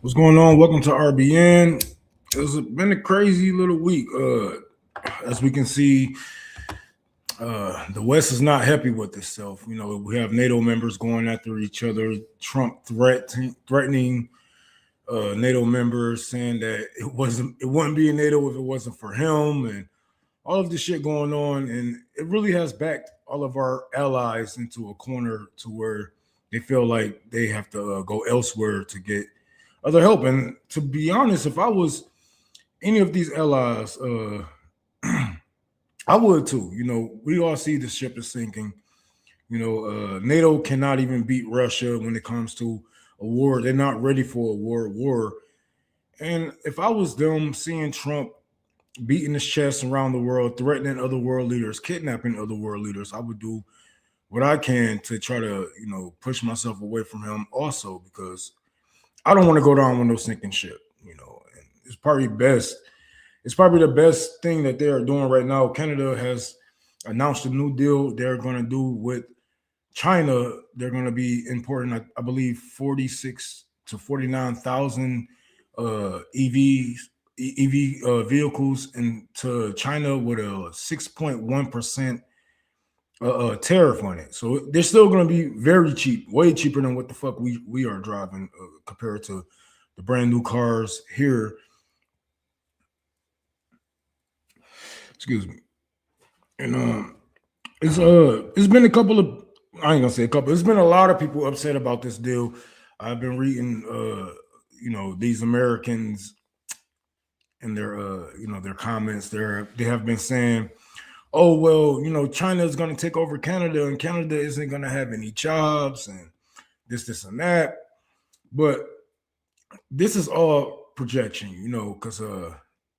What's going on? Welcome to RBN. It's been a crazy little week. As we can see, the West is not happy with itself. You know, we have NATO members going after each other. Trump threatening NATO members, saying that it wouldn't be a NATO if it wasn't for him, and all of this shit going on. And it really has backed all of our allies into a corner to where they feel like they have to go elsewhere to get other help. And to be honest, if I was any of these allies, I would too. You know, we all see the ship is sinking. You know, NATO cannot even beat Russia when it comes to a war. They're not ready for a world war. And if I was them, seeing Trump beating his chest around the world, threatening other world leaders, kidnapping other world leaders, I would do what I can to try to, push myself away from him also, because I don't want to go down with no sinking ship, and it's probably best. It's probably the best thing that they are doing right now. Canada has announced a new deal they're going to do with China. They're going to be importing, I believe, 46 to 49,000 EV vehicles into China with a 6.1% tariff on it. So they're still going to be very cheap, way cheaper than what the fuck we are driving compared to the brand new cars here. Excuse me. And it's been a couple of, I ain't gonna say a couple, it's been a lot of people upset about this deal. I've been reading these Americans and their comments. They have been saying, oh, well, China is going to take over Canada and Canada isn't going to have any jobs and this and that. But this is all projection, because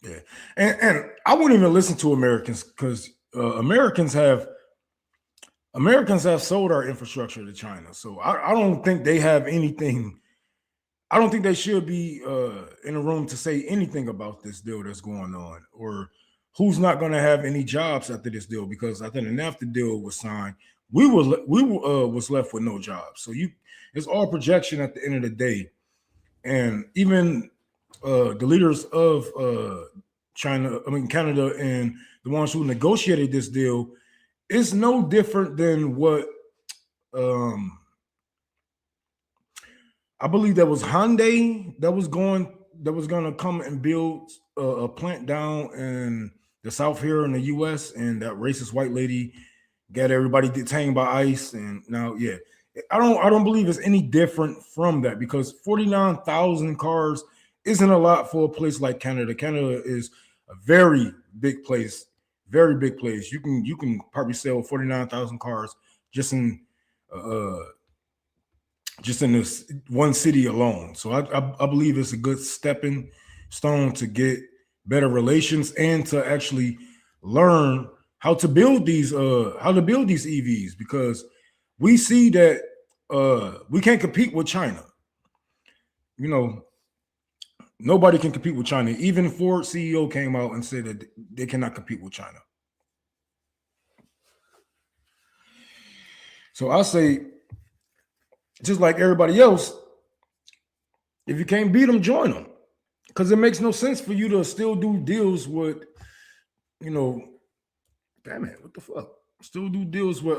yeah. And I wouldn't even listen to Americans, because Americans have sold our infrastructure to China. So I don't think they have anything. I don't think they should be in a room to say anything about this deal that's going on, or who's not going to have any jobs after this deal. Because after the NAFTA deal was signed, we was left with no jobs. So it's all projection at the end of the day. And even the leaders of Canada, and the ones who negotiated this deal, it's no different than what I believe that was Hyundai that was going to come and build a plant down in the South here in the U.S. And that racist white lady got everybody detained by ICE. And now, yeah, I don't believe it's any different from that, because 49,000 cars isn't a lot for a place like Canada. Canada is a very big place, very big place. You can probably sell 49,000 cars just in this one city alone. So I believe it's a good stepping stone to get better relations and to actually learn how to build these EVs, because we see that we can't compete with China. Nobody can compete with China. Even Ford CEO came out and said that they cannot compete with China. So I say, just like everybody else, if you can't beat them, join them. Because it makes no sense for you to still do deals with, damn it, what the fuck? Still do deals with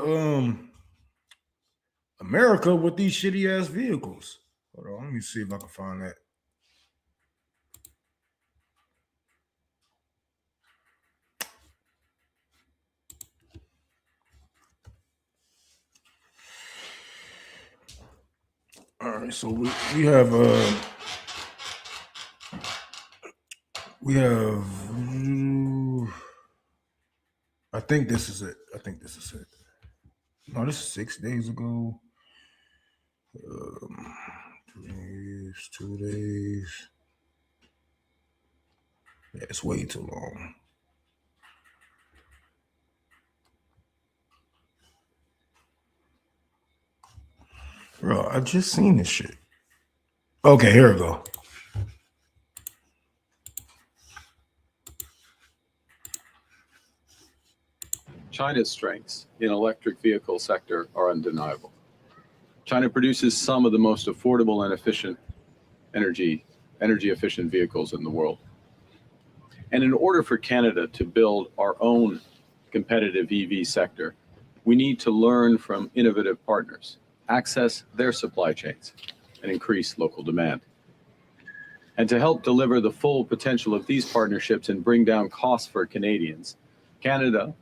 America with these shitty ass vehicles. Hold on, let me see if I can find that. All right, so we have I think this is it. No, this is 6 days ago. 2 days, 2 days. Yeah, it's way too long. Bro, I just seen this shit. Okay, here we go. China's strengths in electric vehicle sector are undeniable. China produces some of the most affordable and efficient energy energy efficient vehicles in the world. And in order for Canada to build our own competitive EV sector, we need to learn from innovative partners, access their supply chains, and increase local demand. And to help deliver the full potential of these partnerships and bring down costs for Canadians, Canada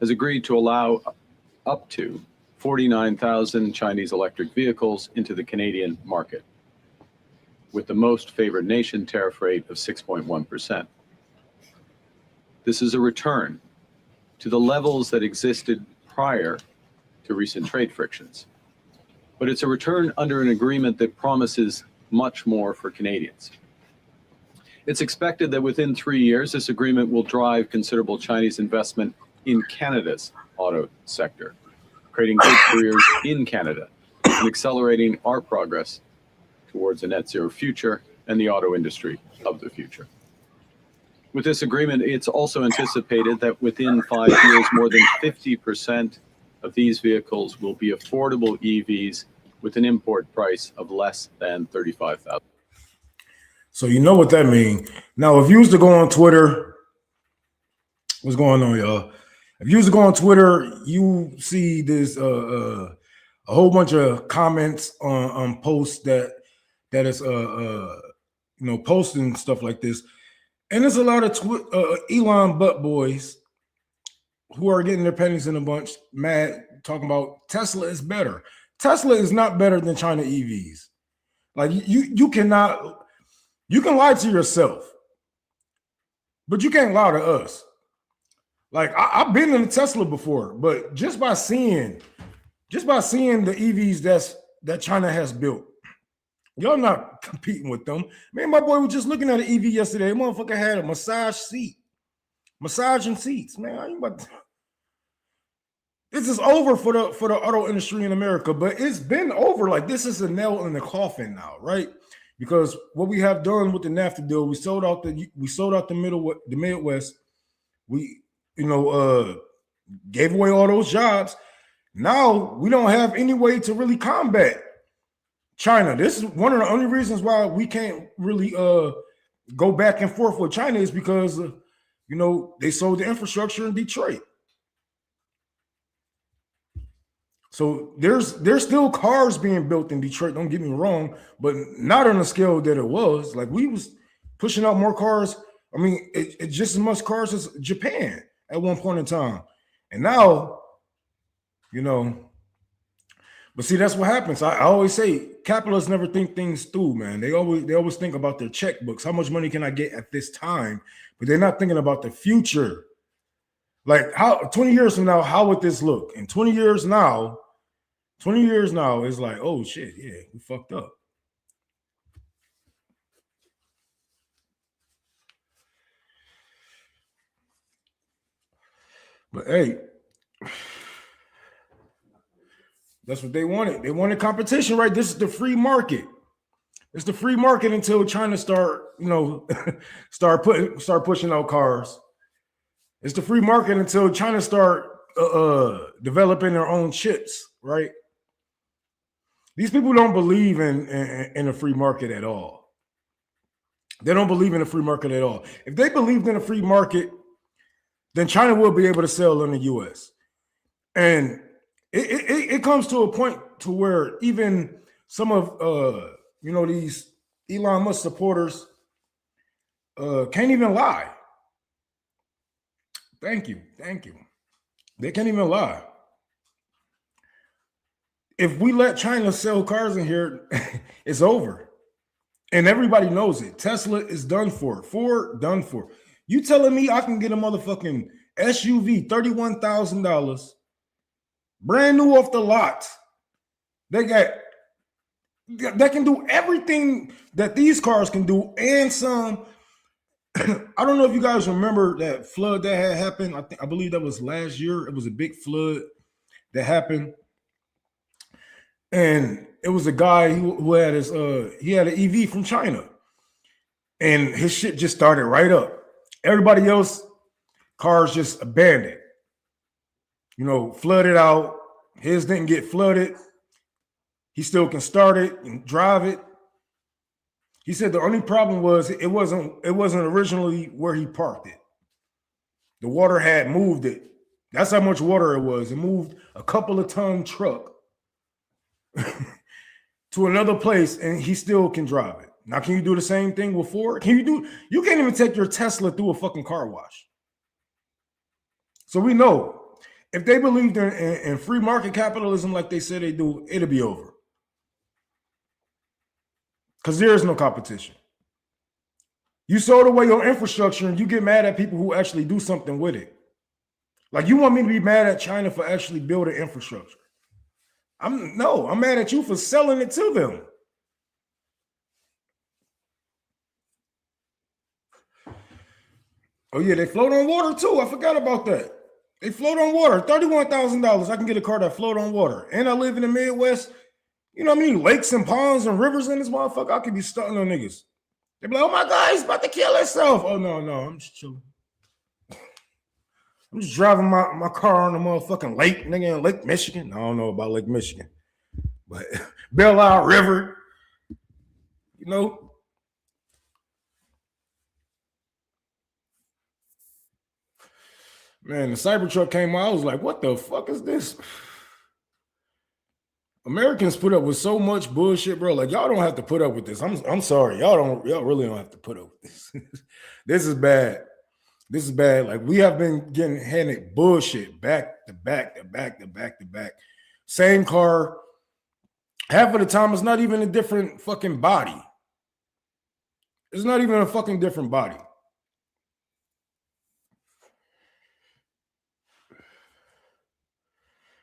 has agreed to allow up to 49,000 Chinese electric vehicles into the Canadian market, with the most favored nation tariff rate of 6.1%. This is a return to the levels that existed prior to recent trade frictions. But it's a return under an agreement that promises much more for Canadians. It's expected that within 3 years, this agreement will drive considerable Chinese investment in Canada's auto sector, creating good careers in Canada and accelerating our progress towards a net zero future and the auto industry of the future. With this agreement, it's also anticipated that within 5 years, more than 50% of these vehicles will be affordable EVs with an import price of less than $35,000. So you know what that means. Now, if you used to go on Twitter, what's going on, y'all? If you used to go on Twitter, you see this a whole bunch of comments on posts that is posting stuff like this, and there's a lot of Elon butt boys who are getting their pennies in a bunch, mad, talking about Tesla is better. Tesla is not better than China EVs. Like you cannot. You can lie to yourself, but you can't lie to us. Like I've been in a Tesla before, but just by seeing the EVs that China has built, y'all not competing with them. Man, my boy was just looking at an EV yesterday. Motherfucker had a massaging seats. Man, I ain't about to... This is over for the auto industry in America, but it's been over. Like this is a nail in the coffin now, right? Because what we have done with the NAFTA deal, we sold out the Midwest. We gave away all those jobs. Now we don't have any way to really combat China. This is one of the only reasons why we can't really go back and forth with China is because they sold the infrastructure in Detroit. So there's still cars being built in Detroit, don't get me wrong, but not on the scale that it was. Like we was pushing out more cars. I mean, it's just as much cars as Japan at one point in time. And now, but see, that's what happens. I always say capitalists never think things through, man. They always think about their checkbooks. How much money can I get at this time? But they're not thinking about the future. Like 20 years from now, how would this look? And 20 years now is like, oh shit, yeah, we fucked up. But hey, that's what they wanted. They wanted competition, right? This is the free market. It's the free market until China start pushing out cars. It's the free market until China start developing their own chips, right? These people don't believe in a free market at all. They don't believe in a free market at all. If they believed in a free market, then China will be able to sell in the U.S. And it comes to a point to where even some of these Elon Musk supporters can't even lie. Thank you. They can't even lie. If we let China sell cars in here, it's over. And everybody knows it. Tesla is done for. Ford, done for. You telling me I can get a motherfucking SUV, $31,000, brand new off the lot. They can do everything that these cars can do and some. I don't know if you guys remember that flood that had happened. I believe that was last year. It was a big flood that happened. And it was a guy who had he had an EV from China. And his shit just started right up. Everybody else, cars just abandoned. Flooded out. His didn't get flooded. He still can start it and drive it. He said the only problem was it wasn't originally where he parked it. The water had moved it. That's how much water it was. It moved a couple of ton truck to another place, and he still can drive it. Now, can you do the same thing with Ford? You can't even take your Tesla through a fucking car wash. So we know if they believed in free market capitalism like they said they do, it'll be over. Because there is no competition. You sold away your infrastructure and you get mad at people who actually do something with it. Like, you want me to be mad at China for actually building infrastructure? I'm mad at you for selling it to them. Oh yeah, they float on water too. I forgot about that. They float on water. $31,000. I can get a car that float on water. And I live in the Midwest. You know how many lakes and ponds and rivers in this motherfucker? I could be stunting on niggas. They be like, oh my God, he's about to kill himself. Oh no, I'm just chilling. I'm just driving my car on the motherfucking lake, nigga, in Lake Michigan. I don't know about Lake Michigan, but Belle Isle River, you know. Man, the Cybertruck came out. I was like, what the fuck is this? Americans put up with so much bullshit, bro. Like, y'all don't have to put up with this. I'm sorry. Y'all really don't have to put up with this. This is bad. This is bad. Like, we have been getting handed bullshit back to back to back to back to back. Same car. Half of the time, it's not even a different fucking body. It's not even a fucking different body.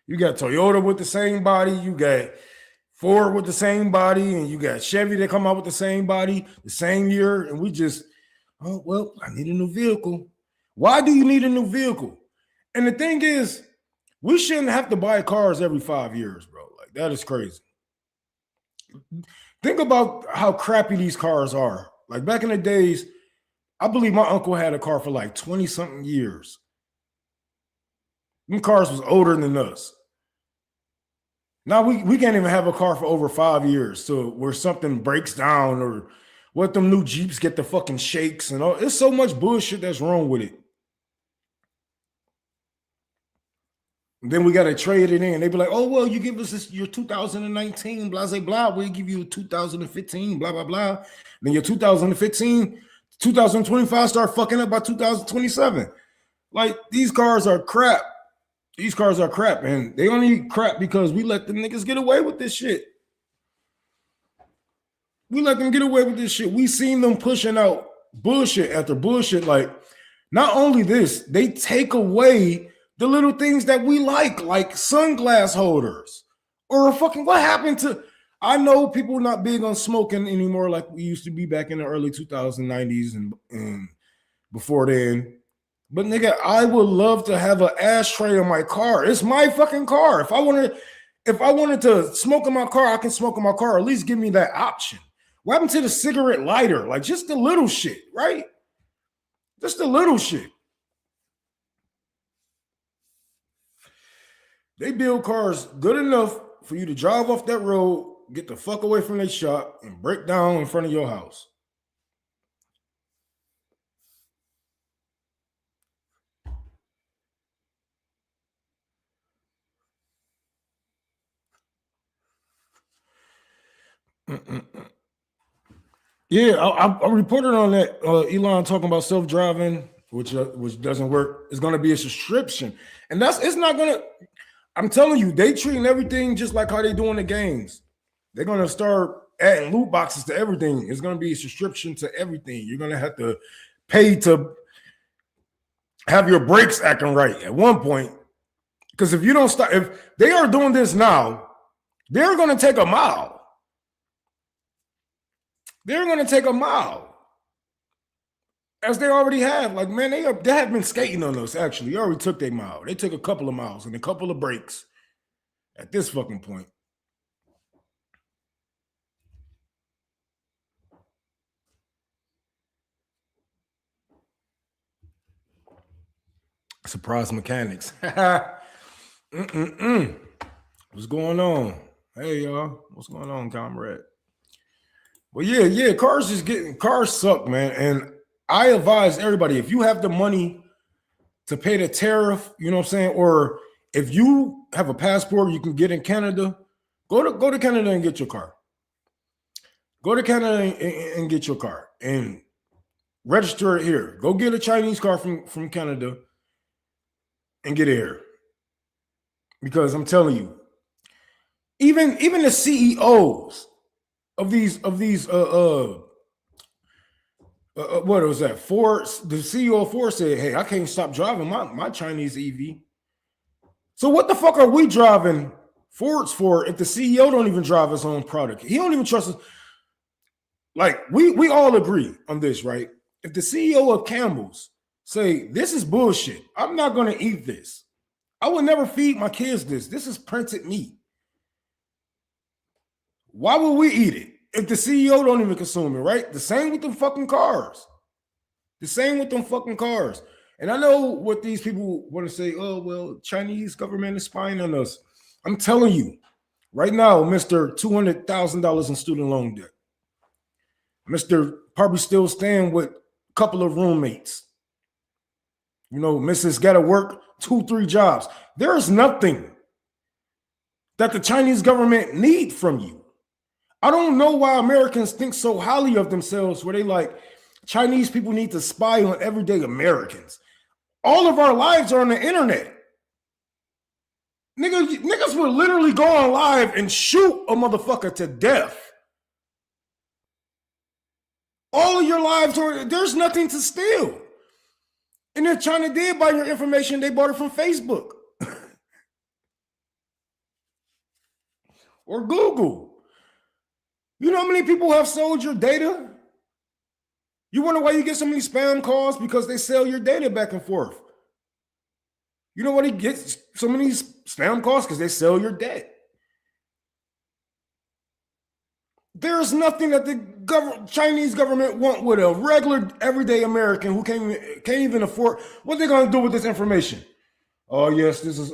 You got Toyota with the same body. You got Ford with the same body. And you got Chevy that come out with the same body the same year. And we just, oh, well, I need a new vehicle. Why do you need a new vehicle? And the thing is, we shouldn't have to buy cars every 5 years, bro. Like, that is crazy. Think about how crappy these cars are. Like, back in the days, I believe my uncle had a car for like 20-something years. Them cars was older than us. Now we can't even have a car for over 5 years. So where something breaks down or what them new Jeeps get the fucking shakes and all. There's so much bullshit that's wrong with it. And then we got to trade it in. They be like, oh, well, you give us your 2019, blah, blah, blah. We'll give you a 2015, blah, blah, blah. Then your 2015, 2025 start fucking up by 2027. Like, these cars are crap. These cars are crap, and they only crap because we let the niggas get away with this shit. We let them get away with this shit. We seen them pushing out bullshit after bullshit. Like, not only this, they take away the little things that we like sunglass holders. Or fucking, what happened to, I know people not big on smoking anymore like we used to be back in the early 2090s and before then. But nigga, I would love to have an ashtray in my car. It's my fucking car. If I wanted to smoke in my car, I can smoke in my car. At least give me that option. What happened to the cigarette lighter? Like, just the little shit, right? Just the little shit. They build cars good enough for you to drive off that road, get the fuck away from their shop, and break down in front of your house. Yeah, I reported on that. Elon talking about self-driving, which doesn't work. It's going to be a subscription, and it's not going to. I'm telling you, they treating everything just like how they do in the games. They're going to start adding loot boxes to everything. It's going to be a subscription to everything. You're going to have to pay to have your brakes acting right at one point. Because if you don't stop, if they are doing this now, they're going to take a mile. They're going to take a mile, as they already have. Like, man, they have been skating on us, actually. They already took their mile. They took a couple of miles and a couple of breaks at this fucking point. Surprise mechanics. What's going on? Hey, y'all. What's going on, comrade? Well, yeah, cars suck, man. And I advise everybody, if you have the money to pay the tariff, you know what I'm saying, or if you have a passport you can get in Canada, go to Canada and get your car. Go to Canada and get your car and register it here. Go get a Chinese car from Canada and get it here. Because I'm telling you, even the CEOs of these what was that? Ford, the CEO of Ford said, "Hey, I can't stop driving my Chinese EV." So what the fuck are we driving Fords for if the CEO don't even drive his own product? He don't even trust us. Like we all agree on this, right? If the CEO of Campbell's say this is bullshit, I'm not going to eat this. I would never feed my kids this. This is printed meat. Why would we eat it if the CEO don't even consume it, right? The same with them fucking cars. The same with them fucking cars. And I know what these people want to say, oh, well, Chinese government is spying on us. I'm telling you, right now, Mr. $200,000 in student loan debt. Mr. probably still staying with a couple of roommates. You know, Mrs. got to work 2-3 jobs. There is nothing that the Chinese government need from you. I don't know why Americans think so highly of themselves where they like Chinese people need to spy on everyday Americans. All of our lives are on the internet. Niggas would literally go on live and shoot a motherfucker to death. All of your lives are, there's nothing to steal. And if China did buy your information, they bought it from Facebook or Google. You know how many people have sold your data? You wonder why you get so many spam calls? Because they sell your data back and forth. You know what he gets so many spam calls? Because they sell your debt. There's nothing that the Chinese government want with a regular everyday American who can't even afford. What they gonna do with this information? Oh yes, this is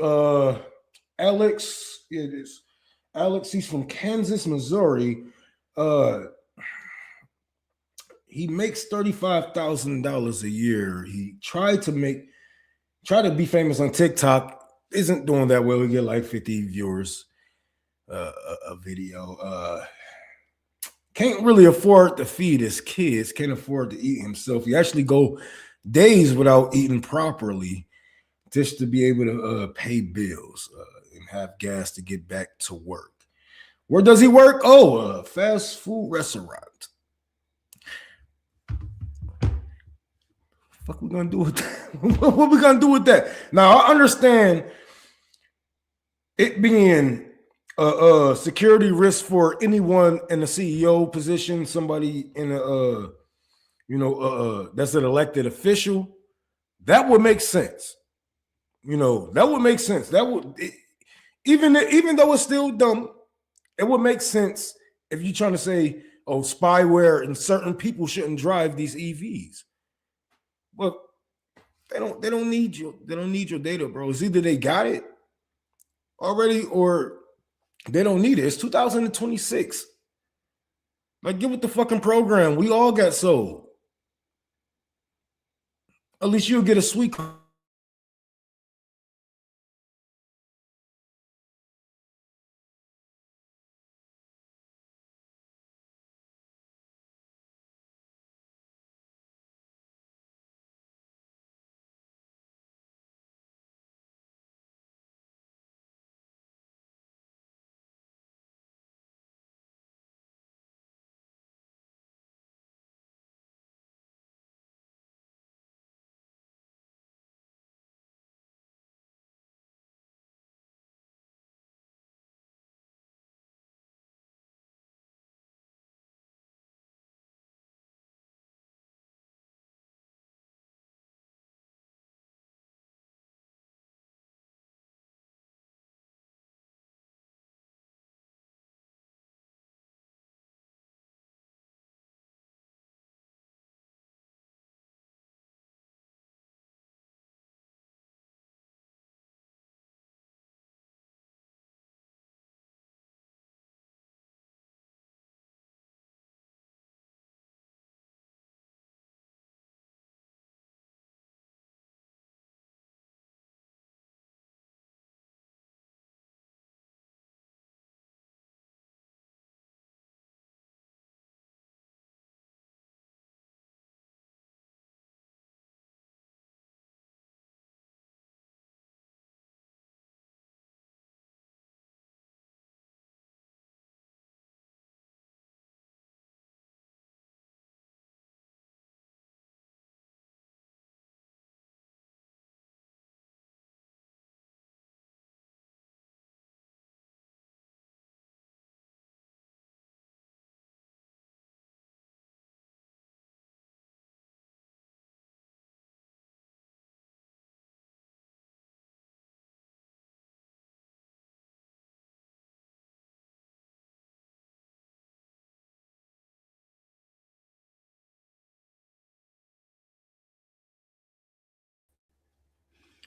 Alex. It is Alex. He's from Kansas, Missouri. He makes $35,000 a year. He tried to be famous on TikTok. Isn't doing that well. We get like 50 viewers a video. Can't really afford to feed his kids. Can't afford to eat himself. He actually go days without eating properly just to be able to pay bills and have gas to get back to work. Where does he work? Oh, a fast food restaurant. What we gonna do with that? What we gonna do with that? Now I understand it being a security risk for anyone in the CEO position, somebody in a that's an elected official. That would make sense. You know, that would make sense. Even though it's still dumb, it would make sense if you're trying to say, oh, spyware and certain people shouldn't drive these EVs. Well, they don't need you. They don't need your data, bro. It's either they got it already or they don't need it. It's 2026. Like, get with the fucking program. We all got sold. At least you'll get a sweet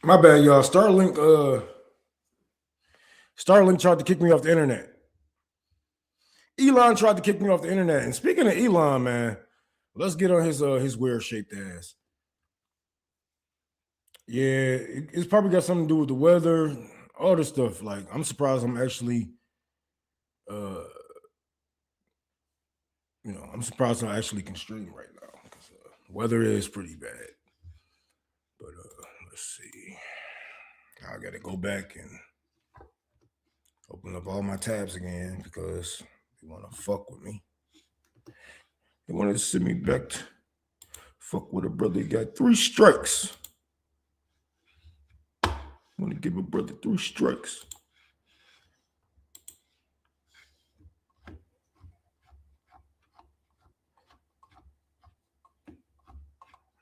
My bad, y'all. Starlink tried to kick me off the internet. Elon tried to kick me off the internet. And speaking of Elon, man, let's get on his weird shaped ass. Yeah, it's probably got something to do with the weather, all this stuff. Like, I'm surprised I'm actually uh I'm surprised I actually can stream right now because weather is pretty bad. But let's see. I gotta go back and open up all my tabs again because they want to fuck with me. They want to send me back to fuck with a brother. He got 3 strikes. Want to give a brother 3 strikes.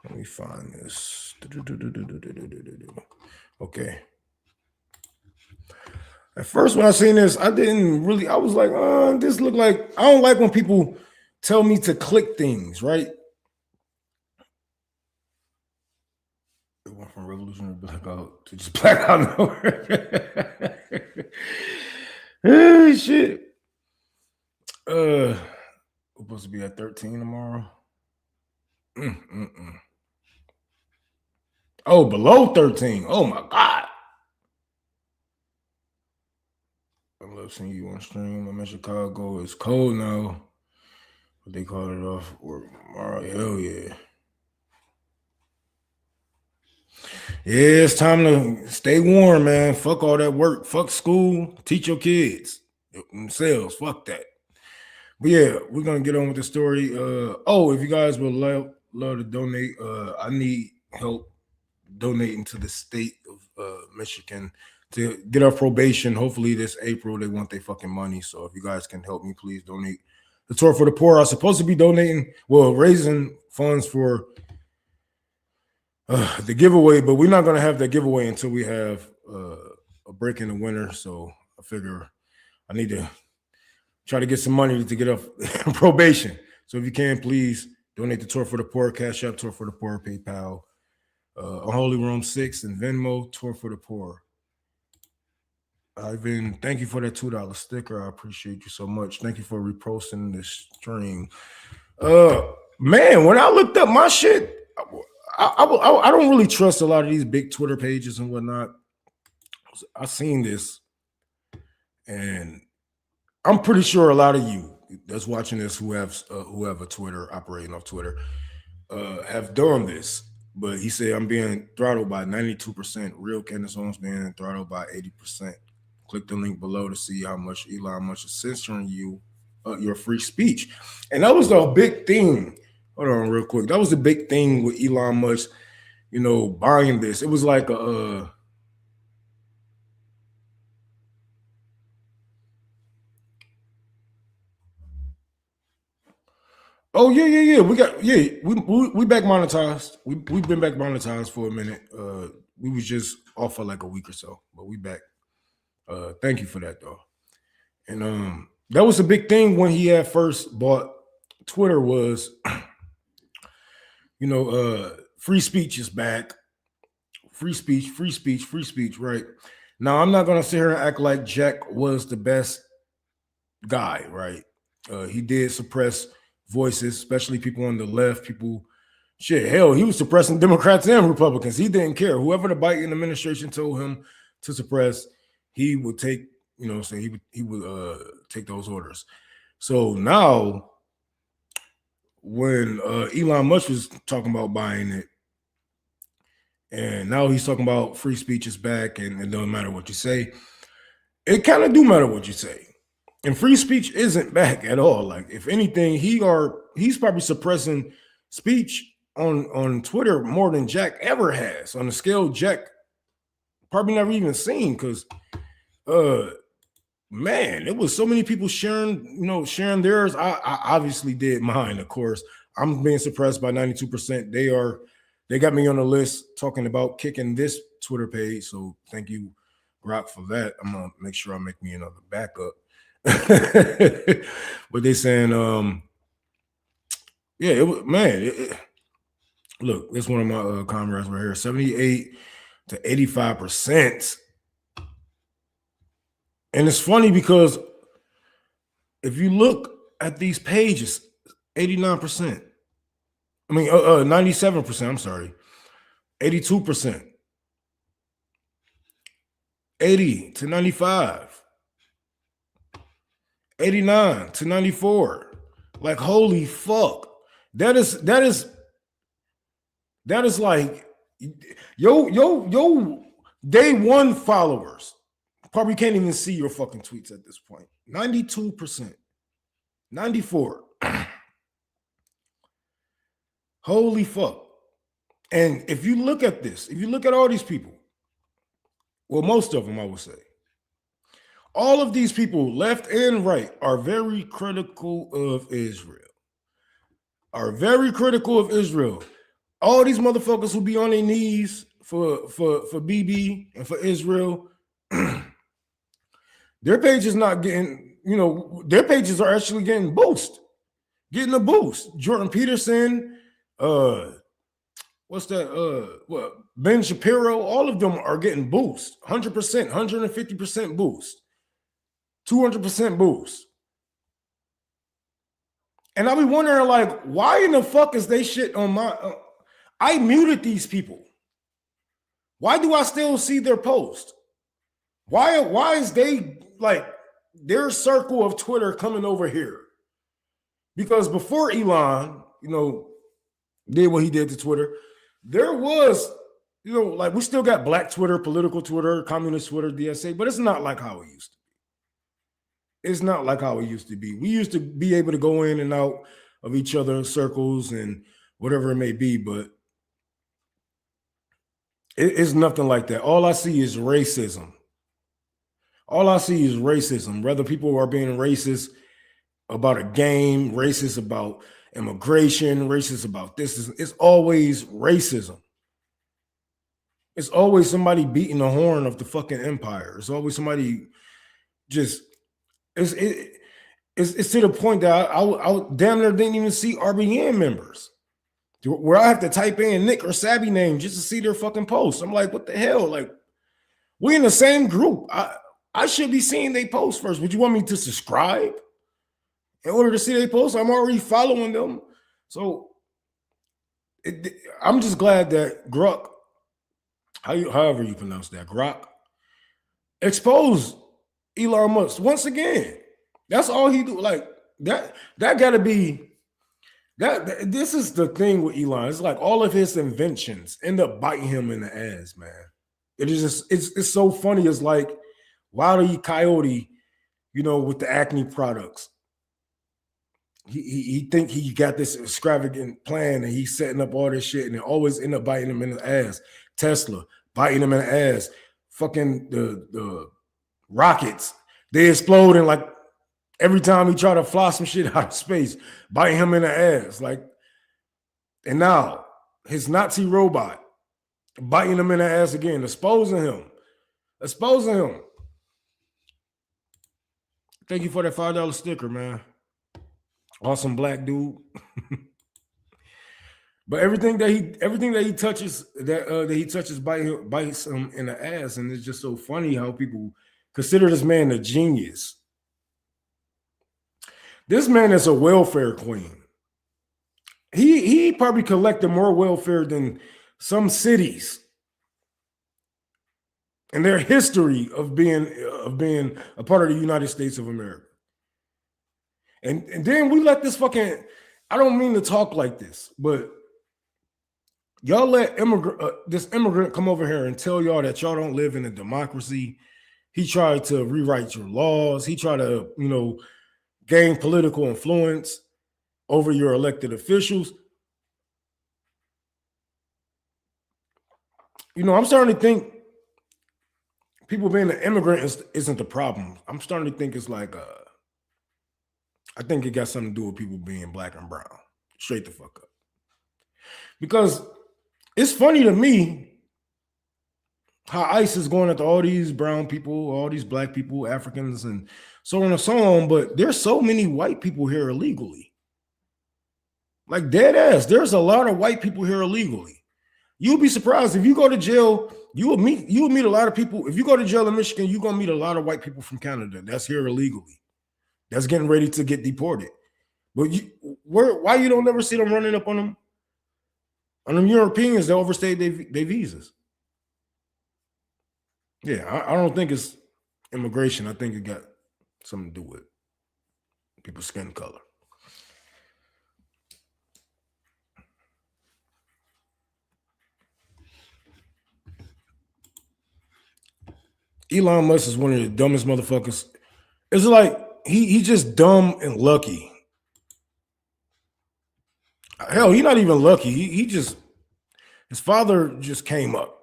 Let me find this. Okay. At first, when I seen this, I was like, this look like, I don't like when people tell me to click things, right? It went from revolutionary blackout to just blackout nowhere. Hey, shit. We're supposed to be at 13 tomorrow. Oh, below 13. Oh my God. I love seeing you on stream. I'm in Chicago. It's cold now. But they called it off work tomorrow. Hell yeah. Yeah, it's time to stay warm, man. Fuck all that work. Fuck school. Teach your kids themselves. Fuck that. But yeah, we're gonna get on with the story. If you guys would love to donate, I need help donating to the state of Michigan to get our probation. Hopefully this April they want their fucking money. So if you guys can help me, please donate. The Tour for the Poor. I was supposed to be raising funds for the giveaway, but we're not gonna have that giveaway until we have a break in the winter. So I figure I need to try to get some money to get off probation. So if you can, please donate the Tour for the Poor, Cash App, Tour for the Poor, PayPal, Unholy Room 6, and Venmo, Tour for the Poor. Ivan, thank you for that $2 sticker. I appreciate you so much. Thank you for reposting this stream. Man, when I looked up my shit, I don't really trust a lot of these big Twitter pages and whatnot. I seen this, and I'm pretty sure a lot of you that's watching this who have a Twitter, operating off Twitter, have done this. But he said I'm being throttled by 92%. Real Candace Owens being throttled by 80%. Click the link below to see how much Elon Musk is censoring you, your free speech. And that was the big thing. Hold on real quick. That was the big thing with Elon Musk, buying this. It was like a oh yeah. We back monetized. We've been back monetized for a minute. We was just off for like a week or so, but we back. Thank you for that though. And that was a big thing when he had first bought Twitter was, free speech is back. Free speech, right? Now I'm not gonna sit here and act like Jack was the best guy, right? He did suppress voices, especially people on the left, he was suppressing Democrats and Republicans. He didn't care. Whoever the Biden administration told him to suppress, he would take, he would take those orders. So now when Elon Musk was talking about buying it, and now he's talking about free speech is back and it doesn't matter what you say, it kind of do matter what you say. And free speech isn't back at all. Like, if anything, he's probably suppressing speech on Twitter more than Jack ever has, on a scale Jack probably never even seen. Because, man, it was so many people sharing theirs. I obviously did mine, of course. I'm being suppressed by 92%. They got me on the list talking about kicking this Twitter page. So thank you, Rock, for that. I'm gonna make sure I make me another backup. But they saying, look, it's one of my comrades right here. 78 to 85%. And it's funny because if you look at these pages, 89%. I mean, 97%, I'm sorry. 82%. 80 to 95. 89 to 94. Like, holy fuck. That is like yo day one followers probably can't even see your fucking tweets at this point. 92%. 94. Holy fuck. And if you look at this, if you look at all these people, well, most of them, I would say, all of these people, left and right, are very critical of Israel. Are very critical of Israel. All these motherfuckers who be on their knees for BB and for Israel, their page is not getting, their pages are actually getting getting a boost. Jordan Peterson, what's that? Ben Shapiro, all of them are getting boost. 100%, 150% boost, 200% boost. And I be wondering, like, why in the fuck is they shit on my? I muted these people. Why do I still see their post? Why is they like their circle of Twitter coming over here? Because before Elon, did what he did to Twitter, there was, like we still got black Twitter, political Twitter, communist Twitter, DSA, but it's not like how it used to be. It's not like how it used to be. We used to be able to go in and out of each other's circles and whatever it may be, but it's nothing like that. All I see is racism. All I see is racism. Whether people are being racist about a game, racist about immigration, racist about this, it's always racism. It's always somebody beating the horn of the fucking empire. It's always somebody just, it's to the point that I damn near didn't even see RBN members, where I have to type in Nick or Sabby name just to see their fucking posts. I'm like, what the hell? Like, we in the same group. I should be seeing they post first. Would you want me to subscribe in order to see they post? I'm already following them. So I'm just glad that Grok, however you pronounce that, Grok, exposed Elon Musk once again. That's all he do. Like that gotta be that. This is the thing with Elon. It's like all of his inventions end up biting him in the ass, man. It is just it's so funny. It's like Wile E. Coyote, with the acne products. He think he got this extravagant plan and he's setting up all this shit and it always end up biting him in the ass. Tesla biting him in the ass. Fucking the rockets, they explode and like every time he try to fly some shit out of space, biting him in the ass. Like, and now his Nazi robot biting him in the ass again, exposing him. Thank you for that $5 sticker, man. Awesome black dude. But everything that he touches bites him in the ass, and it's just so funny how people consider this man a genius. This man is a welfare queen. He probably collected more welfare than some cities in their history of being a part of the United States of America. And then we let this fucking, I don't mean to talk like this, but y'all let this immigrant come over here and tell y'all that y'all don't live in a democracy. He tried to rewrite your laws. He tried to, gain political influence over your elected officials. I'm starting to think people being an immigrant isn't the problem. I'm starting to think it's like, I think it got something to do with people being black and brown. Straight the fuck up. Because it's funny to me how ICE is going after all these brown people, all these black people, Africans, and so on and so on, but there's so many white people here illegally. Like dead ass, there's a lot of white people here illegally. You'll be surprised if you go to jail. You will meet a lot of people. If you go to jail in Michigan, you're gonna meet a lot of white people from Canada that's here illegally, that's getting ready to get deported. But why you don't ever see them running up on them Europeans that overstayed their visas? Yeah, I don't think it's immigration. I think it got something to do with people's skin color. Elon Musk is one of the dumbest motherfuckers. It's like he just dumb and lucky. Hell, he's not even lucky. He just, his father just came up.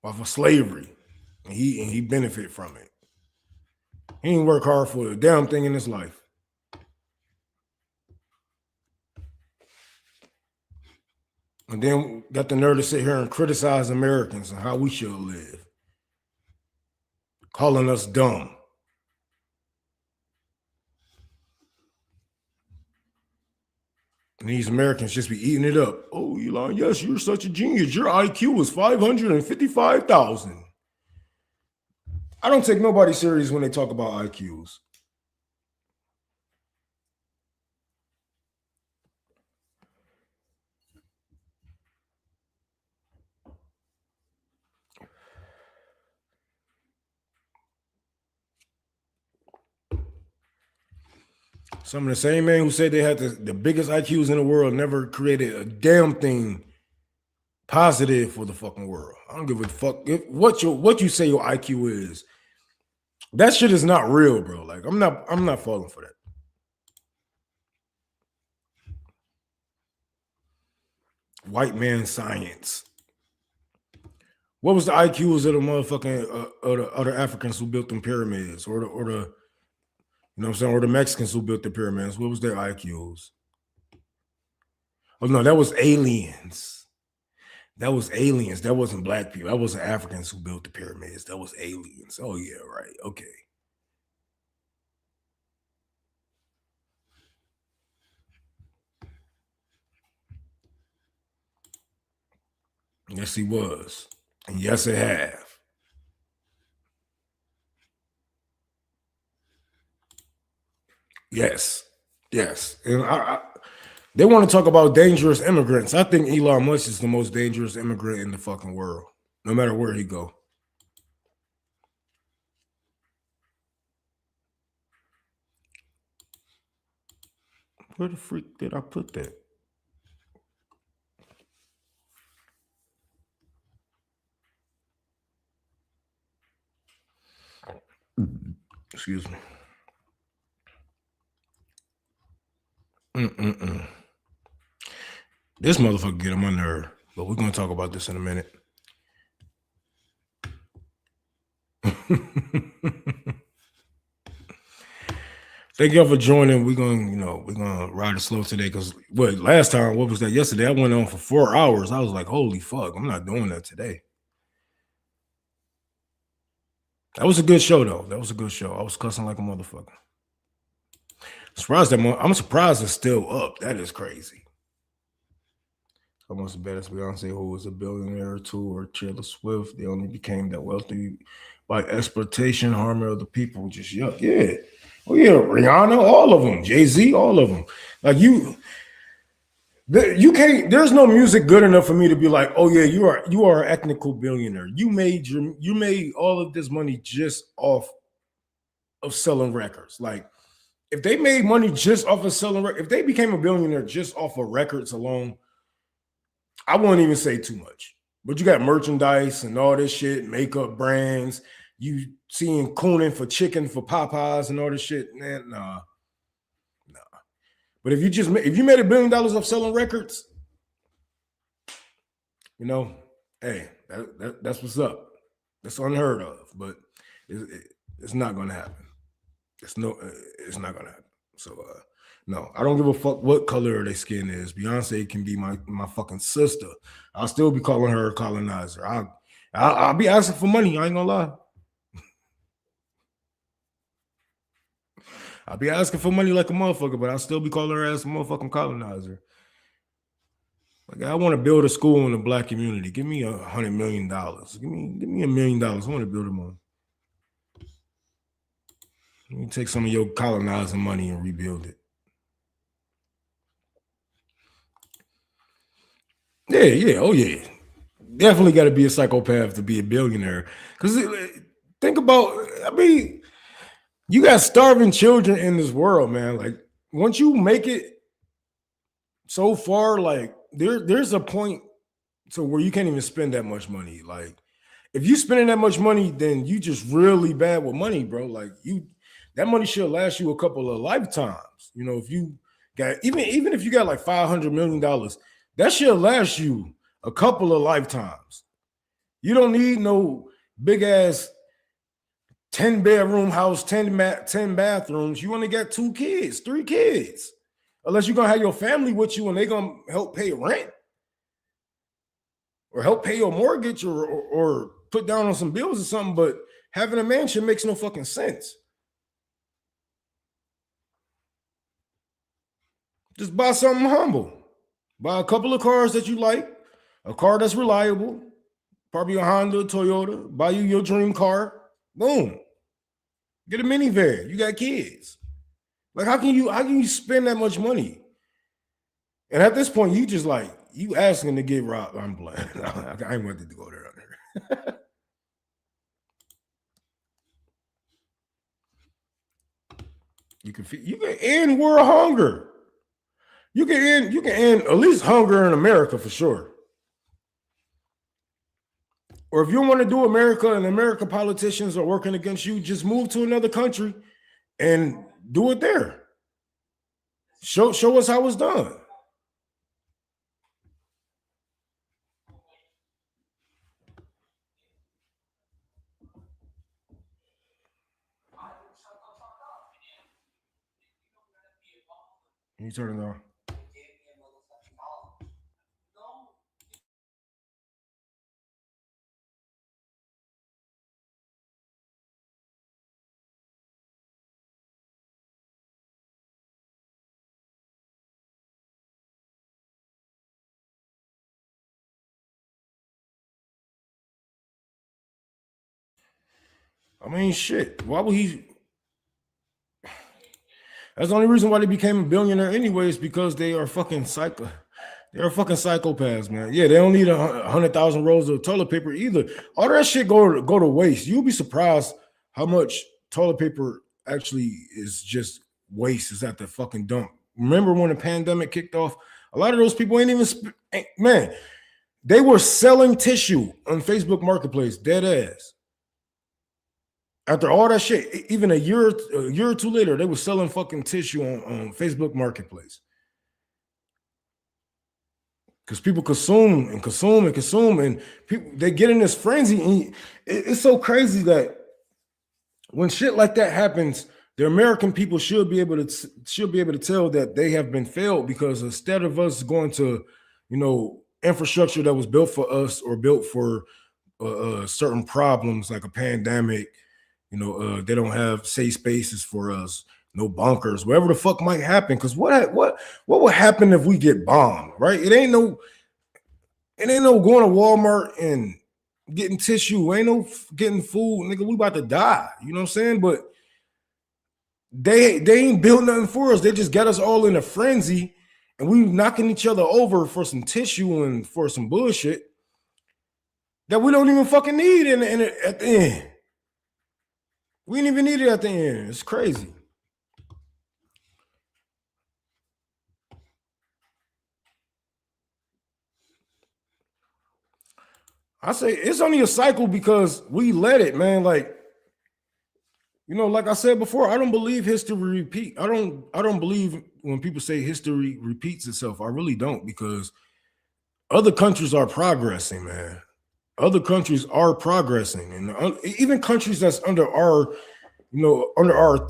Off of slavery. And he benefit from it. He didn't work hard for a damn thing in his life. And then got the nerve to sit here and criticize Americans and how we should live. Calling us dumb. And these Americans just be eating it up. Oh, Elon, yes, you're such a genius. Your IQ is 555,000. I don't take nobody serious when they talk about IQs. Some of the same men who said they had the biggest IQs in the world never created a damn thing positive for the fucking world. I don't give a fuck what you say your IQ is. That shit is not real, bro. Like I'm not falling for that. White man science. What was the IQs of the motherfucking other Africans who built them pyramids, or the you know what I'm saying, or the Mexicans who built the pyramids? What was their IQs? Oh no, that was aliens. That was aliens. That wasn't black people. That wasn't Africans who built the pyramids. That was aliens. Oh yeah, right. Okay. Yes, he was. And yes, it have. Yes. Yes. And they want to talk about dangerous immigrants. I think Elon Musk is the most dangerous immigrant in the fucking world, no matter where he go. Where the freak did I put that? Excuse me. This motherfucker get on my nerve, but we're gonna talk about this in a minute. Thank y'all for joining. We're gonna ride it slow today because last time, what was that? Yesterday, I went on for 4 hours. I was like, holy fuck, I'm not doing that today. That was a good show, though. That was a good show. I was cussing like a motherfucker. I'm surprised it's still up. That is crazy. Almost the baddest Beyonce, who was a billionaire too, or Taylor Swift. They only became that wealthy by exploitation, harming other people. Just yuck. Yeah. Oh yeah, Rihanna, all of them. Jay-Z, all of them. Like you can't. There's no music good enough for me to be like, oh yeah, you are an ethnical billionaire. You made all of this money just off of selling records. Like if they made money just off of selling records, if they became a billionaire just off of records alone, I won't even say too much. But you got merchandise and all this shit, makeup brands. You seeing cooning for chicken for Popeyes and all this shit, man. Nah. But if you made $1 billion off selling records, hey, that's what's up. That's unheard of, but it's not gonna happen. It's not gonna happen. So no, I don't give a fuck what color their skin is. Beyonce can be my fucking sister. I'll still be calling her a colonizer. I'll be asking for money. I ain't gonna lie. I'll be asking for money like a motherfucker, but I'll still be calling her ass a motherfucking colonizer. Like, I want to build a school in the black community. Give me $100 million. Give me $1 million. I want to build them on. Let me take some of your colonizing money and rebuild it. Yeah, oh yeah. Definitely got to be a psychopath to be a billionaire. Because think about, I mean, you got starving children in this world, man. Like, once you make it so far, like there's a point to where you can't even spend that much money. Like, if you spending that much money, then you just really bad with money, bro. Like, that money should last you a couple of lifetimes. You know, if you got even if you got like $500 million, that should last you a couple of lifetimes. You don't need no big ass 10-bedroom house, 10 bathrooms. You only got 2 kids, 3 kids. Unless you're gonna have your family with you and they're gonna help pay rent or help pay your mortgage or put down on some bills or something. But having a mansion makes no fucking sense. Just buy something humble. Buy a couple of cars that you like, a car that's reliable, probably a Honda, a Toyota. Buy you your dream car. Boom. Get a minivan. You got kids. Like, how can you spend that much money? And at this point, you just like, you asking to get robbed. I'm playing. I ain't wanted to go there. You can end world hunger. You can end at least hunger in America for sure. Or if you want to do America and American politicians are working against you, just move to another country and do it there. Show us how it's done. You turn it on. I mean, shit. Why would he? That's the only reason why they became a billionaire, anyways, because they are fucking psycho. They're fucking psychopaths, man. Yeah, they don't need 100,000 rolls of toilet paper either. All that shit go to waste. You'll be surprised how much toilet paper actually is just waste. Is at the fucking dump. Remember when the pandemic kicked off? A lot of those people ain't even man. They were selling tissue on Facebook Marketplace, dead ass. After all that shit, even a year or two later, they were selling fucking tissue on Facebook Marketplace. Because people consume, and people, they get in this frenzy. And it's so crazy that when shit like that happens, the American people should be able to tell that they have been failed, because instead of us going to, infrastructure that was built for us or built for certain problems like a pandemic, they don't have safe spaces for us, no bunkers, whatever the fuck might happen. Because what would happen if we get bombed, right? It ain't no going to Walmart and getting tissue, ain't no getting food, nigga. We about to die. You know what I'm saying? But they ain't built nothing for us. They just got us all in a frenzy, and we knocking each other over for some tissue and for some bullshit that we don't even fucking need at the end. We didn't even need it at the end. It's crazy. I say it's only a cycle because we let it, man. Like, like I said before, I don't believe history repeat. I don't believe when people say history repeats itself. I really don't, because other countries are progressing, man. Other countries are progressing, and even countries that's under our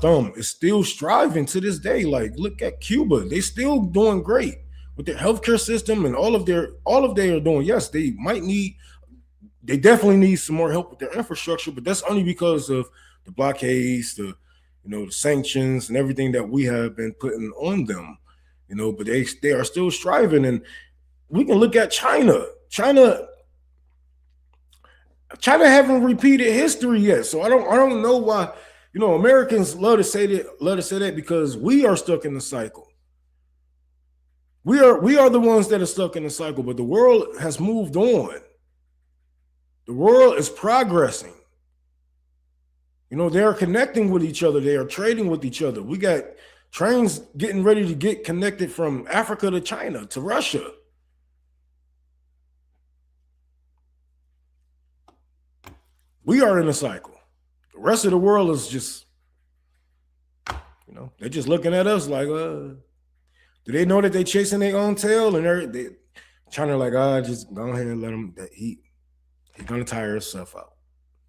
thumb is still striving to this day. Like, look at Cuba; they still doing great with their healthcare system and all of they are doing. Yes, they definitely need some more help with their infrastructure, but that's only because of the blockades, the the sanctions and everything that we have been putting on them, but they are still striving. And we can look at China. China haven't repeated history yet. So I don't know why, Americans love to say that because we are stuck in the cycle. We are the ones that are stuck in the cycle, but the world has moved on. The world is progressing. They are connecting with each other. They are trading with each other. We got trains getting ready to get connected from Africa to China to Russia. We are in a cycle. The rest of the world is just, they're just looking at us like, do they know that they're chasing their own tail? And China like, just go ahead and let him, he's going to tire himself out.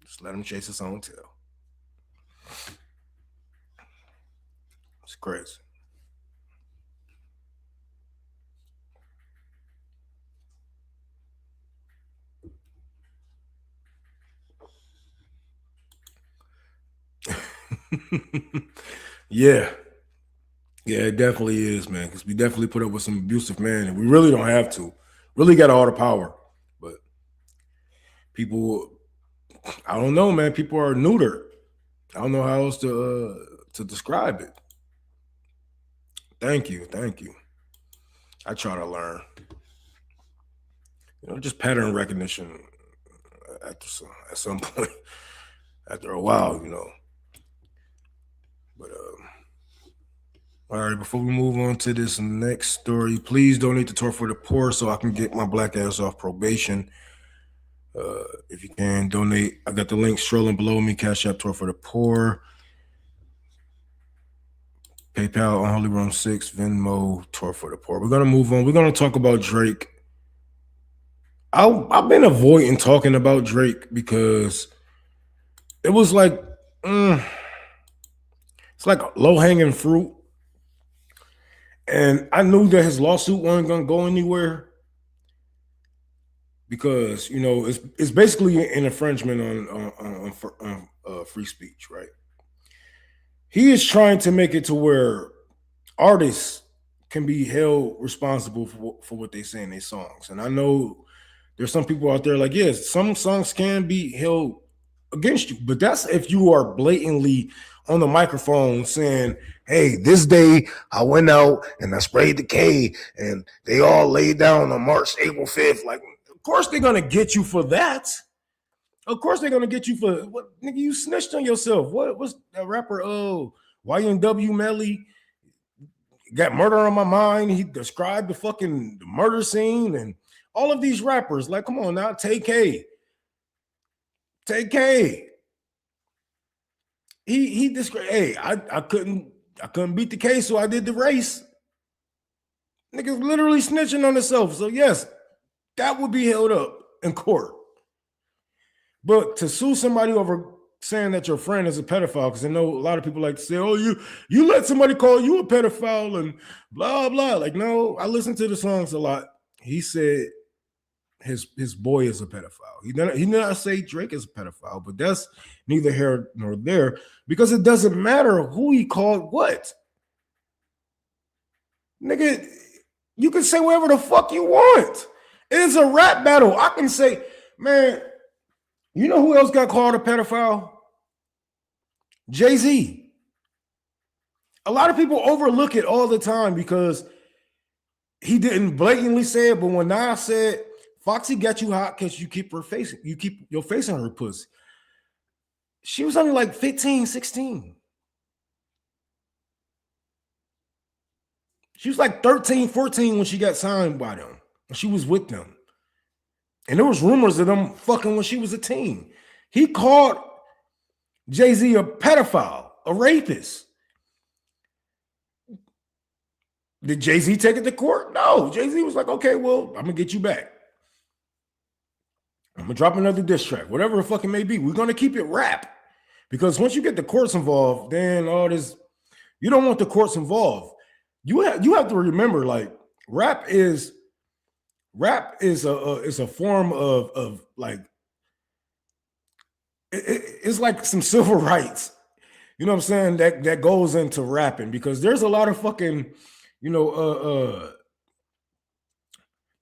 Just let him chase his own tail. It's crazy. Yeah, it definitely is, man. Because we definitely put up with some abusive men, and we really don't have to. Really got all the power, but people, I don't know, man. People are neutered. I don't know how else to describe it. Thank you. I try to learn. Just pattern recognition at some point, after a while, But all right, before we move on to this next story, please donate to Tour for the Poor so I can get my black ass off probation. If you can donate, I got the link strolling below me. Cash App, Tour for the Poor, PayPal, Unholy Rome 6, Venmo, Tour for the Poor. We're gonna move on. We're gonna talk about Drake. I've been avoiding talking about Drake because it was like it's like low hanging fruit, and I knew that his lawsuit wasn't gonna go anywhere because it's basically an infringement on free speech, right? He is trying to make it to where artists can be held responsible for what they say in their songs, and I know there's some people out there like, yes, some songs can be held against you, but that's if you are blatantly on the microphone saying, hey, this day I went out and I sprayed the K and they all laid down on April 5th. Like, of course they're going to get you for that. Of course they're going to get you for what, nigga, you snitched on yourself. What's that rapper? Oh, YNW Melly got murder on my mind. He described the fucking murder scene and all of these rappers. Like, come on now, take K. He described, hey, I couldn't beat the case, so I did the race. Niggas literally snitching on himself. So yes, that would be held up in court. But to sue somebody over saying that your friend is a pedophile, because I know a lot of people like to say, oh, you let somebody call you a pedophile and blah blah. Like, no, I listen to the songs a lot. He said his boy is a pedophile. He did not say Drake is a pedophile, but that's neither here nor there because it doesn't matter who he called what. Nigga, you can say whatever the fuck you want. It is a rap battle. I can say, man, you know who else got called a pedophile? Jay-Z. A lot of people overlook it all the time because he didn't blatantly say it, but when Nas said, Foxy got you hot because you keep your face on her pussy. She was only like 15, 16. She was like 13, 14 when she got signed by them. She was with them. And there was rumors of them fucking when she was a teen. He called Jay-Z a pedophile, a rapist. Did Jay-Z take it to court? No. Jay-Z was like, okay, well, I'm going to get you back. I'm going to drop another diss track, whatever the fuck it may be. We're going to keep it rap. Because once you get the courts involved, then all this, you don't want the courts involved. You have to remember, like, rap is a form of like, it's like some civil rights. You know what I'm saying? That goes into rapping, because there's a lot of fucking, you know,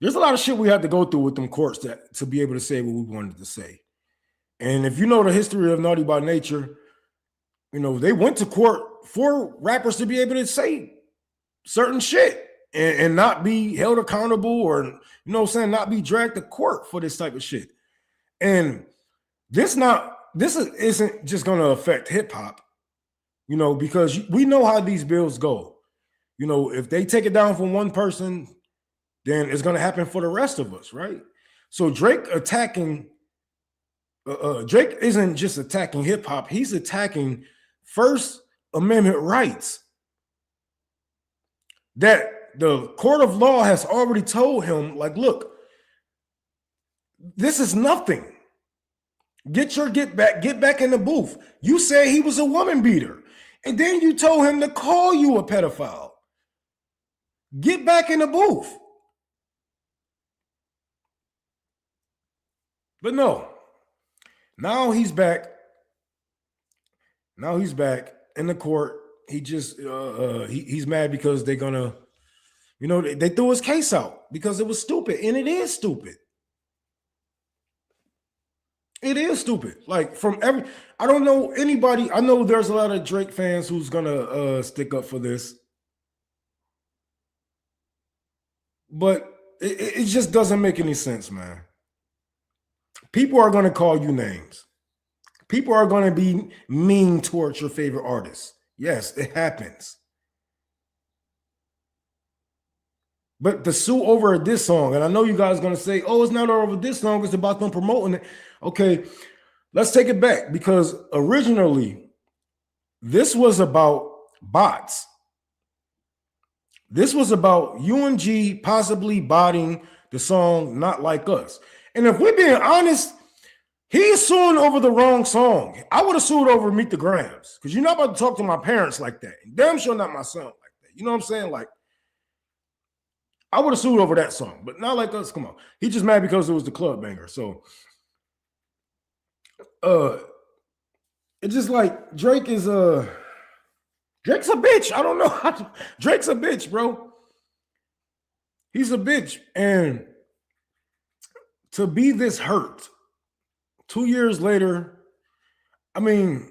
there's a lot of shit we had to go through with them courts to be able to say what we wanted to say. And if you know the history of Naughty by Nature, you know, they went to court for rappers to be able to say certain shit and not be held accountable, or, you know what I'm saying, not be dragged to court for this type of shit. And isn't just going to affect hip hop, you know, because we know how these bills go. You know, if they take it down from one person, then it's going to happen for the rest of us, right? So Drake isn't just attacking hip hop, he's attacking First Amendment rights that the court of law has already told him, like, look, this is nothing. Get back in the booth. You say he was a woman beater, and then you told him to call you a pedophile. Get back in the booth. But no, now he's back. Now he's back in the court. He just he's mad because they're gonna, you know, they threw his case out because it was stupid, and it is stupid. It is stupid. Like, I don't know anybody. I know there's a lot of Drake fans who's gonna stick up for this, but it just doesn't make any sense, man. People are gonna call you names. People are gonna be mean towards your favorite artist. Yes, it happens. But to sue over this song, and I know you guys are gonna say, "Oh, it's not over this song; it's about them promoting it." Okay, let's take it back, because originally this was about bots. This was about UMG possibly botting the song "Not Like Us." And if we're being honest, he's suing over the wrong song. I would have sued over Meet the Grams, because you're not about to talk to my parents like that. Damn sure not my son like that. You know what I'm saying? Like, I would have sued over that song, but Not Like Us. Come on. He just mad because it was the club banger. So it's just like Drake's a bitch. I don't know. Drake's a bitch, bro. He's a bitch. And to be this hurt 2 years later, I mean,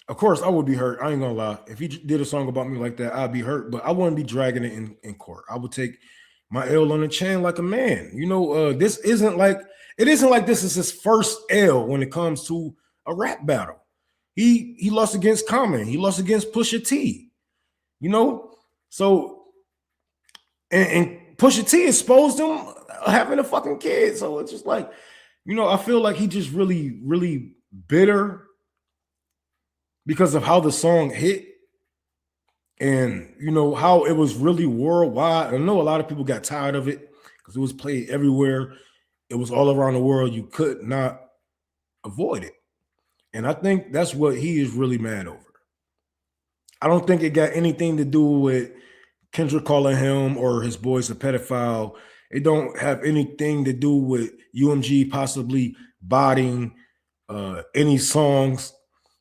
of course I would be hurt. I ain't gonna lie. If he did a song about me like that, I'd be hurt, but I wouldn't be dragging it in court. I would take my L on the chin like a man. You know, it isn't like this is his first L when it comes to a rap battle. He lost against Common. He lost against Pusha T. You know, so and Pusha T exposed him having a fucking kid. So it's just like, you know, I feel like he just really, really bitter because of how the song hit, and, you know, how it was really worldwide. I know a lot of people got tired of it because it was played everywhere. It was all around the world. You could not avoid it. And I think that's what he is really mad over. I don't think it got anything to do with Kendrick calling him or his boys a pedophile. It don't have anything to do with UMG possibly botting any songs.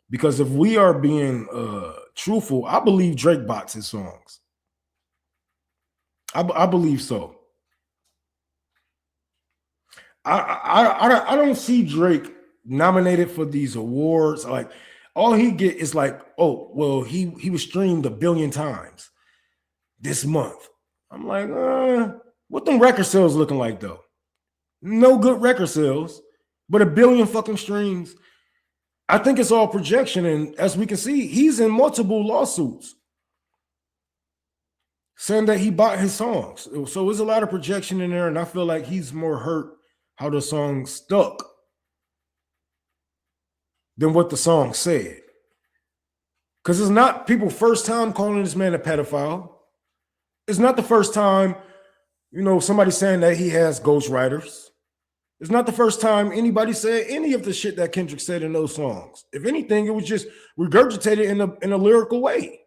Because if we are being truthful, I believe Drake bots his songs. I believe so. I don't see Drake nominated for these awards. Like, all he get is like, oh, well, he was streamed 1 billion times this month. I'm like, what them record sales looking like though? No good record sales, but 1 billion fucking streams. I think it's all projection, and as we can see, he's in multiple lawsuits saying that he bought his songs. So there's a lot of projection in there, and I feel like he's more hurt how the song stuck than what the song said. Because it's not people's first time calling this man a pedophile. It's not the first time, you know, somebody saying that he has ghostwriters. It's not the first time anybody said any of the shit that Kendrick said in those songs. If anything, it was just regurgitated in a lyrical way.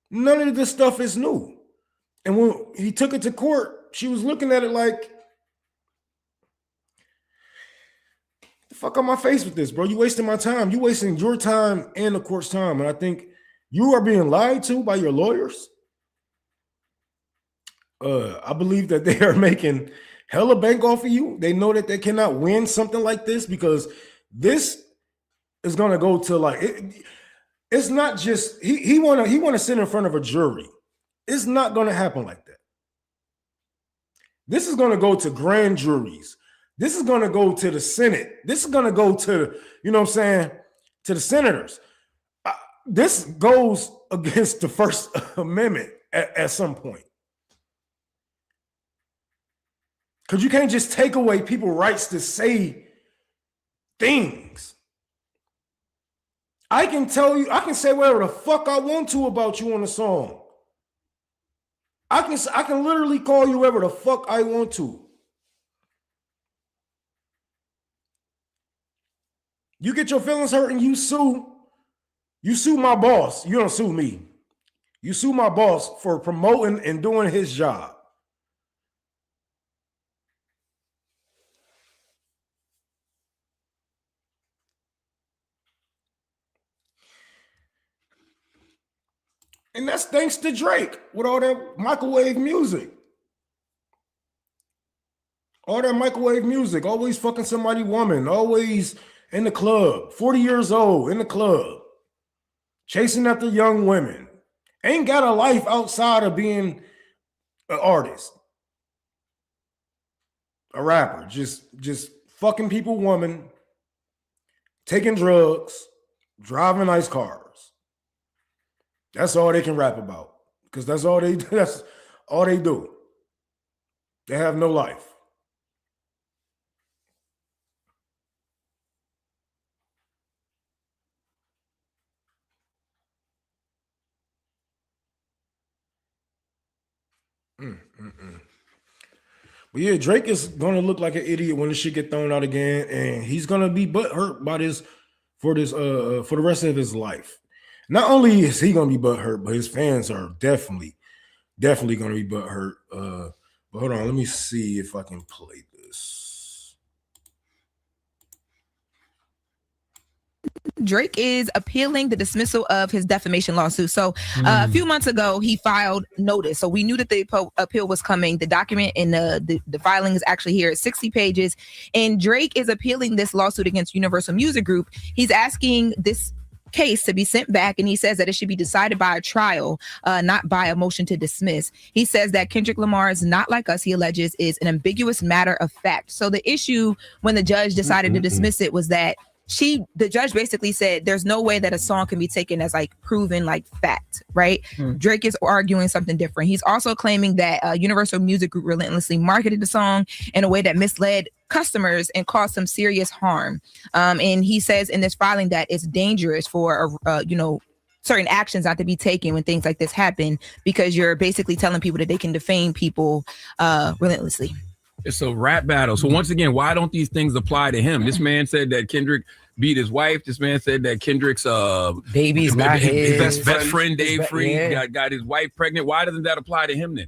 None of this stuff is new. And when he took it to court, she was looking at it like, the fuck on my face with this, bro. You wasting my time. You wasting your time and the court's time. And I think you are being lied to by your lawyers. I believe that they are making hella bank off of you. They know that they cannot win something like this because this is gonna go to like it's not just he wanna sit in front of a jury. It's not gonna happen like that. This is gonna go to grand juries. This is gonna go to the Senate. This is gonna go to, you know what I'm saying, to the senators. This goes against the First Amendment at some point. Because you can't just take away people's rights to say things. I can tell you, I can say whatever the fuck I want to about you on the song. I can literally call you whatever the fuck I want to. You get your feelings hurt and you sue my boss. You don't sue me. You sue my boss for promoting and doing his job. And that's thanks to Drake with all that microwave music. All that microwave music, always fucking somebody woman, always in the club, 40 years old in the club, chasing after young women. Ain't got a life outside of being an artist, a rapper, just fucking people, woman, taking drugs, driving nice cars. That's all they can rap about because that's all they do. They have no life. But yeah, Drake is gonna look like an idiot when this shit get thrown out again, and he's gonna be butthurt by this for the rest of his life. Not only is he gonna be butthurt, but his fans are definitely gonna be butthurt. But hold on, let me see if I can play this. Drake is appealing the dismissal of his defamation lawsuit. So a few months ago, he filed notice. So we knew that the appeal was coming. The document and the filing is actually here at 60 pages. And Drake is appealing this lawsuit against Universal Music Group. He's asking this case to be sent back, and he says that it should be decided by a trial, not by a motion to dismiss. He says that Kendrick Lamar is not like us, he alleges, is an ambiguous matter of fact. So the issue when the judge decided to dismiss it was that the judge basically said there's no way that a song can be taken as like proven like fact, right? Drake is arguing something different. He's also claiming that Universal Music Group relentlessly marketed the song in a way that misled customers and caused some serious harm. And he says in this filing that it's dangerous for certain actions not to be taken when things like this happen, because you're basically telling people that they can defame people relentlessly. It's a rap battle. So once again, why don't these things apply to him? This man said that Kendrick beat his wife. This man said that Kendrick's baby's not his best friend Dave Freed got his wife pregnant. Why doesn't that apply to him then?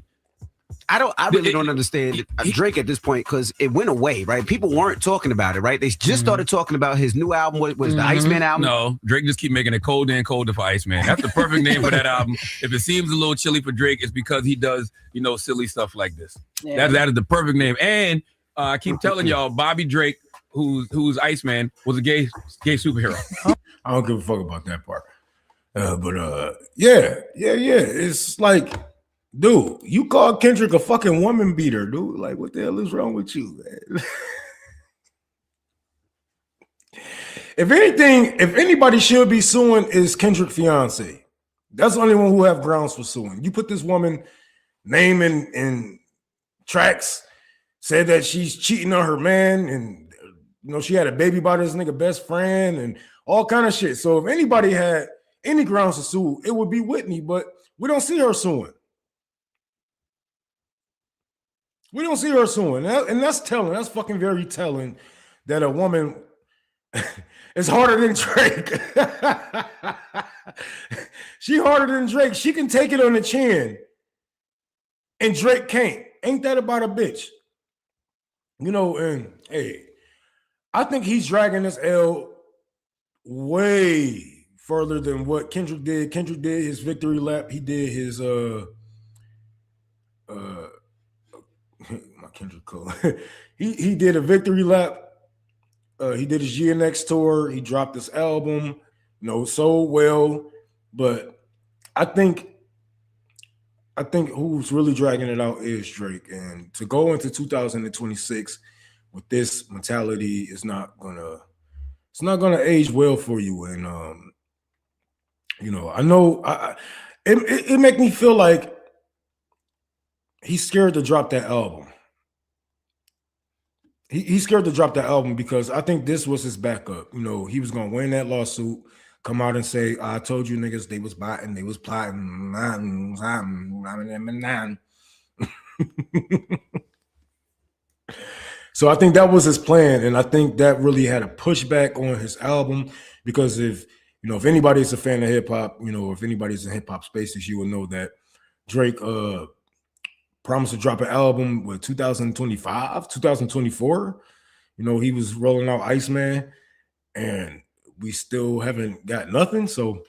I really don't understand Drake at this point, because it went away, right? People weren't talking about it, right? They just started talking about his new album. Was the Iceman album? No, Drake just keep making it colder and colder for Iceman. That's the perfect name for that album. If it seems a little chilly for Drake, it's because he does, silly stuff like this. Yeah. That is the perfect name. And I keep telling y'all, Bobby Drake, who's Iceman, was a gay superhero. I don't give a fuck about that part. Yeah. It's like, dude, you call Kendrick a fucking woman beater, dude. Like, what the hell is wrong with you, man? If anything, if anybody should be suing, is Kendrick's fiance. That's the only one who have grounds for suing. You put this woman name in tracks, said that she's cheating on her man, and she had a baby by this nigga best friend and all kind of shit. So if anybody had any grounds to sue, it would be Whitney, but we don't see her suing. We don't see her suing. And that's telling. That's fucking very telling that a woman is harder than Drake. She harder than Drake. She can take it on the chin. And Drake can't. Ain't that about a bitch? And hey, I think he's dragging this L way further than what Kendrick did. Kendrick did his victory lap. He did his my Kendrick Cole. he did a victory lap. He did his GNX tour. He dropped this album, sold well, but I think who's really dragging it out is Drake. And to go into 2026 with this mentality is not gonna age well for you. And I know it make me feel like he's scared to drop that album. He's scared to drop that album because I think this was his backup. He was gonna win that lawsuit, come out and say, I told you niggas they was botting, they was plotting. So I think that was his plan. And I think that really had a pushback on his album because if anybody's a fan of hip hop, if anybody's in hip hop spaces, you will know that Drake promised to drop an album with 2025, 2024. He was rolling out Iceman and we still haven't got nothing. So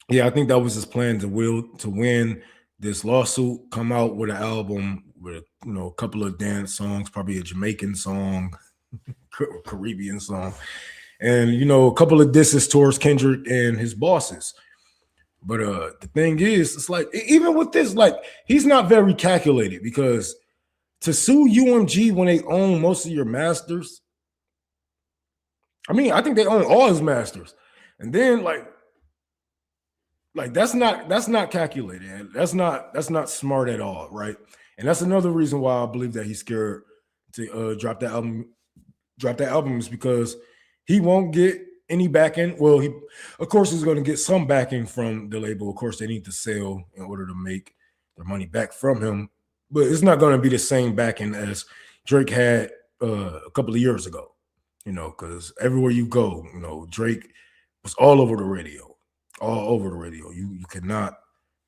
yeah, I think that was his plan to win this lawsuit, come out with an album with a couple of dance songs, probably a Jamaican song, Caribbean song, and a couple of disses towards Kendrick and his bosses. But the thing is, it's like even with this, like he's not very calculated because to sue UMG when they own most of your masters. I mean, I think they own all his masters, and then like that's not calculated. That's not smart at all, right? And that's another reason why I believe that he's scared to drop that album. Drop that album is because he won't get any backing. Well, of course he's going to get some backing from the label. Of course, they need to sell in order to make their money back from him, but it's not going to be the same backing as Drake had a couple of years ago. Because everywhere you go, Drake was all over the radio, You cannot,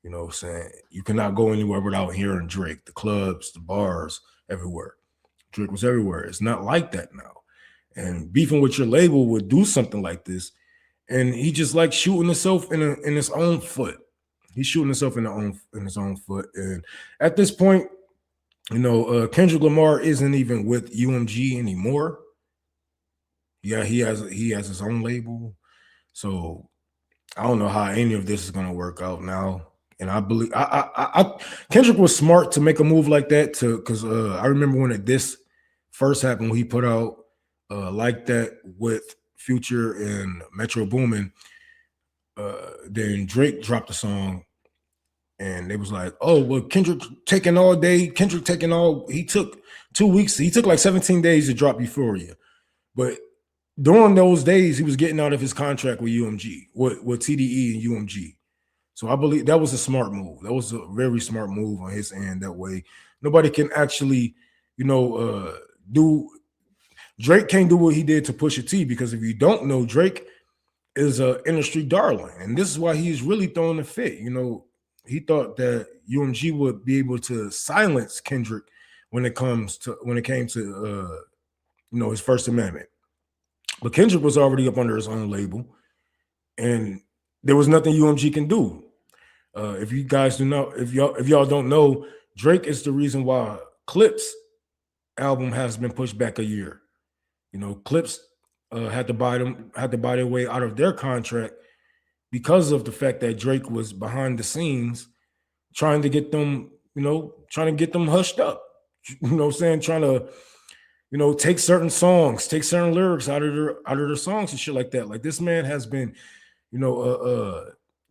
you cannot go anywhere without hearing Drake. The clubs, the bars, everywhere. Drake was everywhere. It's not like that now. And beefing with your label would do something like this. And he just like shooting himself in his own foot. He's shooting himself in his own foot. And at this point, Kendrick Lamar isn't even with UMG anymore. Yeah, he has his own label. So I don't know how any of this is going to work out now. And I believe Kendrick was smart to make a move like that because I remember when this first happened, when he put out like that with Future and Metro Boomin. Then Drake dropped a song and they was like, oh, well, Kendrick taking all day. He took 2 weeks. He took like 17 days to drop Euphoria. But during those days, he was getting out of his contract with UMG, with TDE and UMG. So I believe that was a smart move. That was a very smart move on his end. That way, nobody can actually, do. Drake can't do what he did to Pusha T because if you don't know, Drake is an industry darling, and this is why he's really throwing a fit. He thought that UMG would be able to silence Kendrick when it came to his First Amendment. But Kendrick was already up under his own label, and there was nothing UMG can do. If you guys do not, if y'all don't know, Drake is the reason why Clips album has been pushed back a year. Clips had to buy their way out of their contract because of the fact that Drake was behind the scenes trying to get them, hushed up. Trying to take certain songs, take certain lyrics out of their songs and shit like that. Like this man has been,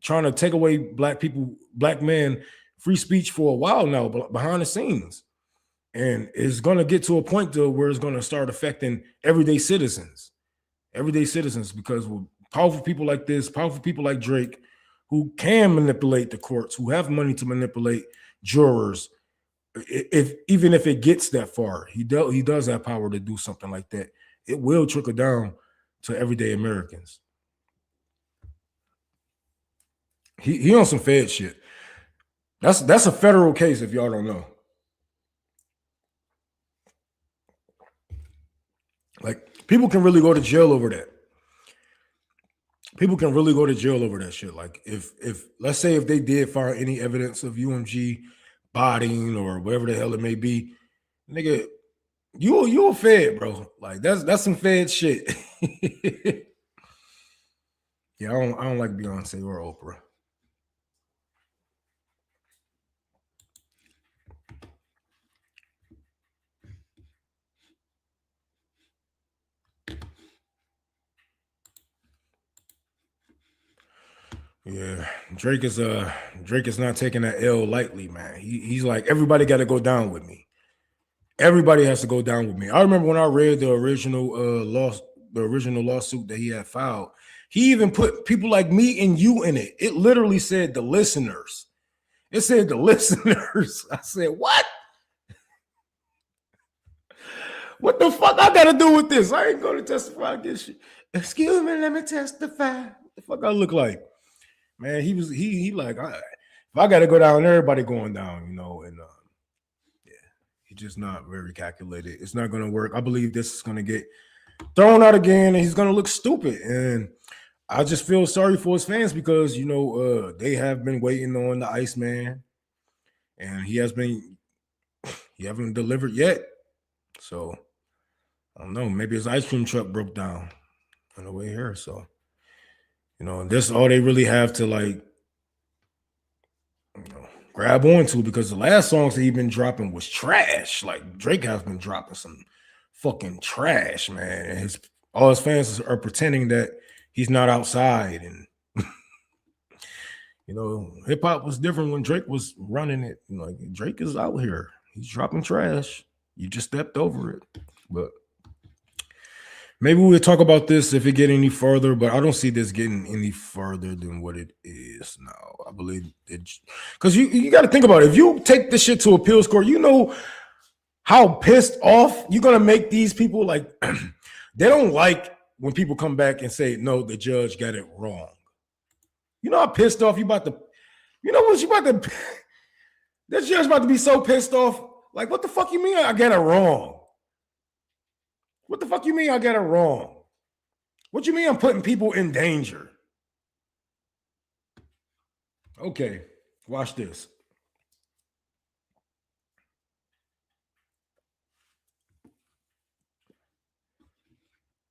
trying to take away black men free speech for a while now, behind the scenes. And it's going to get to a point where it's going to start affecting everyday citizens because with powerful people like this, powerful people like Drake, who can manipulate the courts, who have money to manipulate jurors, even if it gets that far, he does have power to do something like that. It will trickle down to everyday Americans. He on some Fed shit. That's a federal case if y'all don't know. Like people can really go to jail over that. People can really go to jail over that shit. Like if let's say if they did find any evidence of UMG bodying or whatever the hell it may be, nigga, you a fed, bro. Like that's some fed shit. Yeah, I don't like Beyonce or Oprah. Yeah, Drake is not taking that L lightly, man. He's like, everybody got to go down with me. Everybody has to go down with me. I remember when I read the original lawsuit that he had filed. He even put people like me and you in it. It literally said the listeners. It said the listeners. I said, what? What the fuck I got to do with this? I ain't going to testify against you. Excuse me, let me testify. What the fuck I look like? Man, he like, if I got to go down, everybody going down, you know, and yeah, he's just not very calculated. It's not going to work. I believe this is going to get thrown out again, and he's going to look stupid. And I just feel sorry for his fans because, you know, they have been waiting on the Iceman, and he haven't delivered yet. So I don't know. Maybe his ice cream truck broke down on the way here. So, you know, this all they really have to like, you know, grab onto because the last songs that he's been dropping was trash. Like Drake has been dropping some fucking trash, man. And all his fans are pretending that he's not outside. And you know, hip hop was different when Drake was running it. You know, like Drake is out here. He's dropping trash. You just stepped over it. But maybe we'll talk about this if it get any further, but I don't see this getting any further than what it is now. I believe it because you got to think about it. If you take this shit to appeals court, you know how pissed off you're gonna make these people. Like they don't like when people come back and say, no, the judge got it wrong. You know how pissed off you about to, you know what you about to, this judge about to be so pissed off. Like, what the fuck you mean I got it wrong? What the fuck you mean I got it wrong? What you mean I'm putting people in danger? Okay, watch this.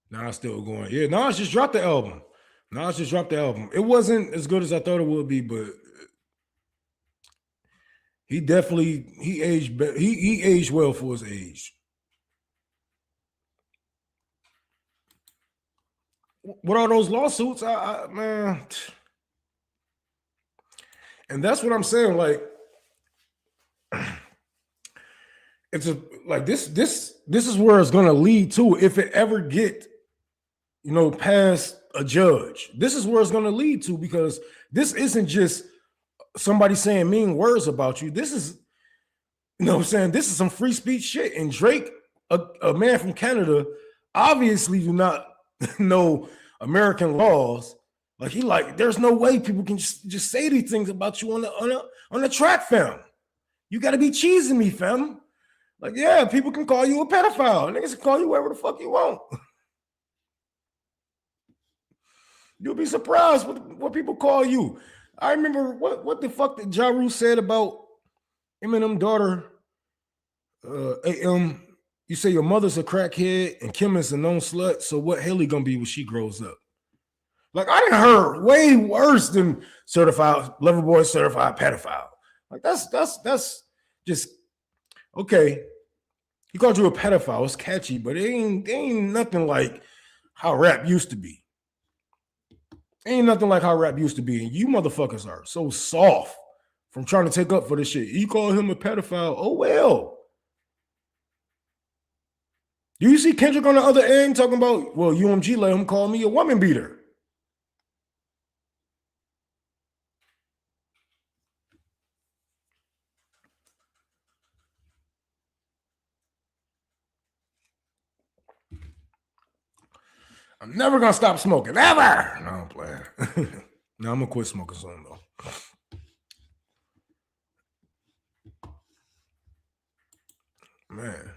Nas still going. Yeah, Nas just dropped the album. It wasn't as good as I thought it would be, but he aged well for his age. What are those lawsuits? Man, and that's what I'm saying. Like, it's like this is where it's gonna lead to if it ever get, you know, past a judge. This is where it's gonna lead to because this isn't just somebody saying mean words about you. This is, you know what I'm saying? This is some free speech shit. And Drake, a man from Canada, obviously do not know American laws. Like he like, there's no way people can just say these things about you on the track, fam. You got to be cheesing me, fam. Like, yeah, people can call you a pedophile. Niggas can call you whatever the fuck you want. You'll be surprised what people call you. I remember what the fuck did Ja Rule said about Eminem daughter, AM. You say your mother's a crackhead and Kim is a known slut. So what Haley gonna be when she grows up? Like I done heard way worse than certified Loverboy, certified pedophile. Like that's just okay. He called you a pedophile. It's catchy, but it ain't nothing like how rap used to be. Ain't nothing like how rap used to be. And you motherfuckers are so soft from trying to take up for this shit. You call him a pedophile. Oh, well. Do you see Kendrick on the other end talking about, well, UMG let him call me a woman beater? I'm never going to stop smoking. Ever. No, I'm playing. No, I'm going to quit smoking soon, though. Man.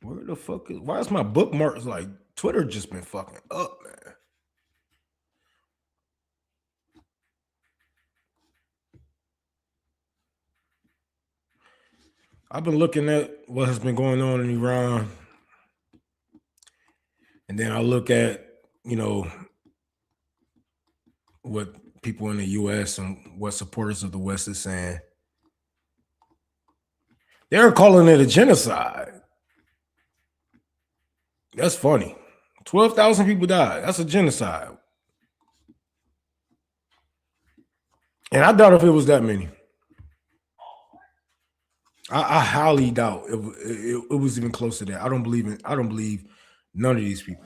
Where the fuck is? Why is my bookmarks like Twitter just been fucking up, man? I've been looking at what has been going on in Iran, and then I look at, you know, what people in the U.S. and what supporters of the West is saying. They're calling it a genocide. That's funny. 12,000 people died. That's a genocide. And I doubt if it was that many. I highly doubt it was even close to that. I don't believe none of these people.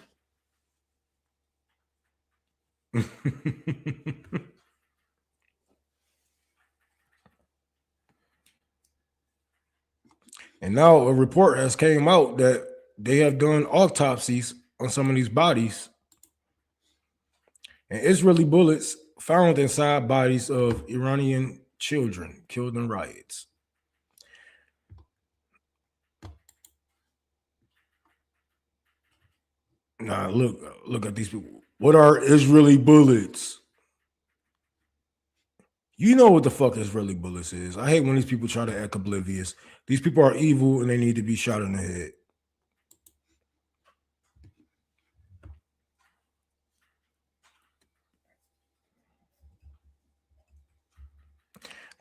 And now a report has came out that they have done autopsies on some of these bodies, and Israeli bullets found inside bodies of Iranian children killed in riots. Now look at these people. What are Israeli bullets? You know what the fuck Israeli bullets is. I hate when these people try to act oblivious. These people are evil and they need to be shot in the head.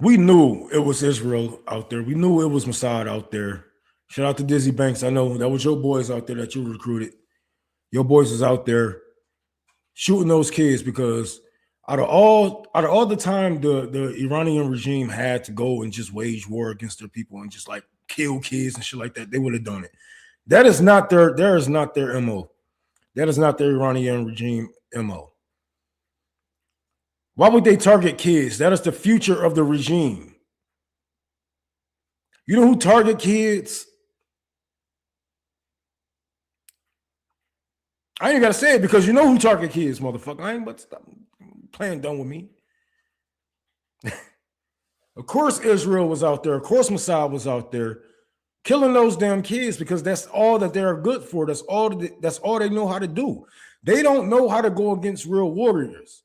We knew it was Israel out there. We knew it was Mossad out there. Shout out to Dizzy Banks. I know that was your boys out there that you recruited. Your boys is out there shooting those kids because out of all the time the Iranian regime had to go and just wage war against their people and just like kill kids and shit like that, they would have done it. That is not their MO. That is not their Iranian regime MO. Why would they target kids? That is the future of the regime. You know who target kids? I ain't gotta say it because you know who target kids, motherfucker. I ain't but stop playing dumb with me. Of course, Israel was out there. Of course, Mossad was out there killing those damn kids because that's all that they're good for. That's all they know how to do. They don't know how to go against real warriors.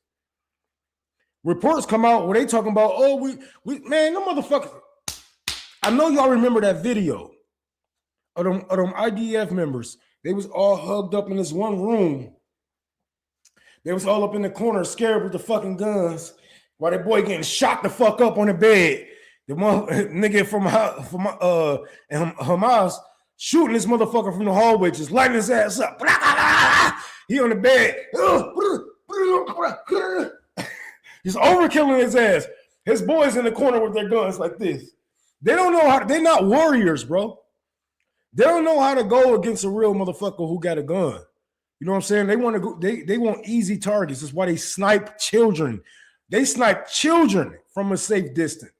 Reports come out where they talking about, oh, we man, them motherfuckers. I know y'all remember that video of them IDF members. They was all hugged up in this one room. They was all up in the corner, scared with the fucking guns, while that boy getting shot the fuck up on the bed. The nigga from Hamas shooting this motherfucker from the hallway, just lighting his ass up. He on the bed. He's overkilling his ass. His boys in the corner with their guns like this. They don't know how. They're not warriors, bro. They don't know how to go against a real motherfucker who got a gun. You know what I'm saying? They want to go. They want easy targets. That's why they snipe children. They snipe children from a safe distance.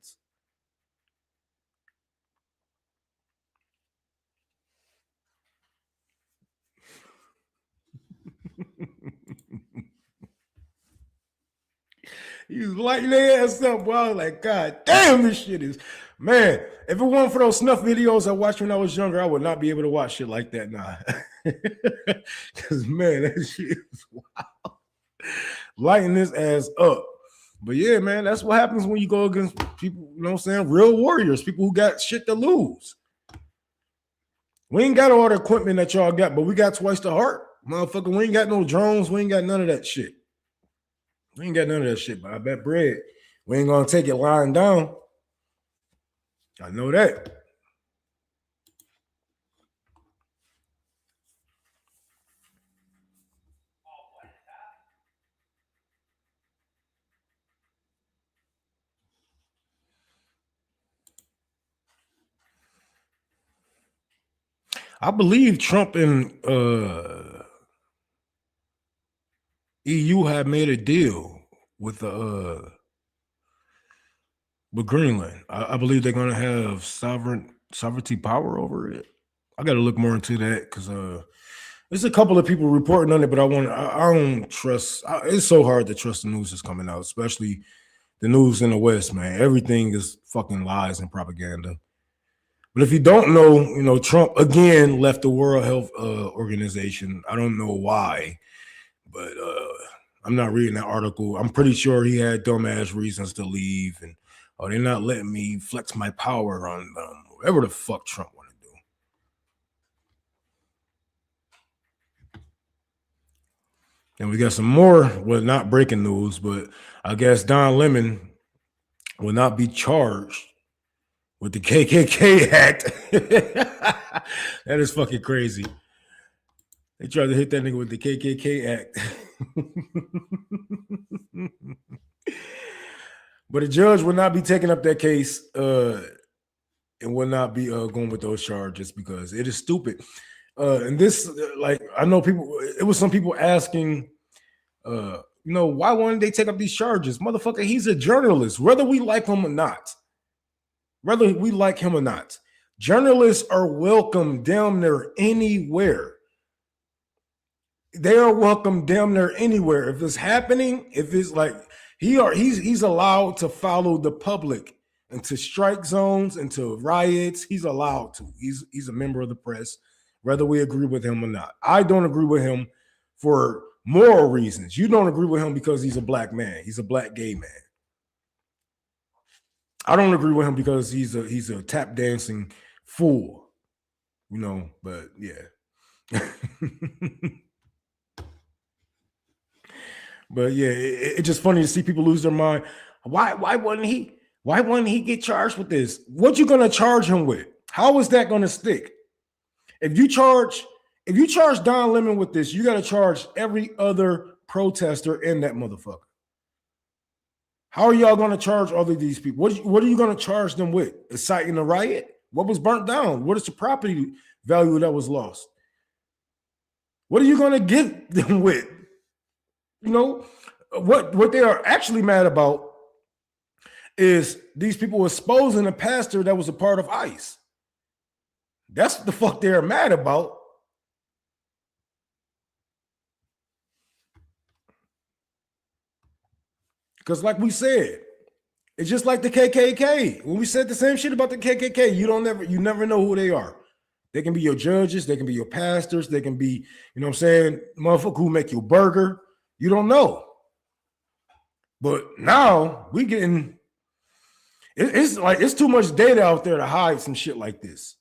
He was lighting their ass up, boy. I was like, God damn, this shit is, man. If it weren't for those snuff videos I watched when I was younger, I would not be able to watch shit like that now. Because, man, that shit is wild. Lighting this ass up. But yeah, man, that's what happens when you go against people, you know what I'm saying? Real warriors, people who got shit to lose. We ain't got all the equipment that y'all got, but we got twice the heart. Motherfucker, we ain't got no drones. We ain't got none of that shit. We ain't got none of that shit, but I bet bread. We ain't gonna take it lying down. I know that. I believe Trump and EU have made a deal with Greenland. I believe they're gonna have sovereignty power over it. I got to look more into that because there's a couple of people reporting on it, but I don't trust. It's so hard to trust the news that's coming out, especially the news in the West, man. Everything is fucking lies and propaganda. But if you don't know, Trump again left the World Health Organization. I don't know why, but I'm not reading that article. I'm pretty sure he had dumbass reasons to leave, and they're not letting me flex my power on them. Whatever the fuck Trump want to do. And we got some more, well, not breaking news, but I guess Don Lemon will not be charged with the KKK Act. That is fucking crazy. They tried to hit that nigga with the KKK Act. But a judge will not be taking up that case and will not be going with those charges because it is stupid. And this, I know people, it was some people asking, why wouldn't they take up these charges? Motherfucker, he's a journalist, whether we like him or not. Journalists are welcome damn near anywhere. They are welcome damn near anywhere. If it's happening, if it's like he's allowed to follow the public into strike zones, into riots. He's allowed to. He's a member of the press, whether we agree with him or not. I don't agree with him for moral reasons. You don't agree with him because he's a black man. He's a black gay man. I don't agree with him because he's a tap dancing fool, but yeah. But yeah, it's just funny to see people lose their mind. Why wouldn't he get charged with this? What you gonna charge him with? How is that gonna stick? If you charge Don Lemon with this, you gotta charge every other protester in that motherfucker. How are y'all going to charge all of these people? What are you going to charge them with? Inciting a riot? What was burnt down? What is the property value that was lost? What are you going to get them with? What they are actually mad about is these people exposing a pastor that was a part of ICE. That's what the fuck they're mad about. Because like we said, it's just like the KKK. When we said the same shit about the KKK, you never know who they are. They can be your judges, they can be your pastors, they can be, motherfucker who make you a burger. You don't know. But now we getting, it's too much data out there to hide some shit like this.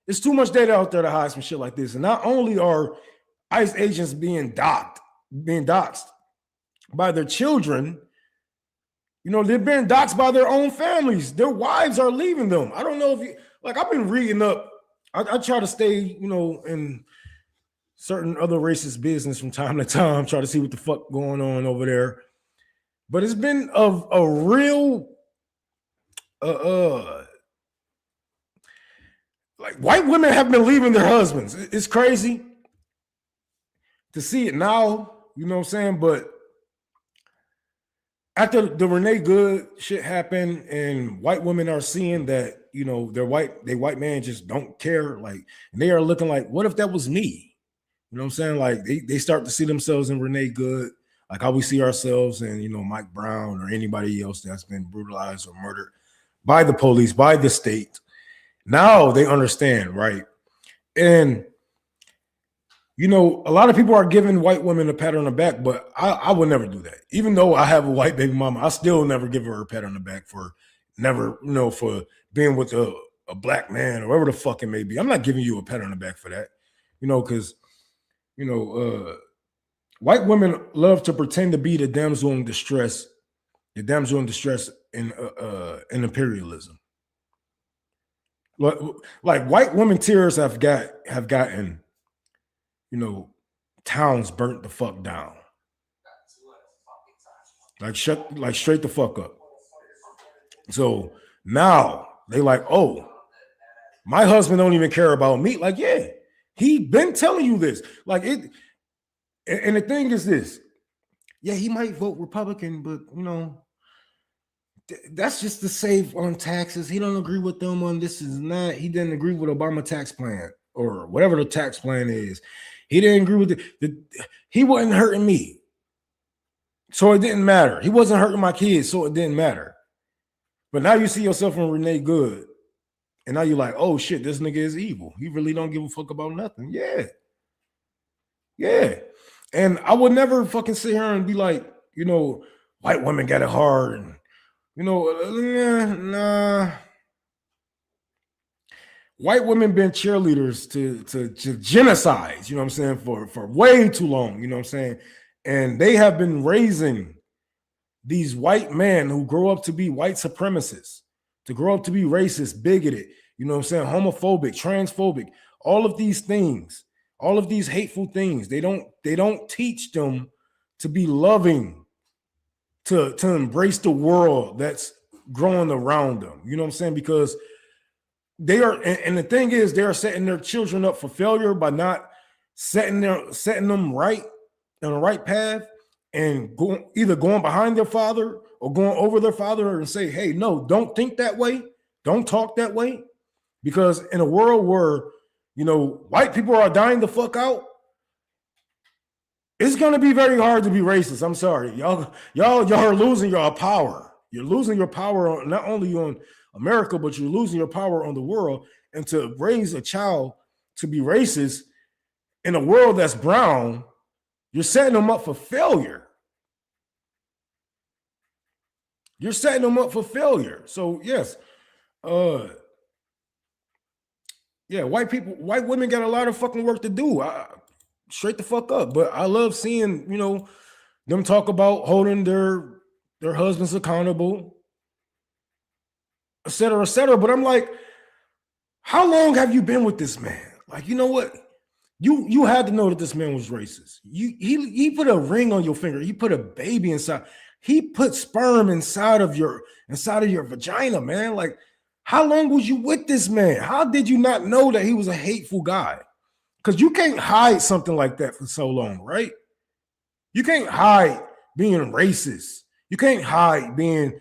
It's too much data out there to hide some shit like this. And not only are ICE agents being doxxed by their children, they're being doxxed by their own families. Their wives are leaving them. I don't know if I've been reading up. I try to stay, in certain other racist business from time to time, try to see what the fuck going on over there. But it's been a real, white women have been leaving their husbands. It's crazy to see it now, you know what I'm saying? But after the Renee Good shit happened and white women are seeing that, their white man just don't care, and they are looking like, what if that was me? You know what I'm saying? They start to see themselves in Renee Good, like how we see ourselves in, Mike Brown or anybody else that's been brutalized or murdered by the police, by the state. Now they understand, right? And a lot of people are giving white women a pat on the back, but I would never do that. Even though I have a white baby mama, I still never give her a pat on the back for for being with a black man or whatever the fuck it may be. I'm not giving you a pat on the back for that, because, white women love to pretend to be the damsel in distress in imperialism. Like white women tears have gotten towns burnt the fuck down. Straight the fuck up. So now they oh, my husband don't even care about me. Yeah, he been telling you this. And the thing is this. Yeah, he might vote Republican, but that's just to save on taxes. He don't agree with them on this and that. He didn't agree with Obama tax plan or whatever the tax plan is. He didn't agree with he wasn't hurting me. So it didn't matter. He wasn't hurting my kids, so it didn't matter. But now you see yourself in Renee Good And now you're like, oh shit, this nigga is evil. He really don't give a fuck about nothing. Yeah. Yeah. And I would never fucking sit here and be like, you know, white women got it hard. And, you know, nah. White women been cheerleaders to genocides, you know what I'm saying, for way too long, you know what I'm saying? And they have been raising these white men who grow up to be white supremacists, to grow up to be racist, bigoted, you know what I'm saying, homophobic, transphobic, all of these things, all of these hateful things. They don't teach them to be loving, to embrace the world that's growing around them. You know what I'm saying? Because they are, and the thing is, they are setting their children up for failure by not setting them right on the right path, and either going behind their father or going over their father and say, hey, no, don't think that way. Don't talk that way. Because in a world where, you know, white people are dying the fuck out, it's going to be very hard to be racist. I'm sorry. Y'all are losing your power. You're losing your power not only on America, but you're losing your power on the world. And to raise a child to be racist in a world that's brown, you're setting them up for failure. You're setting them up for failure. So yes, yeah, white women got a lot of fucking work to do. Straight the fuck up. But I love seeing, you know, them talk about holding their husbands accountable, et cetera, et cetera. But I'm like, how long have you been with this man? Like, you know what? You had to know that this man was racist. He put a ring on your finger. He put a baby inside. He put sperm inside of your vagina, man. Like, how long was you with this man? How did you not know that he was a hateful guy? Because you can't hide something like that for so long, right? You can't hide being racist. You can't hide being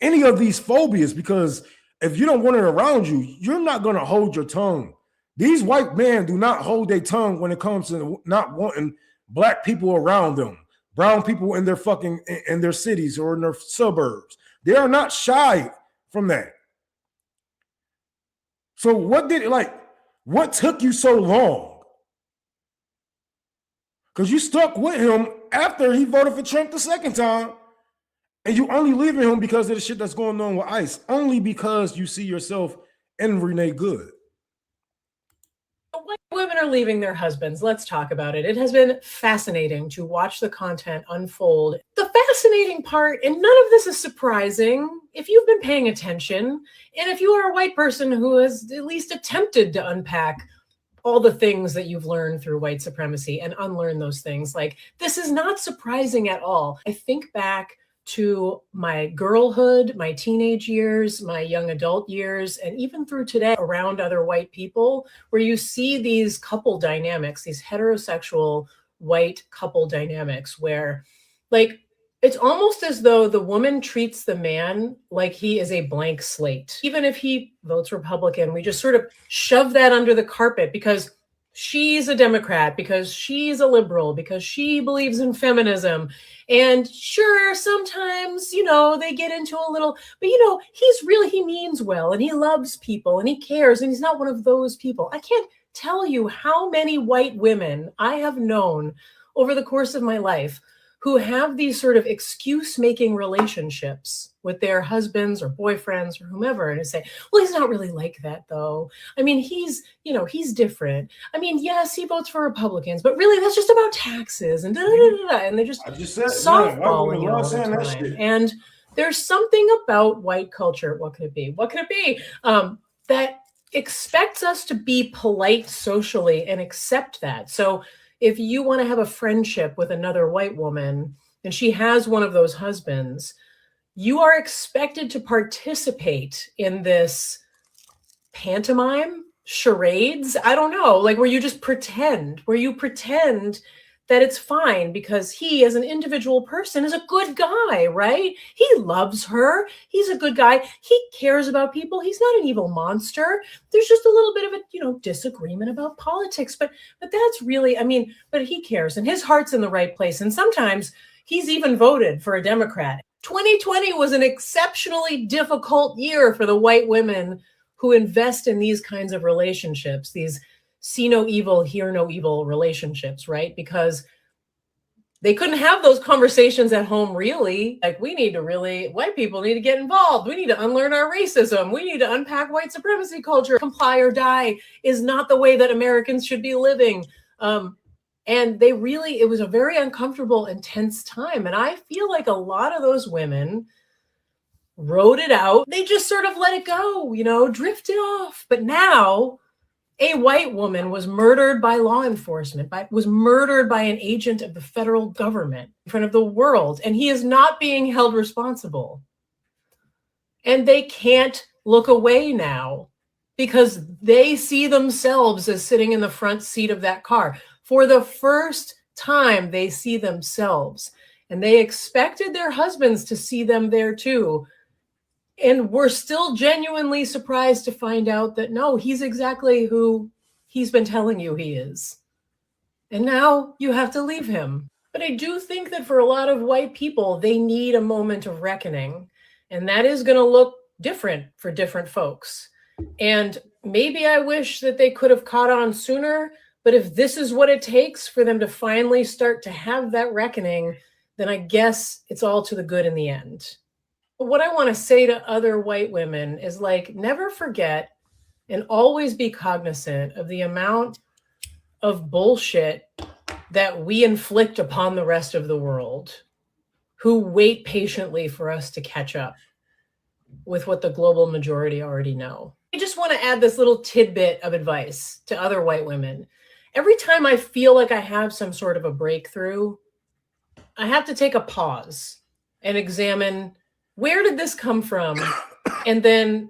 any of these phobias, because if you don't want it around you, you're not going to hold your tongue. These white men do not hold their tongue when it comes to not wanting black people around them, brown people in their cities or in their suburbs. They are not shy from that. So what took you so long? Because you stuck with him after he voted for Trump the second time, and you only leaving him because of the shit that's going on with ICE, only because you see yourself in Renee Good. White women are leaving their husbands. Let's talk about it. It has been fascinating to watch the content unfold. The fascinating part, and none of this is surprising if you've been paying attention, and if you are a white person who has at least attempted to unpack all the things that you've learned through white supremacy and unlearn those things. Like, this is not surprising at all. I think back to my girlhood, my teenage years, my young adult years, and even through today around other white people, where you see these couple dynamics, these heterosexual white couple dynamics, where, like, it's almost as though the woman treats the man like he is a blank slate. Even if he votes Republican, we just sort of shove that under the carpet because she's a Democrat, because she's a liberal, because she believes in feminism. And sure, sometimes, you know, they get into a little, but, you know, he means well, and he loves people, and he cares, and he's not one of those people. I can't tell you how many white women I have known over the course of my life who have these sort of excuse-making relationships with their husbands or boyfriends or whomever, and say, well, he's not really like that, though. I mean, he's different. I mean, yes, he votes for Republicans, but really that's just about taxes and da-da-da-da-da. And they just softballing you all the time. And there's something about white culture, what could it be? That expects us to be polite socially and accept that. So if you want to have a friendship with another white woman and she has one of those husbands, you are expected to participate in this pantomime, charades, I don't know, like where you pretend that it's fine because he, as an individual person, is a good guy, right? He loves her. He's a good guy. He cares about people. He's not an evil monster. There's just a little bit of a, disagreement about politics, but that's really, but he cares and his heart's in the right place. And sometimes he's even voted for a Democrat. 2020 was an exceptionally difficult year for the white women who invest in these kinds of relationships, these see no evil, hear no evil relationships, right? Because they couldn't have those conversations at home, really. Like, white people need to get involved. We need to unlearn our racism. We need to unpack white supremacy culture. Comply or die is not the way that Americans should be living. And it was a very uncomfortable, intense time. And I feel like a lot of those women wrote it out. They just sort of let it go, drifted off. But now a white woman was murdered by law enforcement, was murdered by an agent of the federal government in front of the world, and he is not being held responsible. And they can't look away now because they see themselves as sitting in the front seat of that car. For the first time, they see themselves, and they expected their husbands to see them there too. And we're still genuinely surprised to find out that no, he's exactly who he's been telling you he is. And now you have to leave him. But I do think that for a lot of white people, they need a moment of reckoning. And that is going to look different for different folks. And maybe I wish that they could have caught on sooner. But if this is what it takes for them to finally start to have that reckoning, then I guess it's all to the good in the end. What I want to say to other white women is, like, never forget and always be cognizant of the amount of bullshit that we inflict upon the rest of the world, who wait patiently for us to catch up with what the global majority already know. I just want to add this little tidbit of advice to other white women. Every time I feel like I have some sort of a breakthrough, I have to take a pause and examine, where did this come from? And then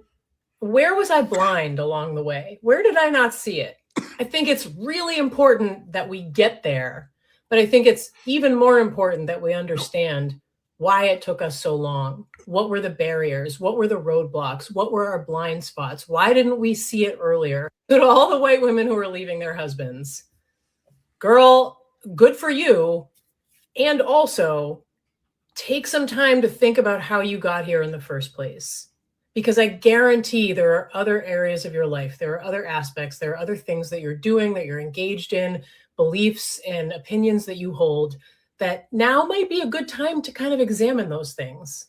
where was I blind along the way? Where did I not see it? I think it's really important that we get there, but I think it's even more important that we understand why it took us so long. What were the barriers? What were the roadblocks? What were our blind spots? Why didn't we see it earlier? To all the white women who are leaving their husbands, girl, good for you. And also, take some time to think about how you got here in the first place. Because I guarantee there are other areas of your life, there are other aspects, there are other things that you're doing, that you're engaged in, beliefs and opinions that you hold, that now might be a good time to kind of examine those things.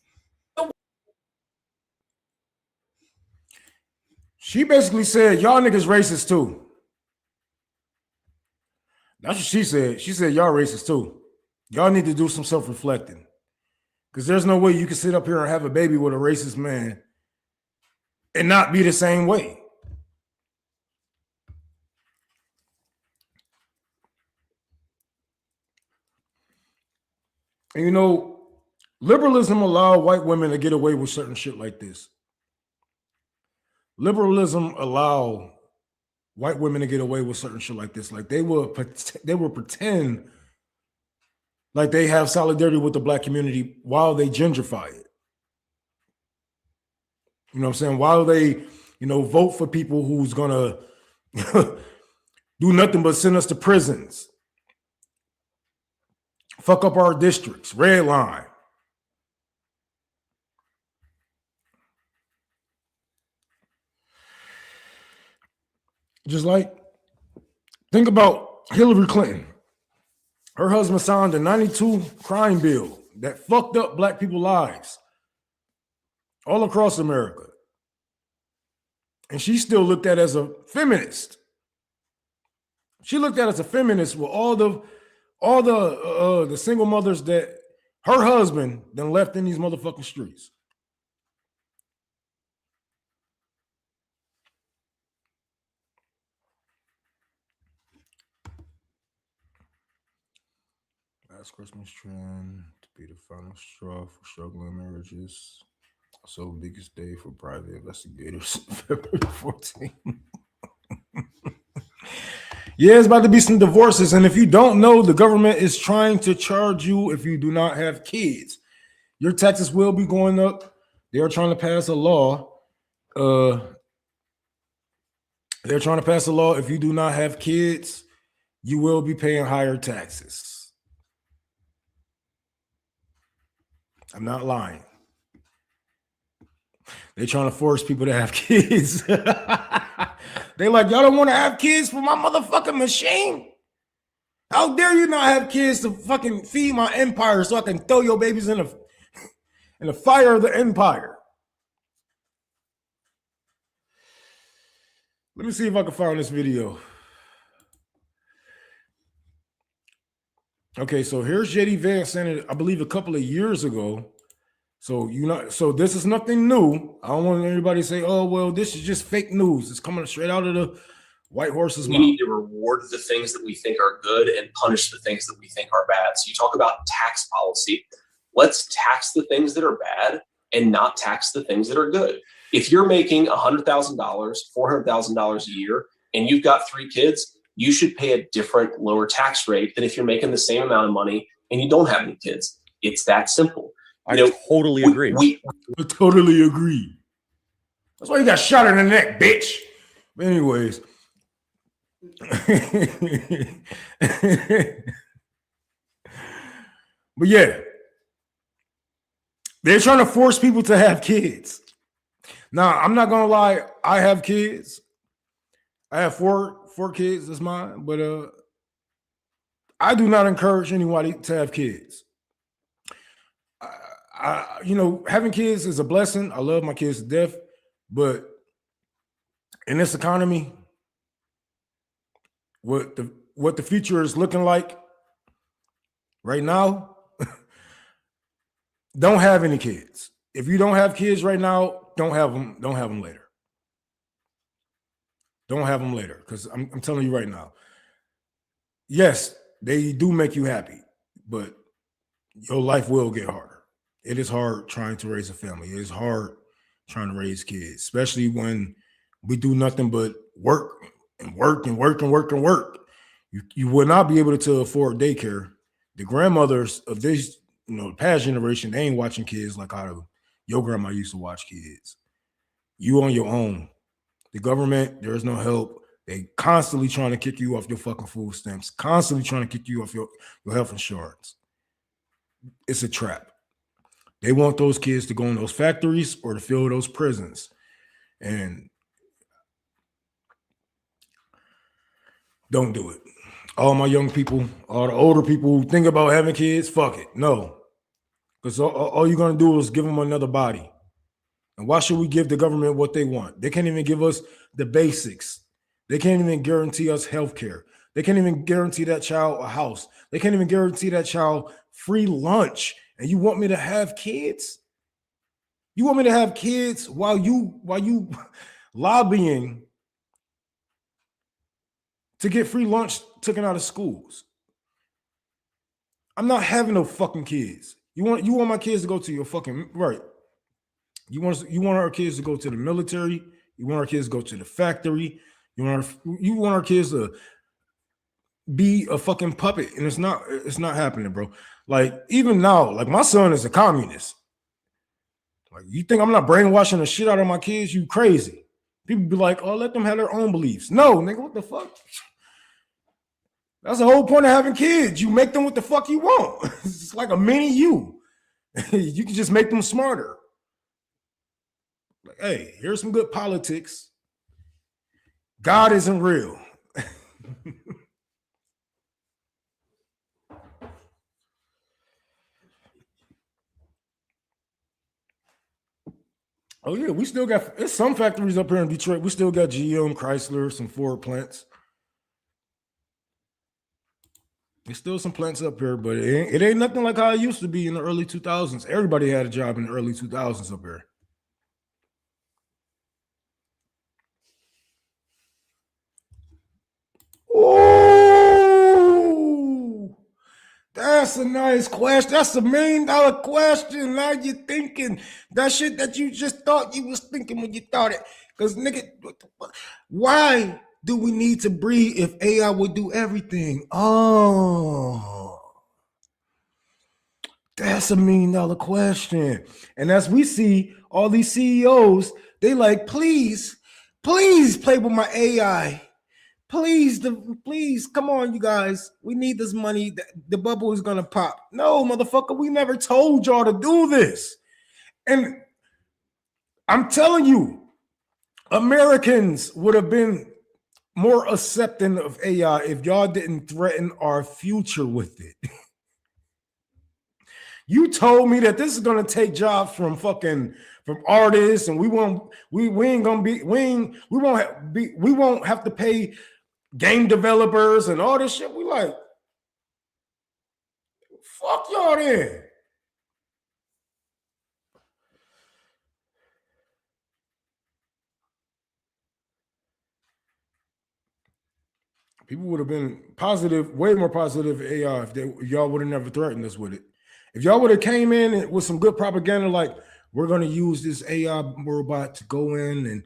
She basically said, y'all niggas racist too. That's what she said. She said, y'all racist too. Y'all need to do some self-reflecting. Because there's no way you can sit up here and have a baby with a racist man and not be the same way. And liberalism allowed white women to get away with certain shit like this. Liberalism allowed white women to get away with certain shit like this. Like they will pretend like they have solidarity with the black community while they gentrify it. You know what I'm saying? While they, vote for people who's gonna do nothing but send us to prisons, fuck up our districts, red line. Just like, think about Hillary Clinton. Her husband signed a 92 crime bill that fucked up black people's lives all across America. And she still looked at as a feminist. She looked at as a feminist with all the single mothers that her husband then left in these motherfucking streets. Last Christmas trend to be the final straw for struggling marriages. So biggest day for private investigators, February 14th. Yeah, it's about to be some divorces. And if you don't know, the government is trying to charge you if you do not have kids. Your taxes will be going up. They are trying to pass a law. They're trying to pass a law. If you do not have kids, you will be paying higher taxes. I'm not lying. They're trying to force people to have kids. They like, y'all don't want to have kids for my motherfucking machine? How dare you not have kids to fucking feed my empire so I can throw your babies in the fire of the empire? Let me see if I can find this video. Okay, so here's JD Vance saying it, I believe, a couple of years ago. So so this is nothing new. I don't want anybody to say, oh, well, this is just fake news. It's coming straight out of the white horse's mouth. We need to reward the things that we think are good and punish the things that we think are bad. So you talk about tax policy. Let's tax the things that are bad and not tax the things that are good. If you're making $100,000, $400,000 a year, and you've got 3 kids, you should pay a different, lower tax rate than if you're making the same amount of money and you don't have any kids. It's that simple. I totally agree. I totally agree. That's why you got shot in the neck, bitch. But anyways. But yeah. They're trying to force people to have kids. Now, I'm not gonna lie, I have kids. I have four kids, that's mine, but I do not encourage anybody to have kids. Having kids is a blessing. I love my kids to death, but in this economy, what the future is looking like right now, don't have any kids. If you don't have kids right now, don't have them later. Don't have them later, because I'm telling you right now. Yes, they do make you happy, but your life will get harder. It is hard trying to raise a family. It is hard trying to raise kids, especially when we do nothing but work and work and work and work and work. You will not be able to afford daycare. The grandmothers of this, the past generation, they ain't watching kids like how your grandma used to watch kids. You on your own. The government, there is no help. They constantly trying to kick you off your fucking food stamps, constantly trying to kick you off your health insurance. It's a trap. They want those kids to go in those factories or to fill those prisons. And don't do it. All my young people, all the older people who think about having kids, fuck it. No. Because all you're going to do is give them another body. And why should we give the government what they want? They can't even give us the basics. They can't even guarantee us health care. They can't even guarantee that child a house. They can't even guarantee that child free lunch. And you want me to have kids? You want me to have kids while you lobbying to get free lunch taken out of schools? I'm not having no fucking kids. You want my kids to go to your fucking right. You want our kids to go to the military. You want our kids to go to the factory. You want our kids to be a fucking puppet, and it's not happening, bro. Like, even now, like, my son is a communist. Like, you think I'm not brainwashing the shit out of my kids? You crazy. People be like, oh, let them have their own beliefs. No, nigga, what the fuck? That's the whole point of having kids. You make them what the fuck you want. It's like a mini you. You can just make them smarter. Like, hey, here's some good politics. God isn't real. Oh yeah, we still got some factories up here in Detroit. We still got GM, Chrysler, some Ford plants. There's still some plants up here, but it ain't nothing like how it used to be in the early 2000s. Everybody had a job in the early 2000s up here. Oh, that's a nice question. That's $1 million question. Now you're thinking that shit that you just thought you was thinking when you thought it. Because, nigga, why do we need to breathe if AI would do everything? Oh, that's $1 million question. And as we see all these CEOs, they like, please play with my AI. please, please, come on, you guys. We need this money. The bubble is gonna pop. No, motherfucker, we never told y'all to do this. And I'm telling you, Americans would have been more accepting of AI if y'all didn't threaten our future with it. You told me that this is gonna take jobs from artists, and we won't have to pay game developers and all this shit. We like, fuck y'all then. People would have been positive, way more positive AI if y'all would have never threatened us with it. If y'all would have came in with some good propaganda, like we're going to use this AI robot to go in and,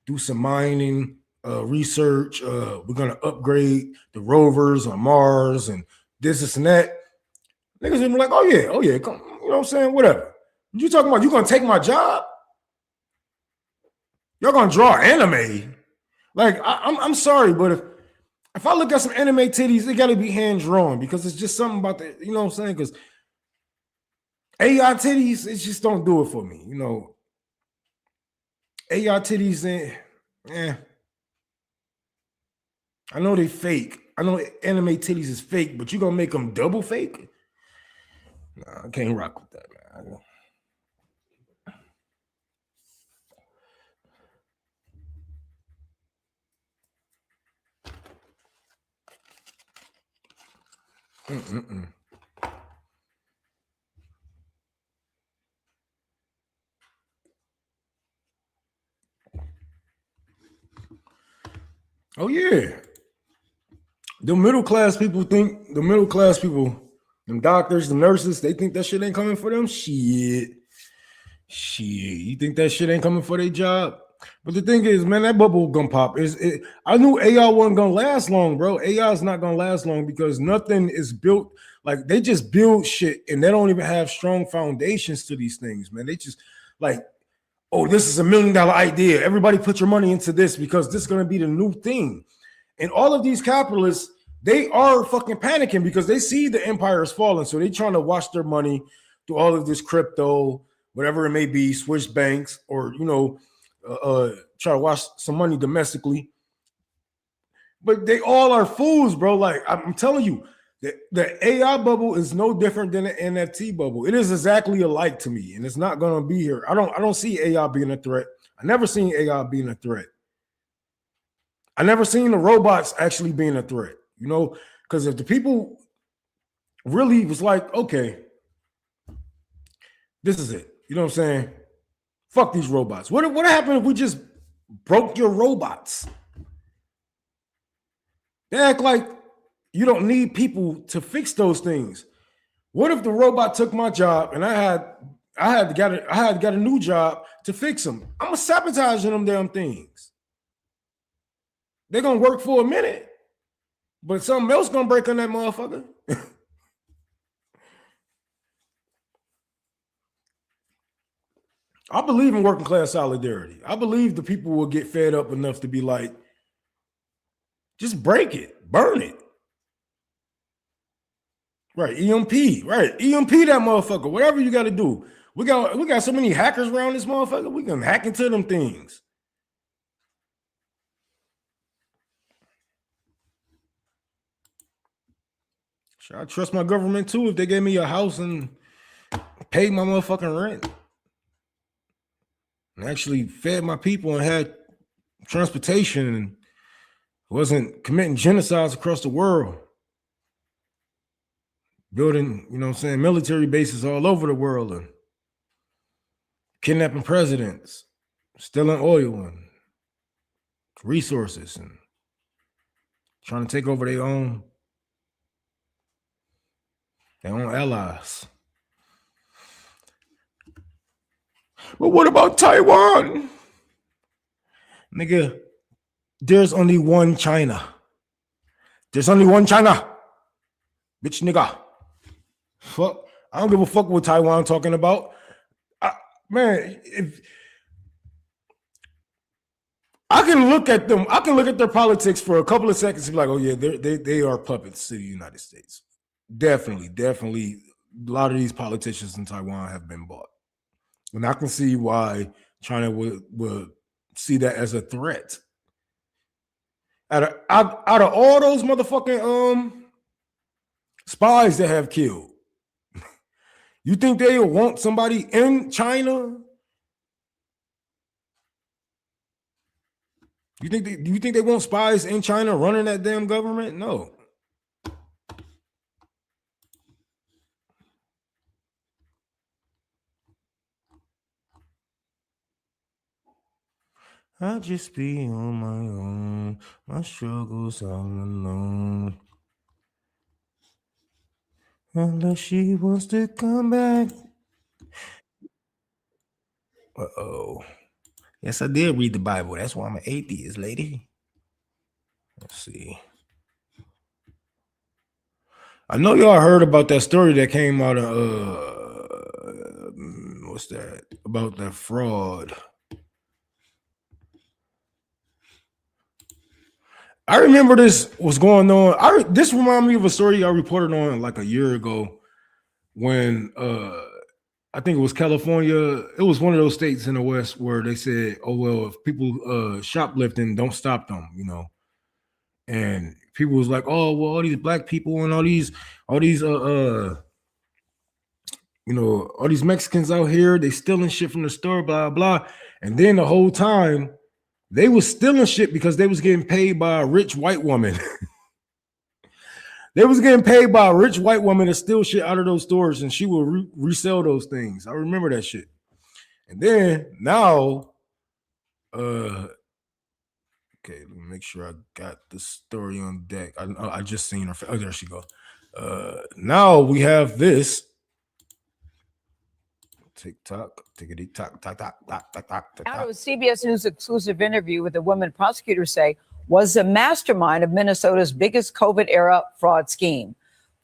do some mining, research. We're going to upgrade the rovers on Mars and this and that. Niggas would be like, oh yeah, come, you know what I'm saying? Whatever. You talking about you going to take my job? Y'all going to draw anime? Like, I'm sorry, but if I look at some anime titties, they got to be hand drawn because it's just something about the, you know what I'm saying? Because AI titties, it just don't do it for me. AI titties, I know they fake. I know anime titties is fake, but you gonna make them double fake? Nah, I can't rock with that, man. Oh yeah. The middle class people, them doctors, the nurses, they think that shit ain't coming for them. Shit. You think that shit ain't coming for their job? But the thing is, man, that bubble gonna pop. I knew AI wasn't gonna last long, bro. AI is not gonna last long because nothing is built. Like, they just build shit and they don't even have strong foundations to these things, man. They just like, oh, this is $1 million idea. Everybody put your money into this because this is gonna be the new thing. And all of these capitalists, they are fucking panicking because they see the empire is falling. So they trying to wash their money through all of this crypto, whatever it may be, Swiss banks, or, try to wash some money domestically. But they all are fools, bro. Like, I'm telling you, the AI bubble is no different than the NFT bubble. It is exactly alike to me, and it's not going to be here. I don't see AI being a threat. I never seen AI being a threat. I never seen the robots actually being a threat, because if the people really was like, okay, this is it, you know what I'm saying? Fuck these robots. What happened if we just broke your robots? They act like you don't need people to fix those things. What if the robot took my job and I had to get a new job to fix them? I'm sabotaging them damn things. They're gonna work for a minute, but something else gonna break on that motherfucker. I believe in working class solidarity. I believe the people will get fed up enough to be like, just break it, burn it. Right, EMP, right, EMP that motherfucker. Whatever you got to do. We got so many hackers around this motherfucker. We can hack into them things. Should I trust my government too if they gave me a house and paid my motherfucking rent and actually fed my people and had transportation and wasn't committing genocides across the world, building, military bases all over the world and kidnapping presidents, stealing oil and resources and trying to take over their own allies. But what about Taiwan? Nigga, there's only one China. There's only one China. Bitch nigga. Fuck. I don't give a fuck what Taiwan talking about. Man, I can look at them. I can look at their politics for a couple of seconds and be like, oh yeah, they are puppets to the United States. Definitely. A lot of these politicians in Taiwan have been bought. And I can see why China would see that as a threat. Out of all those motherfucking spies that have killed, you think they want somebody in China? Do you think they want spies in China running that damn government? No. I'll just be on my own. My struggles all alone. Unless she wants to come back. Uh-oh. Yes, I did read the Bible. That's why I'm an atheist, lady. Let's see. I know y'all heard about that story that came out of what's that? About that fraud. I remember this was going on. This reminded me of a story I reported on like a year ago when I think it was California. It was one of those states in the West where they said, oh, well, if people shoplifting, don't stop them, you know. And people was like, oh, well, all these black people and all these Mexicans out here, they stealing shit from the store, blah, blah. And then the whole time they was stealing shit because they was getting paid by a rich white woman. They was getting paid by a rich white woman to steal shit out of those stores, and she would resell those things. I remember that shit. And then now, okay, let me make sure I got the story on deck. I just seen her. Oh, there she go. Now we have this. TikTok, tickety tock, tock, tock, tock, tock, tock. Out of a CBS News exclusive interview with a woman prosecutors say was the mastermind of Minnesota's biggest COVID-era fraud scheme.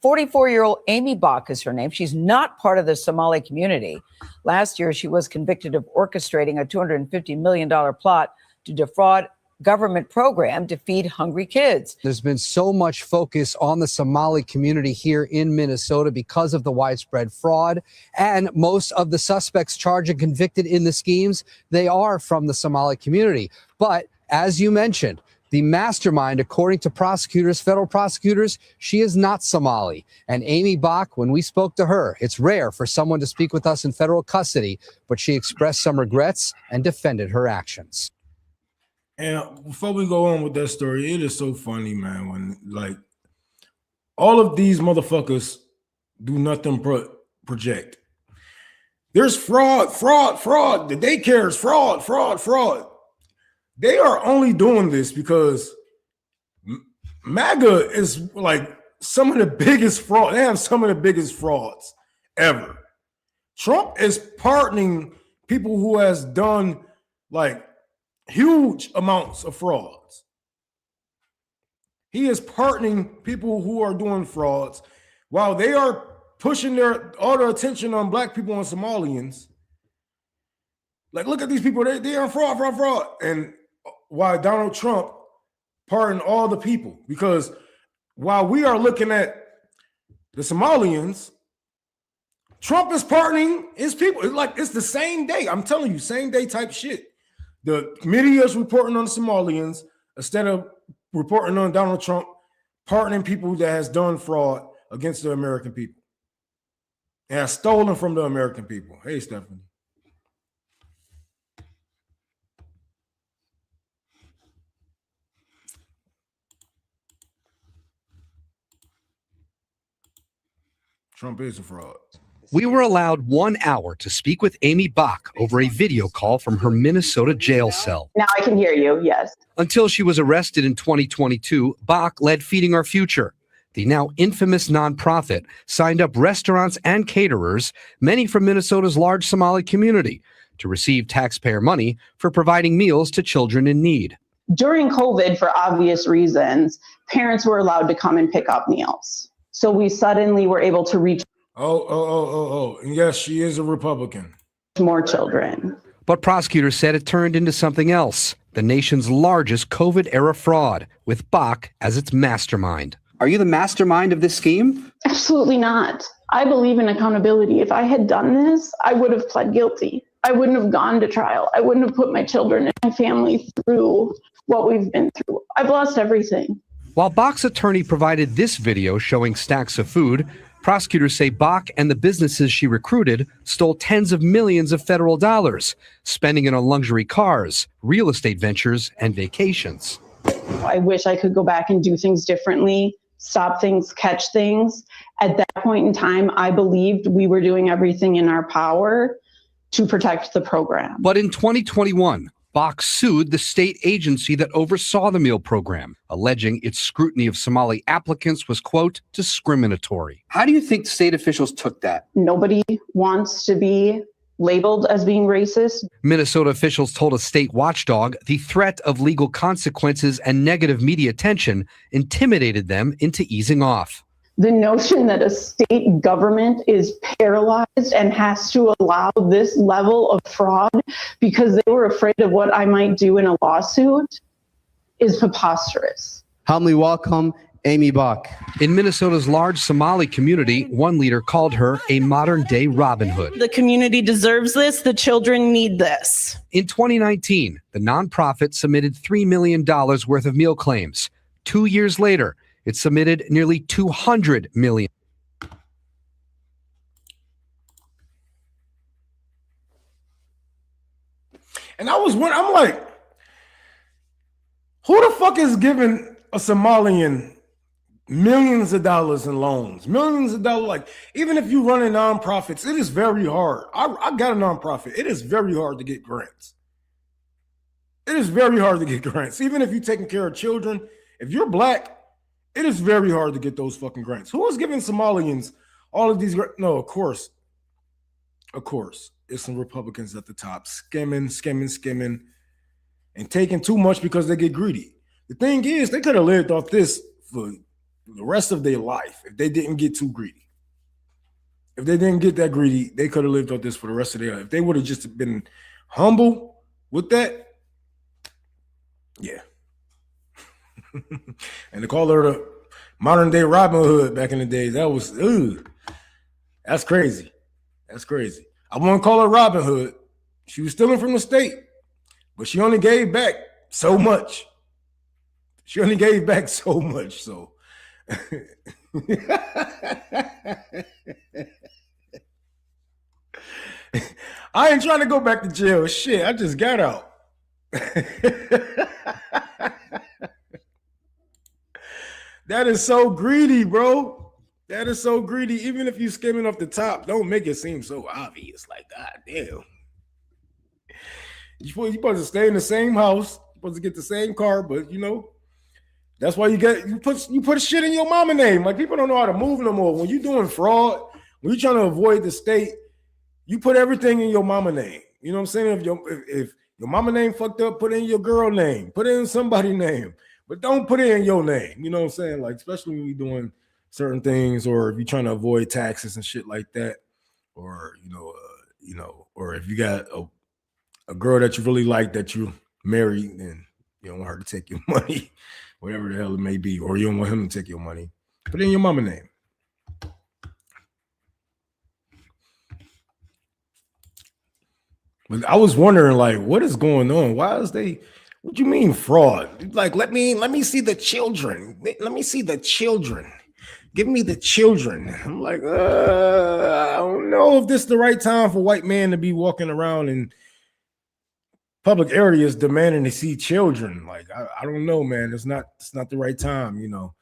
44-year-old Amy Bach is her name. She's not part of the Somali community. Last year, she was convicted of orchestrating a $250 million plot to defraud government program to feed hungry kids. There's been so much focus on the Somali community here in Minnesota because of the widespread fraud. And most of the suspects charged and convicted in the schemes, they are from the Somali community. But as you mentioned, the mastermind, according to prosecutors, federal prosecutors, she is not Somali. And Amy Bach, when we spoke to her, it's rare for someone to speak with us in federal custody, but she expressed some regrets and defended her actions. And before we go on with that story, it is so funny, man, when like all of these motherfuckers do nothing project. There's fraud. The daycare is fraud. They are only doing this because MAGA is like some of the biggest fraud. They have some of the biggest frauds ever. Trump is pardoning people who has done like huge amounts of frauds. He is pardoning people who are doing frauds while they are pushing all their attention on black people and Somalians. Like, look at these people, they are fraud. And why Donald Trump pardoned all the people, because while we are looking at the Somalians, Trump is pardoning his people. It's like it's the same day. I'm telling you, same day type shit. The media is reporting on the Somalians instead of reporting on Donald Trump pardoning people that has done fraud against the American people and has stolen from the American people. Hey, Stephanie. Trump is a fraud. We were allowed 1 hour to speak with Amy Bach over a video call from her Minnesota jail cell. Now I can hear you, yes. Until she was arrested in 2022, Bach led Feeding Our Future. The now infamous nonprofit signed up restaurants and caterers, many from Minnesota's large Somali community, to receive taxpayer money for providing meals to children in need. During COVID, for obvious reasons, parents were allowed to come and pick up meals. So we suddenly were able to reach And yes, she is a Republican. more children. But prosecutors said it turned into something else. the nation's largest COVID-era fraud, with Bach as its mastermind. Are you the mastermind of this scheme? Absolutely not. I believe in accountability. If I had done this, I would have pled guilty. I wouldn't have gone to trial. I wouldn't have put my children and my family through what we've been through. I've lost everything. While Bach's attorney provided this video showing stacks of food, prosecutors say Bach and the businesses she recruited stole tens of millions of federal dollars, spending it on luxury cars, real estate ventures, and vacations. I wish I could go back and do things differently, stop things, catch things. At that point in time, I believed we were doing everything in our power to protect the program. But in 2021, Bach sued the state agency that oversaw the meal program, alleging its scrutiny of Somali applicants was, quote, discriminatory. How do you think state officials took that? Nobody wants to be labeled as being racist. Minnesota officials told a state watchdog the threat of legal consequences and negative media attention intimidated them into easing off. The notion that a state government is paralyzed and has to allow this level of fraud because they were afraid of what I might do in a lawsuit is preposterous. Humbly welcome Amy Bach. In Minnesota's large Somali community, one leader called her a modern-day Robin Hood. The community deserves this. The children need this. In 2019, the nonprofit submitted $3 million worth of meal claims. 2 years later, it submitted nearly $200 million. And I'm like, who the fuck is giving a Somalian millions of dollars in loans? Millions of dollars. Like, even if you run a nonprofits, it is very hard. I got a nonprofit. It is very hard to get grants. It is very hard to get grants. Even if you're taking care of children, if you're black, it is very hard to get those fucking grants. Who is giving Somalians all of these? No, of course. It's some Republicans at the top skimming, and taking too much because they get greedy. The thing is, they could have lived off this for the rest of their life if they didn't get too greedy. If they didn't get that greedy, they could have lived off this for the rest of their life. If they would have just been humble with that, yeah. And to call her the modern day Robin Hood back in the days, that was, that's crazy. That's crazy. I wouldn't call her Robin Hood. She was stealing from the state, but she only gave back so much. So I ain't trying to go back to jail. Shit, I just got out. That is so greedy, bro. That is so greedy. Even if you skimming off the top, don't make it seem so obvious. Like, God damn. You're supposed to stay in the same house. You're supposed to get the same car, but you know, that's why you put shit in your mama name. Like, people don't know how to move no more. When you're doing fraud, when you're trying to avoid the state, you put everything in your mama name. You know what I'm saying? If your mama name fucked up, put in your girl name, put in somebody's name. But don't put it in your name. You know what I'm saying? Like, especially when you're doing certain things, or if you're trying to avoid taxes and shit like that, or or if you got a girl that you really like that you married, and you don't want her to take your money, whatever the hell it may be, or you don't want him to take your money, put in your mama name. But I was wondering, like, what is going on? Why is they? What do you mean fraud? Like, let me see the children. Let me see the children. Give me the children. I'm like, I don't know if this is the right time for white man to be walking around in public areas demanding to see children. Like, I don't know, man. It's not the right time, you know.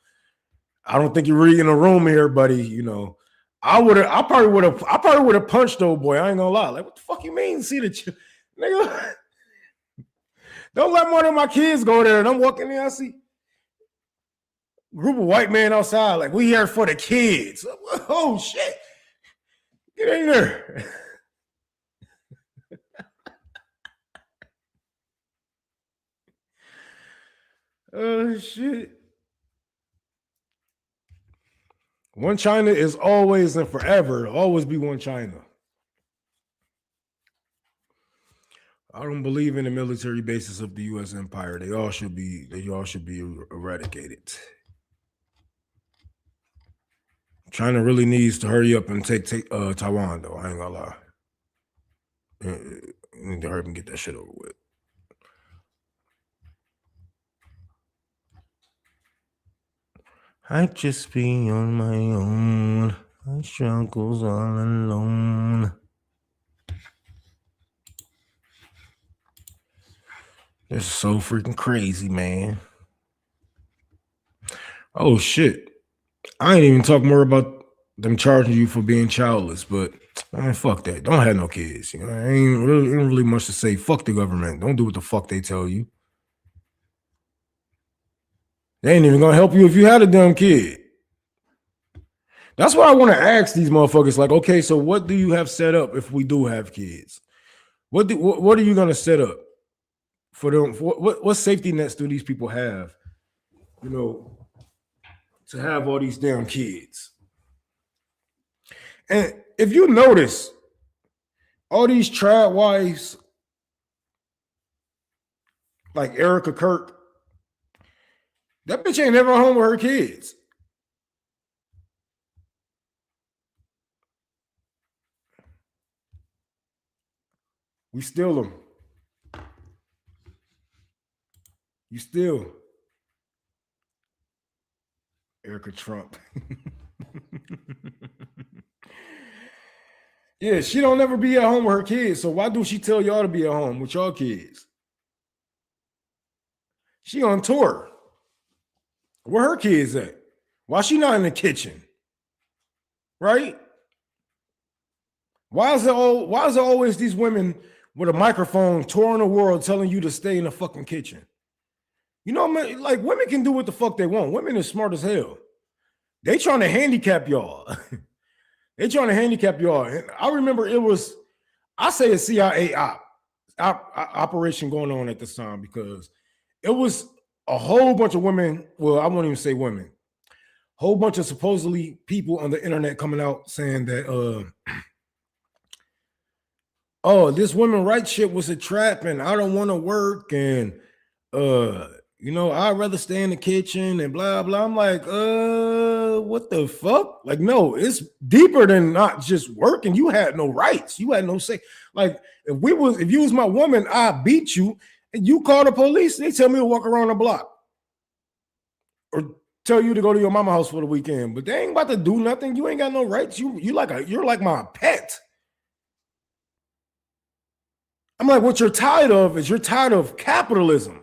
I don't think you're really in a room here, buddy. You know, I probably would have punched old boy. I ain't gonna lie. Like, what the fuck you mean? See the nigga? Don't let one of my kids go there. And I'm walking in, I see a group of white men outside. Like, we here for the kids. Oh shit! Get in there. Oh shit. One China is always and forever. Always be one China. I don't believe in the military basis of the U.S. empire. They all should be eradicated. China really needs to hurry up and take Taiwan, though. I ain't gonna lie. Need to hurry up and get that shit over with. I just be on my own. My struggles all alone. It's so freaking crazy, man. Oh shit. I ain't even talk more about them charging you for being childless, but man, fuck that. Don't have no kids. You know, ain't really much to say. Fuck the government. Don't do what the fuck they tell you. They ain't even gonna help you if you had a dumb kid. That's why I want to ask these motherfuckers, like, okay, so what do you have set up if we do have kids? What are you gonna set up for them? What safety nets do these people have? You know, to have all these damn kids. And if you notice, all these trad wives, like Erica Kirk, that bitch ain't never home with her kids. We steal them. You steal. Erica Trump. Yeah, she don't ever be at home with her kids. So why do she tell y'all to be at home with y'all kids? She on tour. Where her kids at? Why she not in the kitchen? Right? Why is it always these women with a microphone touring the world telling you to stay in the fucking kitchen? You know, man, like women can do what the fuck they want. Women are smart as hell. They trying to handicap y'all. They trying to handicap y'all. And I remember I say a CIA operation going on at this time because it was a whole bunch of women. Well, I won't even say women. Whole bunch of supposedly people on the internet coming out saying that, oh, this women rights shit was a trap and I don't want to work and, you know, I'd rather stay in the kitchen and blah, blah. I'm like, what the fuck? Like, no, it's deeper than not just working. You had no rights. You had no say. Like, if you was my woman, I beat you and you call the police, they tell me to walk around the block or tell you to go to your mama house for the weekend, but they ain't about to do nothing. You ain't got no rights. You're like my pet. I'm like, what you're tired of is you're tired of capitalism.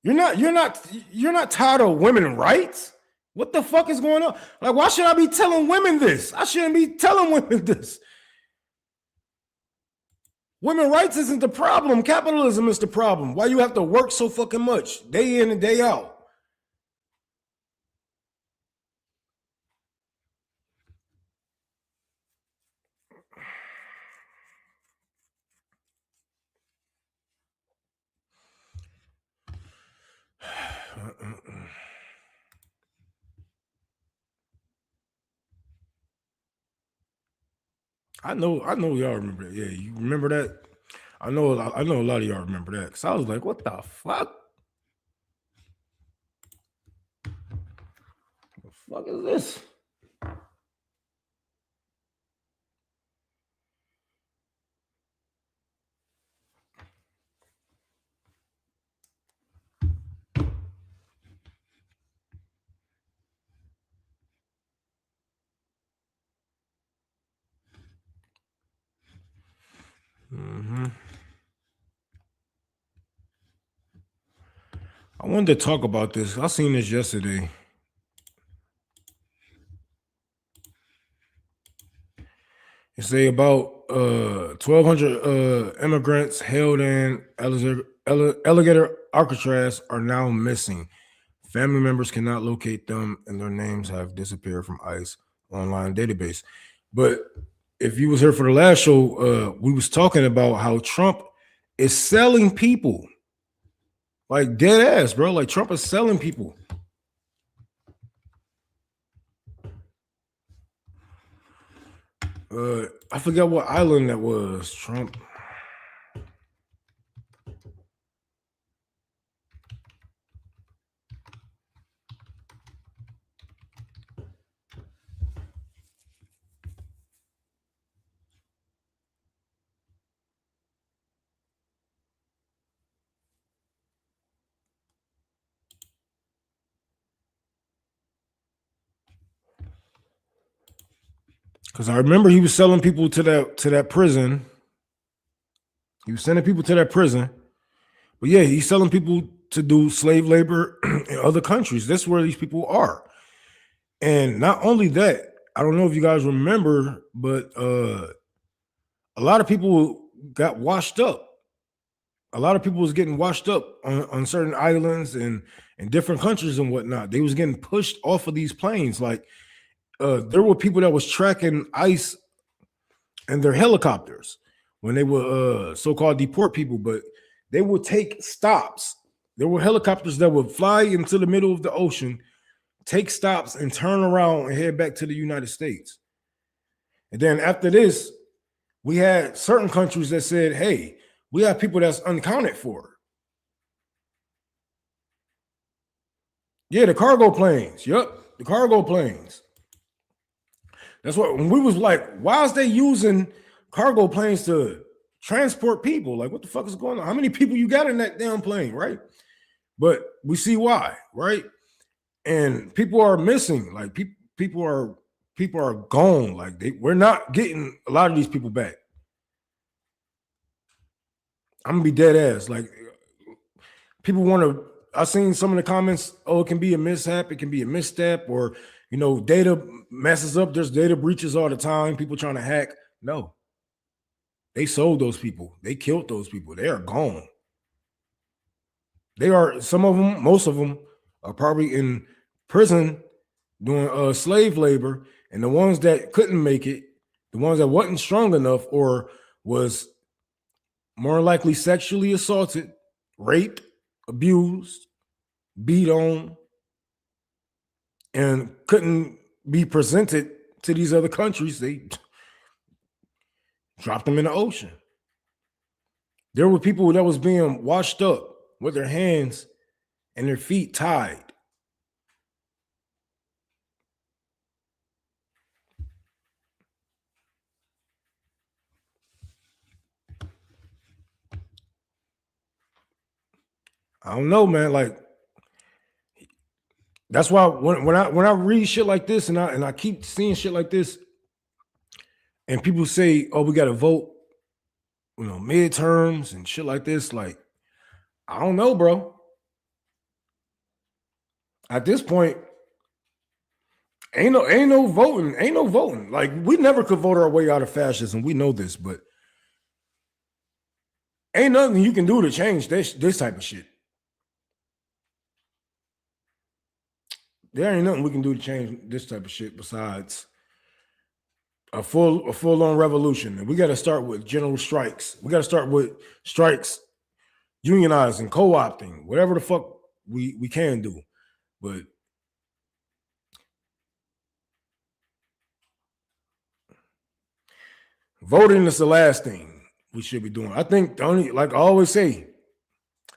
You're not tired of women rights? What the fuck is going on? Like, why should I be telling women this? I shouldn't be telling women this. Women rights isn't the problem. Capitalism is the problem. Why you have to work so fucking much, day in and day out? I know y'all remember that. Yeah, you remember that? I know a lot of y'all remember that. Cause I was like, what the fuck? The fuck is this? I wanted to talk about this. I seen this yesterday. It say about 1,200 immigrants held in Alligator Alcatraz are now missing. Family members cannot locate them, and their names have disappeared from ICE online database. But if you was here for the last show, we was talking about how Trump is selling people. Like dead ass, bro. Like Trump is selling people. I forgot what island that was. Trump. Because I remember he was selling people to that prison. He was sending people to that prison. But yeah, he's selling people to do slave labor in other countries. That's where these people are. And not only that, I don't know if you guys remember, but a lot of people got washed up. A lot of people was getting washed up on certain islands and in different countries and whatnot. They was getting pushed off of these planes. Like there were people that was tracking ICE and their helicopters when they would so-called deport people, but they would take stops. There were helicopters that would fly into the middle of the ocean, take stops, and turn around and head back to the United States. And then after this, we had certain countries that said, hey, we have people that's unaccounted for. Yeah, the cargo planes. Yep, the cargo planes. That's what, when we was like, why is they using cargo planes to transport people? Like, what the fuck is going on? How many people you got in that damn plane, right? But we see why, right? And people are missing. Like people are gone. Like we're not getting a lot of these people back. I'm gonna be dead ass. Like people want to. I've seen some of the comments. Oh, it can be a mishap. It can be a misstep, or data messes up. There's data breaches all the time. People trying to hack. No, they sold those people. They killed those people. They are gone. They are, some of them, most of them are probably in prison doing slave labor, and the ones that couldn't make it, the ones that wasn't strong enough or was more likely sexually assaulted, raped, abused, beat on, and couldn't be presented to these other countries, they dropped them in the ocean. There were people that was being washed up with their hands and their feet tied. I don't know, man. Like, that's why when I read shit like this and I keep seeing shit like this, and people say, "Oh, we got to vote," midterms and shit like this. Like, I don't know, bro. At this point, ain't no voting. Like, we never could vote our way out of fascism. We know this, but ain't nothing you can do to change this type of shit. There ain't nothing we can do to change this type of shit besides a full-on revolution. And we got to start with general strikes. We got to start with strikes, unionizing, co-opting, whatever the fuck we can do. But voting is the last thing we should be doing. I think like I always say,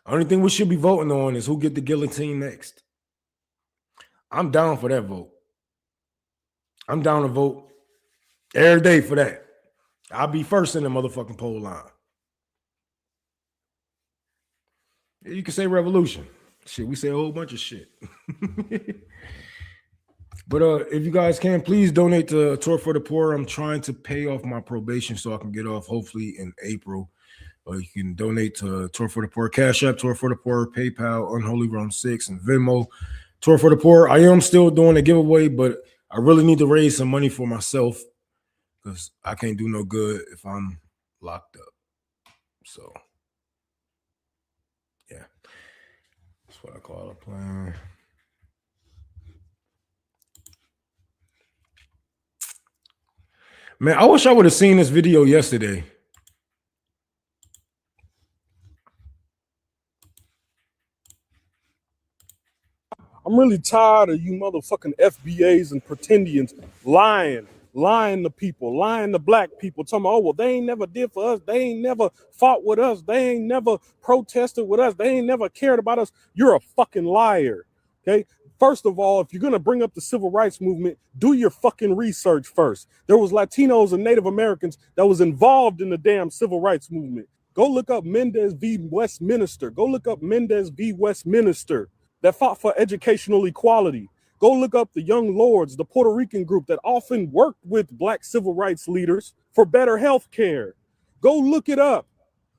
the only thing we should be voting on is who get the guillotine next. I'm down for that vote. I'm down to vote every day for that. I'll be first in the motherfucking poll line. You can say revolution. Shit, we say a whole bunch of shit. But if you guys can, please donate to Tour for the Poor. I'm trying to pay off my probation so I can get off hopefully in April. You can donate to Tour for the Poor, Cash App, Tour for the Poor, PayPal, Unholy Realm 6, and Venmo. Tour for the Poor. I am still doing a giveaway, but I really need to raise some money for myself because I can't do no good if I'm locked up. So, yeah, that's what I call a plan. Man, I wish I would have seen this video yesterday. I'm really tired of you motherfucking FBAs and pretendians lying to people, lying to black people, talking about, oh, well, they ain't never did for us. They ain't never fought with us. They ain't never protested with us. They ain't never cared about us. You're a fucking liar, okay? First of all, if you're going to bring up the civil rights movement, do your fucking research first. There was Latinos and Native Americans that was involved in the damn civil rights movement. Go look up Mendez v. Westminster. Go look up Mendez v. Westminster that fought for educational equality. Go look up the Young Lords, the Puerto Rican group that often worked with black civil rights leaders for better health care. Go look it up.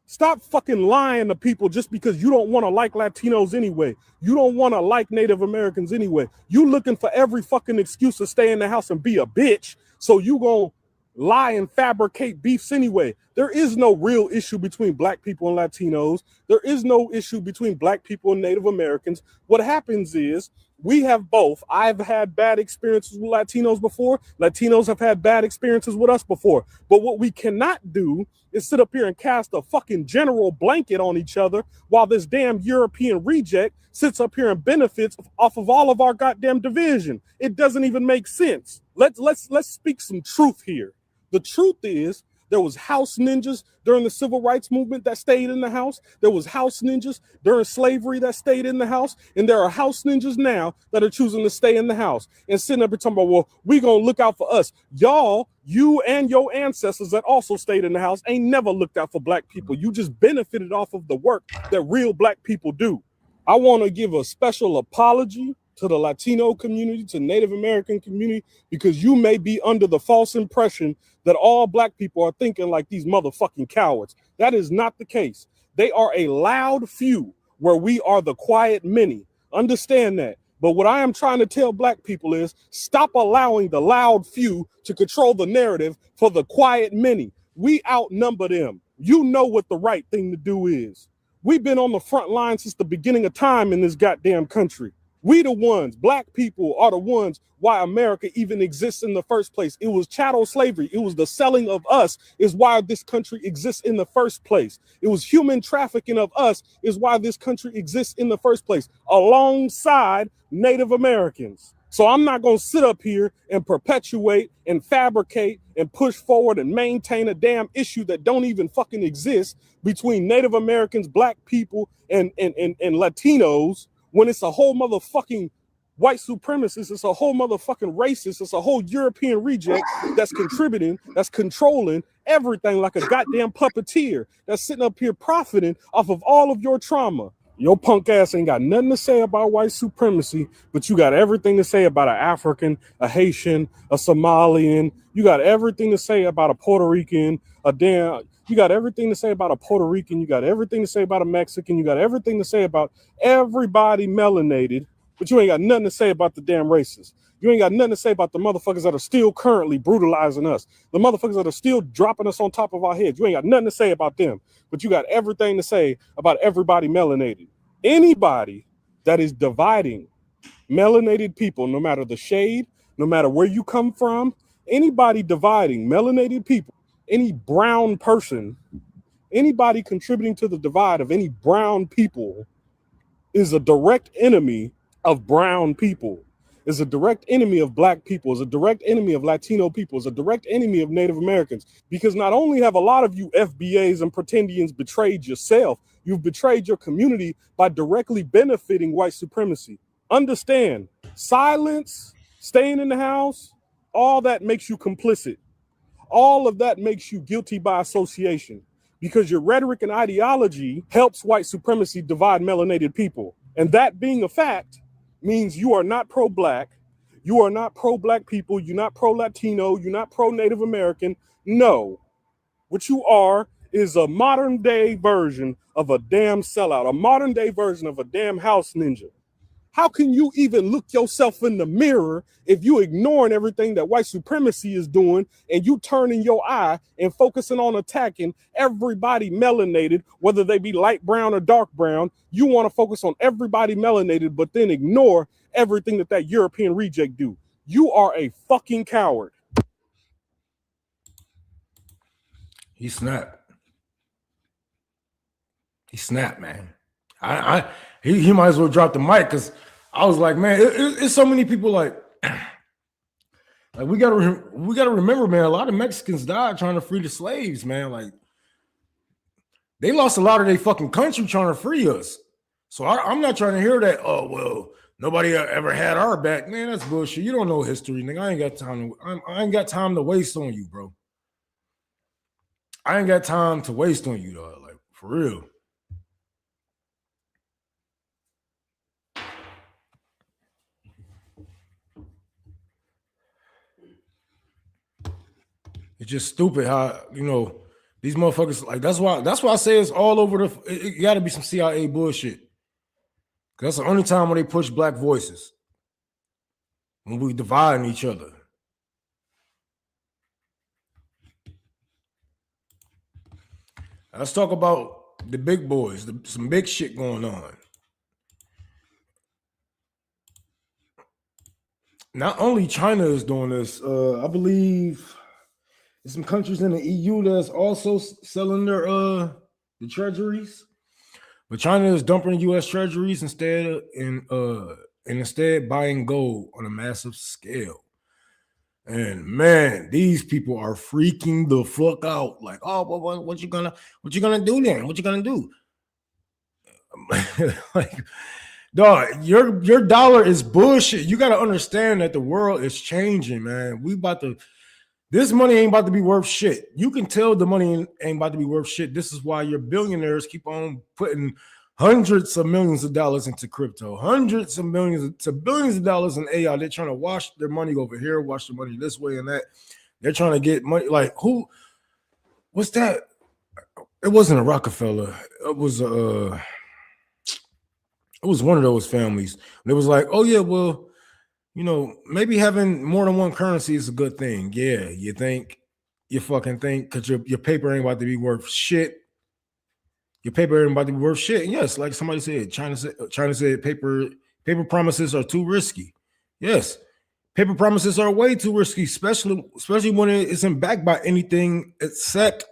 Stop fucking lying to people just because you don't want to like Latinos anyway. You don't want to like Native Americans anyway. You looking for every fucking excuse to stay in the house and be a bitch. So you gonna lie and fabricate beefs anyway. There is no real issue between black people and Latinos. There is no issue between black people and Native Americans. What happens is we have both. I've had bad experiences with Latinos before. Latinos have had bad experiences with us before. But what we cannot do is sit up here and cast a fucking general blanket on each other while this damn European reject sits up here and benefits off of all of our goddamn division. It doesn't even make sense. Let's speak some truth here. The truth is there was house ninjas during the civil rights movement that stayed in the house. There was house ninjas during slavery that stayed in the house. And there are house ninjas now that are choosing to stay in the house and sitting up and talking about, well, we gonna look out for us. Y'all, you and your ancestors that also stayed in the house ain't never looked out for black people. You just benefited off of the work that real black people do. I want to give a special apology to the Latino community, to Native American community, because you may be under the false impression that all black people are thinking like these motherfucking cowards. That is not the case. They are a loud few where we are the quiet many. Understand that. But what I am trying to tell black people is stop allowing the loud few to control the narrative for the quiet many. We outnumber them. You know what the right thing to do is. We've been on the front line since the beginning of time in this goddamn country. We the ones, black people are the ones why America even exists in the first place. It was chattel slavery. It was the selling of us is why this country exists in the first place. It was human trafficking of us is why this country exists in the first place, alongside Native Americans. So I'm not going to sit up here and perpetuate and fabricate and push forward and maintain a damn issue that don't even fucking exist between Native Americans, black people, and Latinos, when it's a whole motherfucking white supremacist, it's a whole motherfucking racist, it's a whole European reject that's contributing, that's controlling everything like a goddamn puppeteer, that's sitting up here profiting off of all of your trauma. Your punk ass ain't got nothing to say about white supremacy, but you got everything to say about an African, a Haitian, a Somalian. You got everything to say about a Puerto Rican, you got everything to say about a Puerto Rican. You got everything to say about a Mexican. You got everything to say about everybody melanated, but you ain't got nothing to say about the damn racists. You ain't got nothing to say about the motherfuckers that are still currently brutalizing us. The motherfuckers that are still dropping us on top of our heads. You ain't got nothing to say about them, but you got everything to say about everybody melanated. Anybody that is dividing melanated people, no matter the shade, no matter where you come from, anybody dividing melanated people, any brown person, anybody contributing to the divide of any brown people is a direct enemy of brown people, is a direct enemy of black people, is a direct enemy of Latino people, is a direct enemy of Native Americans. Because not only have a lot of you FBAs and pretendians betrayed yourself, you've betrayed your community by directly benefiting white supremacy. Understand, silence, staying in the house, all that makes you complicit. All of that makes you guilty by association, because your rhetoric and ideology helps white supremacy divide melanated people. And that being a fact means you are not pro-black, you are not pro-black people, you're not pro-Latino, you're not pro-Native American. No, what you are is a modern day version of a damn sellout, a modern day version of a damn house ninja. How can you even look yourself in the mirror if you ignoring everything that white supremacy is doing and you turning your eye and focusing on attacking everybody melanated, whether they be light brown or dark brown? You want to focus on everybody melanated, but then ignore everything that European reject do. You are a fucking coward. He snapped. He snapped, man. He might as well drop the mic, because I was like, man, it's so many people like we gotta remember, man. A lot of Mexicans died trying to free the slaves, man. Like, they lost a lot of their fucking country trying to free us. So I'm not trying to hear that. Oh well, nobody ever had our back, man. That's bullshit. You don't know history, nigga. I ain't got time to waste on you, bro. I ain't got time to waste on you, dog. Like, for real. it's just stupid how these motherfuckers like that's why I say it's all over the. It got to be some CIA bullshit. That's the only time when they push black voices, when we dividing each other. Let's talk about the big boys. Some big shit going on. Not only China is doing this, I believe there's some countries in the EU that's also selling their the treasuries, but China is dumping U.S. treasuries instead instead buying gold on a massive scale. And man, these people are freaking the fuck out. Like, oh, well, what you gonna do then? What you gonna do? Like, dog, your dollar is bullshit. You got to understand that the world is changing, man. This money ain't about to be worth shit. You can tell the money ain't about to be worth shit. This is why your billionaires keep on putting hundreds of millions of dollars into crypto, hundreds of millions to billions of dollars in AI. They're trying to wash their money over here, wash their money this way and that. They're trying to get money. Like, what's that? It wasn't a Rockefeller. It was one of those families. And it was like, oh yeah, well, maybe having more than one currency is a good thing. Yeah, you fucking think, because your paper ain't about to be worth shit. Your paper ain't about to be worth shit. And yes, like somebody said, China said paper promises are too risky. Yes, paper promises are way too risky, especially when it isn't backed by anything except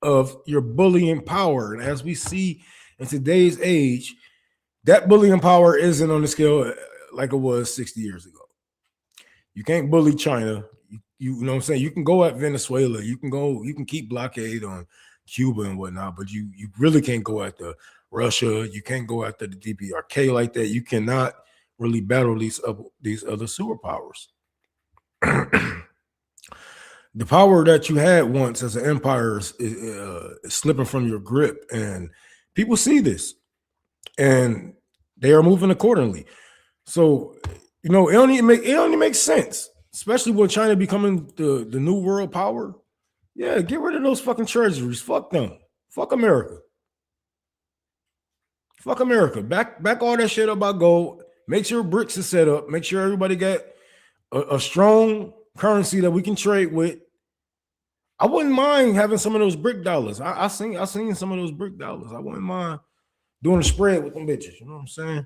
of your bullying power. And as we see in today's age, that bullying power isn't on the scale like it was 60 years ago. You can't bully China. You know what I'm saying? You can go at Venezuela. You can keep blockade on Cuba and whatnot, but you really can't go after Russia. You can't go after the DPRK like that. You cannot really battle these other superpowers. The power that you had once as an empire is slipping from your grip, and people see this, and they are moving accordingly. So, it only makes sense, especially when China becoming the new world power. Yeah, get rid of those fucking treasuries. Fuck them. Fuck America. Fuck America. Back all that shit up by gold. Make sure BRICS is set up. Make sure everybody got a strong currency that we can trade with. I wouldn't mind having some of those brick dollars. I seen some of those brick dollars. I wouldn't mind doing a spread with them bitches. You know what I'm saying?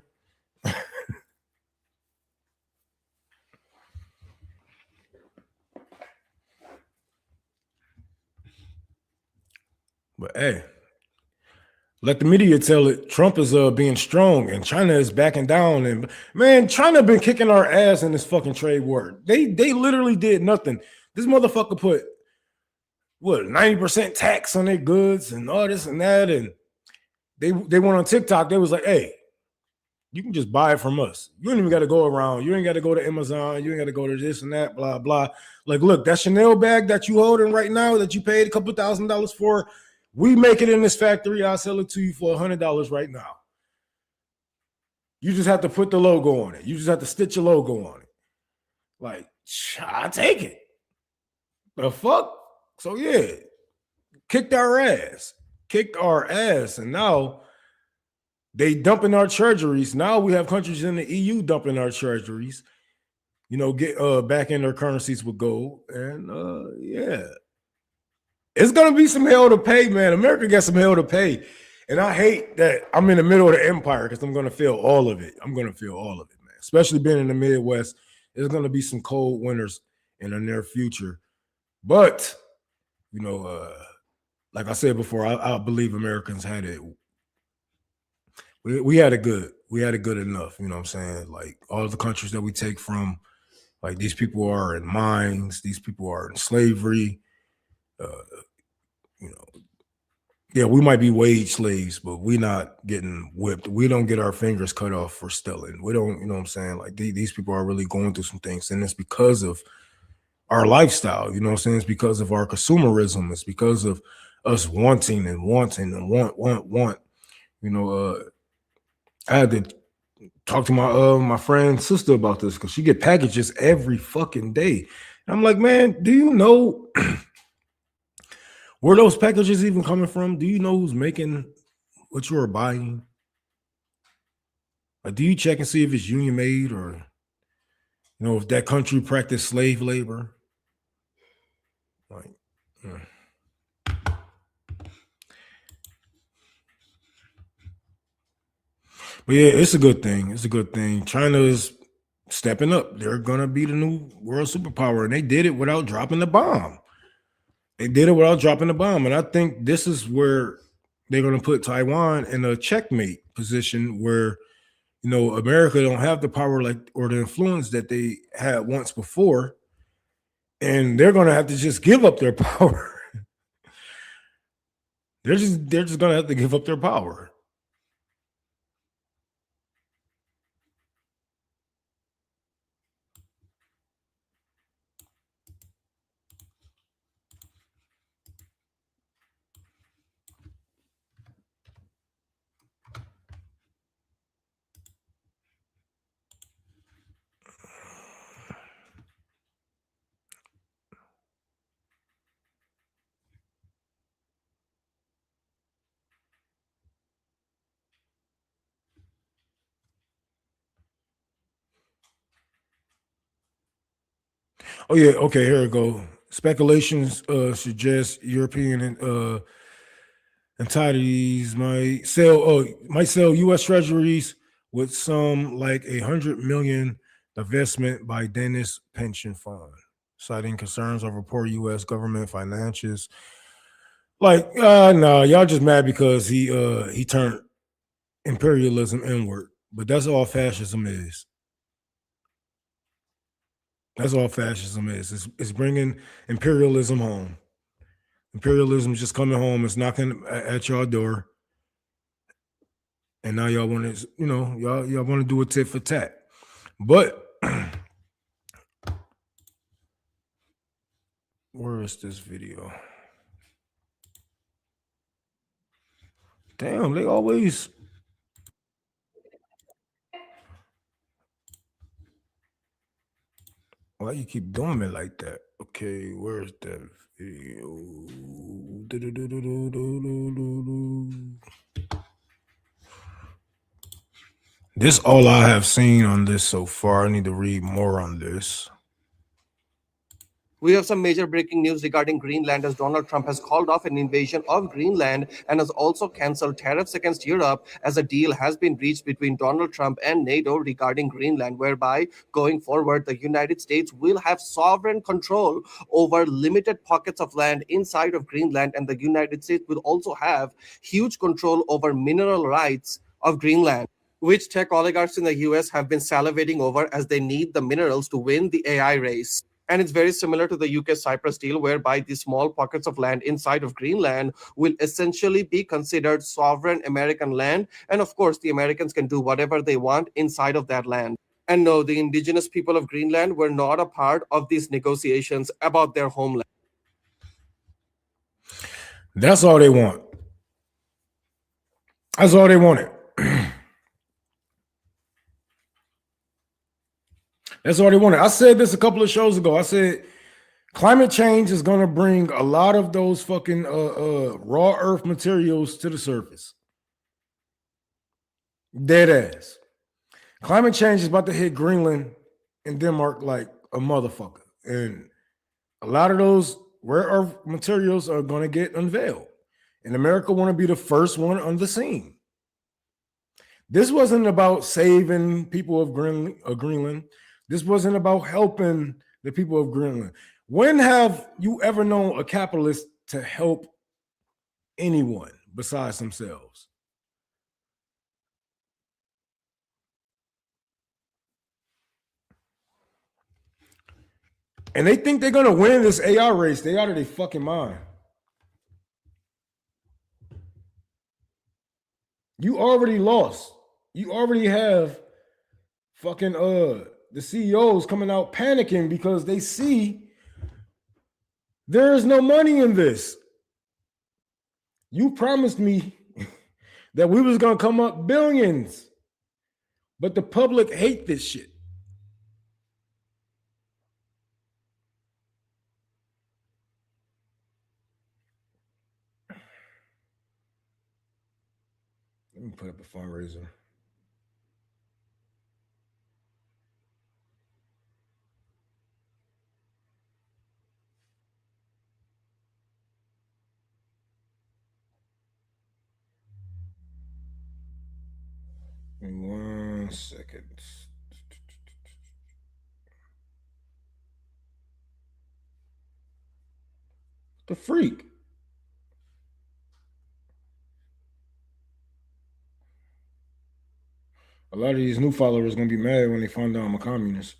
But hey, let the media tell it. Trump is being strong and China is backing down. And man, China been kicking our ass in this fucking trade war. They literally did nothing. This motherfucker put 90% tax on their goods and all this and that. And they went on TikTok. They was like, hey, you can just buy it from us. You ain't even got to go around. You ain't got to go to Amazon. You ain't got to go to this and that, blah, blah. Like, look, that Chanel bag that you holding right now that you paid a couple $1,000s for, we make it in this factory. I'll sell it to you for $100 right now. You just have to put the logo on it. You just have to stitch a logo on it. Like, I take it. The fuck? So yeah, kicked our ass. And now they dumping our treasuries. Now we have countries in the EU dumping our treasuries, get back in their currencies with gold. And yeah. It's gonna be some hell to pay, man. America got some hell to pay. And I hate that I'm in the middle of the empire because I'm gonna feel all of it. Man. Especially being in the Midwest. There's gonna be some cold winters in the near future. But like I said before, I believe Americans had it. We had it good. We had it good enough. You know what I'm saying? Like all the countries that we take from, like these people are in mines, these people are in slavery. Yeah, we might be wage slaves, but we're not getting whipped. We don't get our fingers cut off for stealing. We don't, you know what I'm saying? Like these people are really going through some things, and it's because of our lifestyle. You know what I'm saying? It's because of our consumerism. It's because of us wanting and want. I had to talk to my friend's sister about this because she get packages every fucking day. And I'm like, man, do you know Where those packages even coming from? Do you know who's making what you are buying? Like, do you check and see if it's union made or if that country practiced slave labor? Like, But yeah, it's a good thing. It's a good thing. China is stepping up. They're gonna be the new world superpower, and they did it without dropping the bomb. And I think this is where they're gonna put Taiwan in a checkmate position where America don't have the power or the influence that they had once before, and they're gonna have to just give up their power. they're just gonna have to give up their power. Oh yeah, okay, here we go. Speculations suggest European entities might sell U.S. Treasuries with some like $100 million divestment by Danish pension fund, citing concerns over poor U.S. government finances. Like, no, y'all just mad because he turned imperialism inward, but that's all fascism is. That's all fascism is. It's bringing imperialism home. Imperialism is just coming home. It's knocking at your door, and now y'all want to, y'all want to do a tit for tat. But where is this video? Damn, they always. Why you keep doing me like that? Okay, where's that video? This all I have seen on this so far. I need to read more on this. We have some major breaking news regarding Greenland as Donald Trump has called off an invasion of Greenland and has also cancelled tariffs against Europe as a deal has been reached between Donald Trump and NATO regarding Greenland, whereby going forward, the United States will have sovereign control over limited pockets of land inside of Greenland, and the United States will also have huge control over mineral rights of Greenland, which tech oligarchs in the US have been salivating over as they need the minerals to win the AI race. And it's very similar to the UK Cyprus deal, whereby these small pockets of land inside of Greenland will essentially be considered sovereign American land. And of course, the Americans can do whatever they want inside of that land. And no, the indigenous people of Greenland were not a part of these negotiations about their homeland. That's all they want. That's all they wanted. That's all they wanted. I said this a couple of shows ago. I said climate change is going to bring a lot of those fucking raw earth materials to the surface. Dead ass. Climate change is about to hit Greenland and Denmark like a motherfucker. And a lot of those rare earth materials are going to get unveiled. And America want to be the first one on the scene. This wasn't about saving people of Greenland. This wasn't about helping the people of Greenland. When have you ever known a capitalist to help anyone besides themselves? And they think they're going to win this AI race. They out of their fucking mind. You already lost. You already have fucking the CEOs coming out panicking because they see there is no money in this. You promised me that we was gonna come up billions, but the public hate this shit. type of fundraiser. In 1 second. The freak. A lot of these new followers gonna be mad when they find out I'm a communist.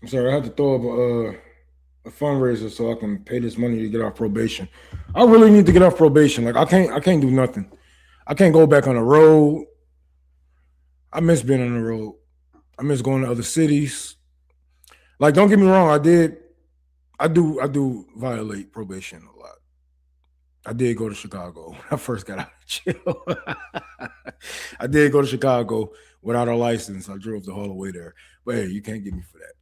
I'm sorry, I had to throw up a fundraiser so I can pay this money to get off probation. I really need to get off probation. Like I can't do nothing. I can't go back on the road. I miss being on the road. I miss going to other cities. Like, don't get me wrong, I do violate probation a lot. I did go to Chicago when I first got out of jail. I did go to Chicago without a license. I drove the whole way there. But hey, you can't get me for that.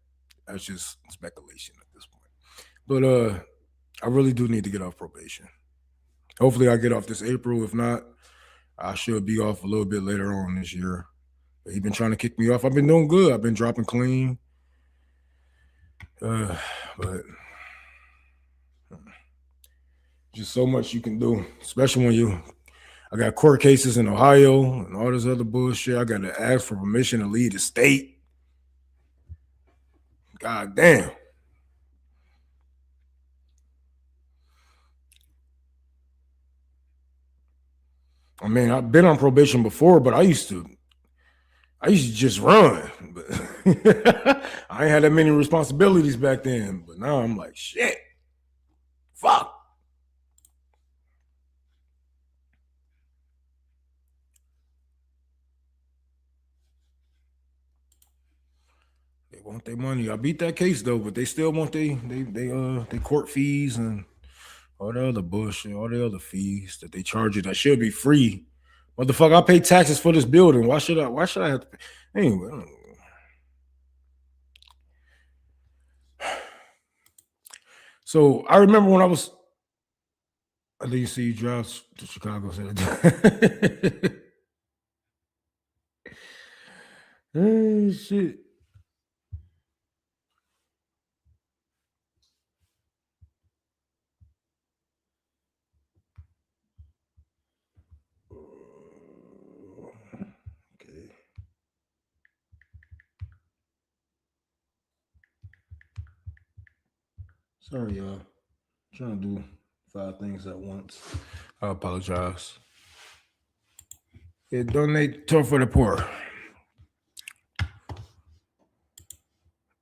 That's just speculation at this point. But I really do need to get off probation. Hopefully I get off this April. If not, I should be off a little bit later on this year. But he's been trying to kick me off. I've been doing good. I've been dropping clean. But just so much you can do, especially when I got court cases in Ohio and all this other bullshit. I got to ask for permission to leave the state. God damn. I mean, I've been on probation before, but I used to just run. But I ain't had that many responsibilities back then. But now I'm like, shit. Fuck. They want their money. I beat that case though, but they still want they court fees and all the other bullshit, all the other fees that they charge you that should be free. Motherfucker, I pay taxes for this building. Why should I have to pay? Anyway. So I remember when I didn't see you drive to Chicago. Hey, shit. Sorry, y'all. Trying to do 5 things at once. I apologize. Yeah, donate for the poor.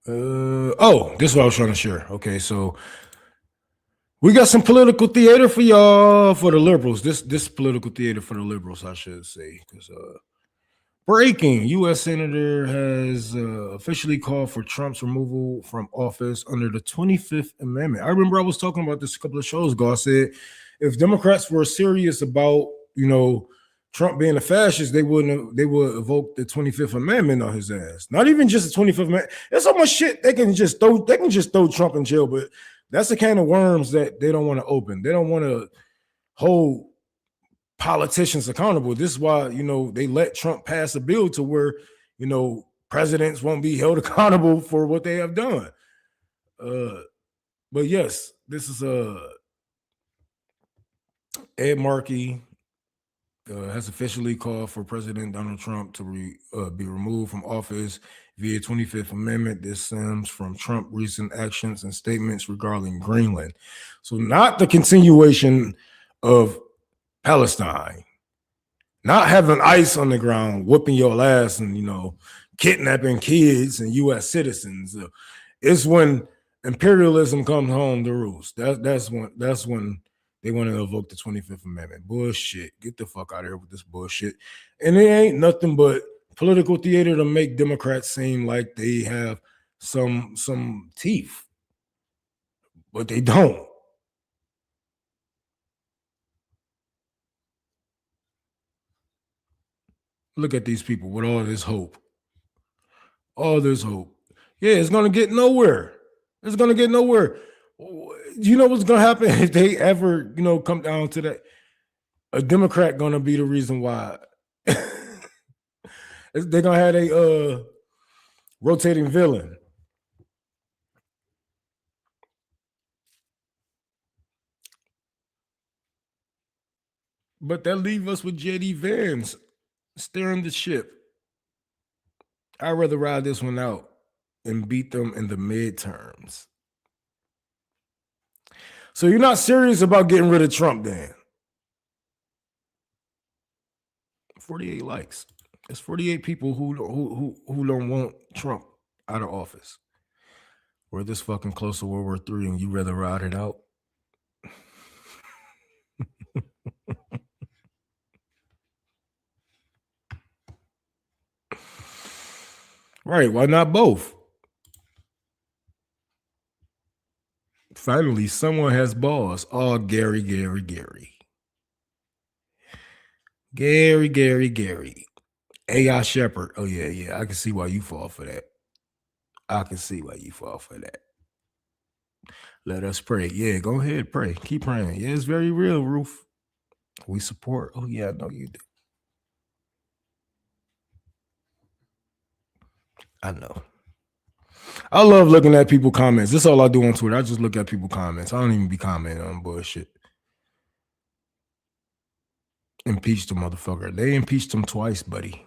This is what I was trying to share. Okay, so we got some political theater for y'all, for the liberals. This political theater for the liberals, I should say, because breaking: U.S. Senator has officially called for Trump's removal from office under the 25th Amendment. I remember I was talking about this a couple of shows ago. I said if Democrats were serious about, Trump being a fascist, they would evoke the 25th Amendment on his ass. Not even just the 25th Amendment. There's so much shit they can just throw Trump in jail, but that's the kind of worms that they don't want to open. They don't want to hold politicians accountable. This is why, they let Trump pass a bill to where, presidents won't be held accountable for what they have done. But yes, this is Ed Markey has officially called for President Donald Trump to be removed from office via 25th Amendment. This stems from Trump's recent actions and statements regarding Greenland. So not the continuation of Palestine, not having ICE on the ground, whooping your ass and, kidnapping kids and U.S. citizens. It's when imperialism comes home to roost. That's when They want to invoke the 25th Amendment. Bullshit. Get the fuck out of here with this bullshit. And it ain't nothing but political theater to make Democrats seem like they have some teeth, but they don't. Look at these people with all this hope. All this hope. Yeah, it's gonna get nowhere. It's gonna get nowhere. You know what's gonna happen if they ever, come down to that? A Democrat gonna be the reason why. They're gonna have a rotating villain. But that leave us with JD Vance steering the ship. I'd rather ride this one out and beat them in the midterms. So you're not serious about getting rid of Trump, then? 48 likes. There's 48 people who don't want Trump out of office. We're this fucking close to World War III, and you rather ride it out? Right, why not both? Finally, someone has balls. Oh, Gary. AI Shepherd. Oh, yeah. I can see why you fall for that. Let us pray. Yeah, go ahead, pray. Keep praying. Yeah, it's very real, Ruth. We support. Oh, yeah, I know you do. I know. I love looking at people comments. This is all I do on Twitter. I just look at people comments. I don't even be commenting on bullshit. Impeach the motherfucker. They impeached him twice, buddy.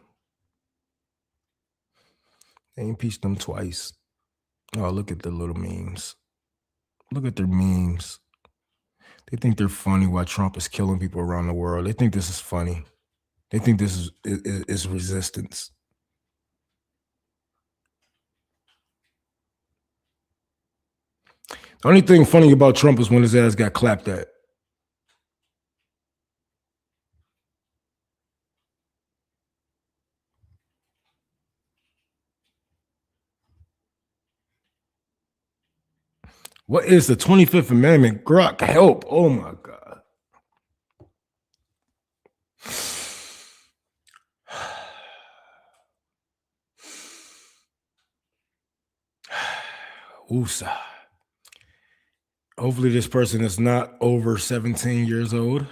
They impeached him twice. Oh, look at the little memes. Look at their memes. They think they're funny while Trump is killing people around the world. They think this is funny. They think this is resistance. The only thing funny about Trump is when his ass got clapped at. What is the 25th Amendment? Grok, help. Oh, my God. Woosah. Hopefully this person is not over 17 years old.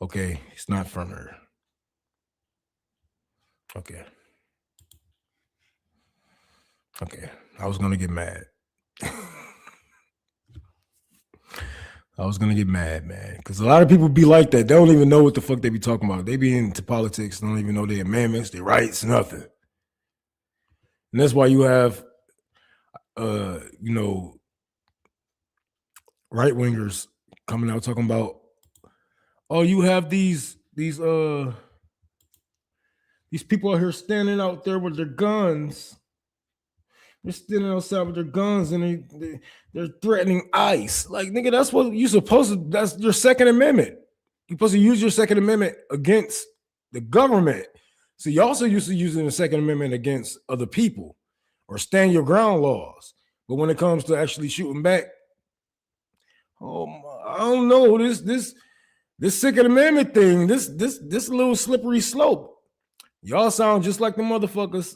Okay, it's not from her. Okay. I was going to get mad. Man. Because a lot of people be like that. They don't even know what the fuck they be talking about. They be into politics. They don't even know their amendments, their rights, nothing. And that's why you have, right-wingers coming out talking about, oh, you have these people out here standing out there with their guns. They're standing outside with their guns and they're threatening ICE. Like, nigga, that's what you're supposed to, that's your Second Amendment. You're supposed to use your Second Amendment against the government. So you also used to using the Second Amendment against other people or stand your ground laws. But when it comes to actually shooting back, I don't know, this Second Amendment thing, this little slippery slope. Y'all sound just like the motherfuckers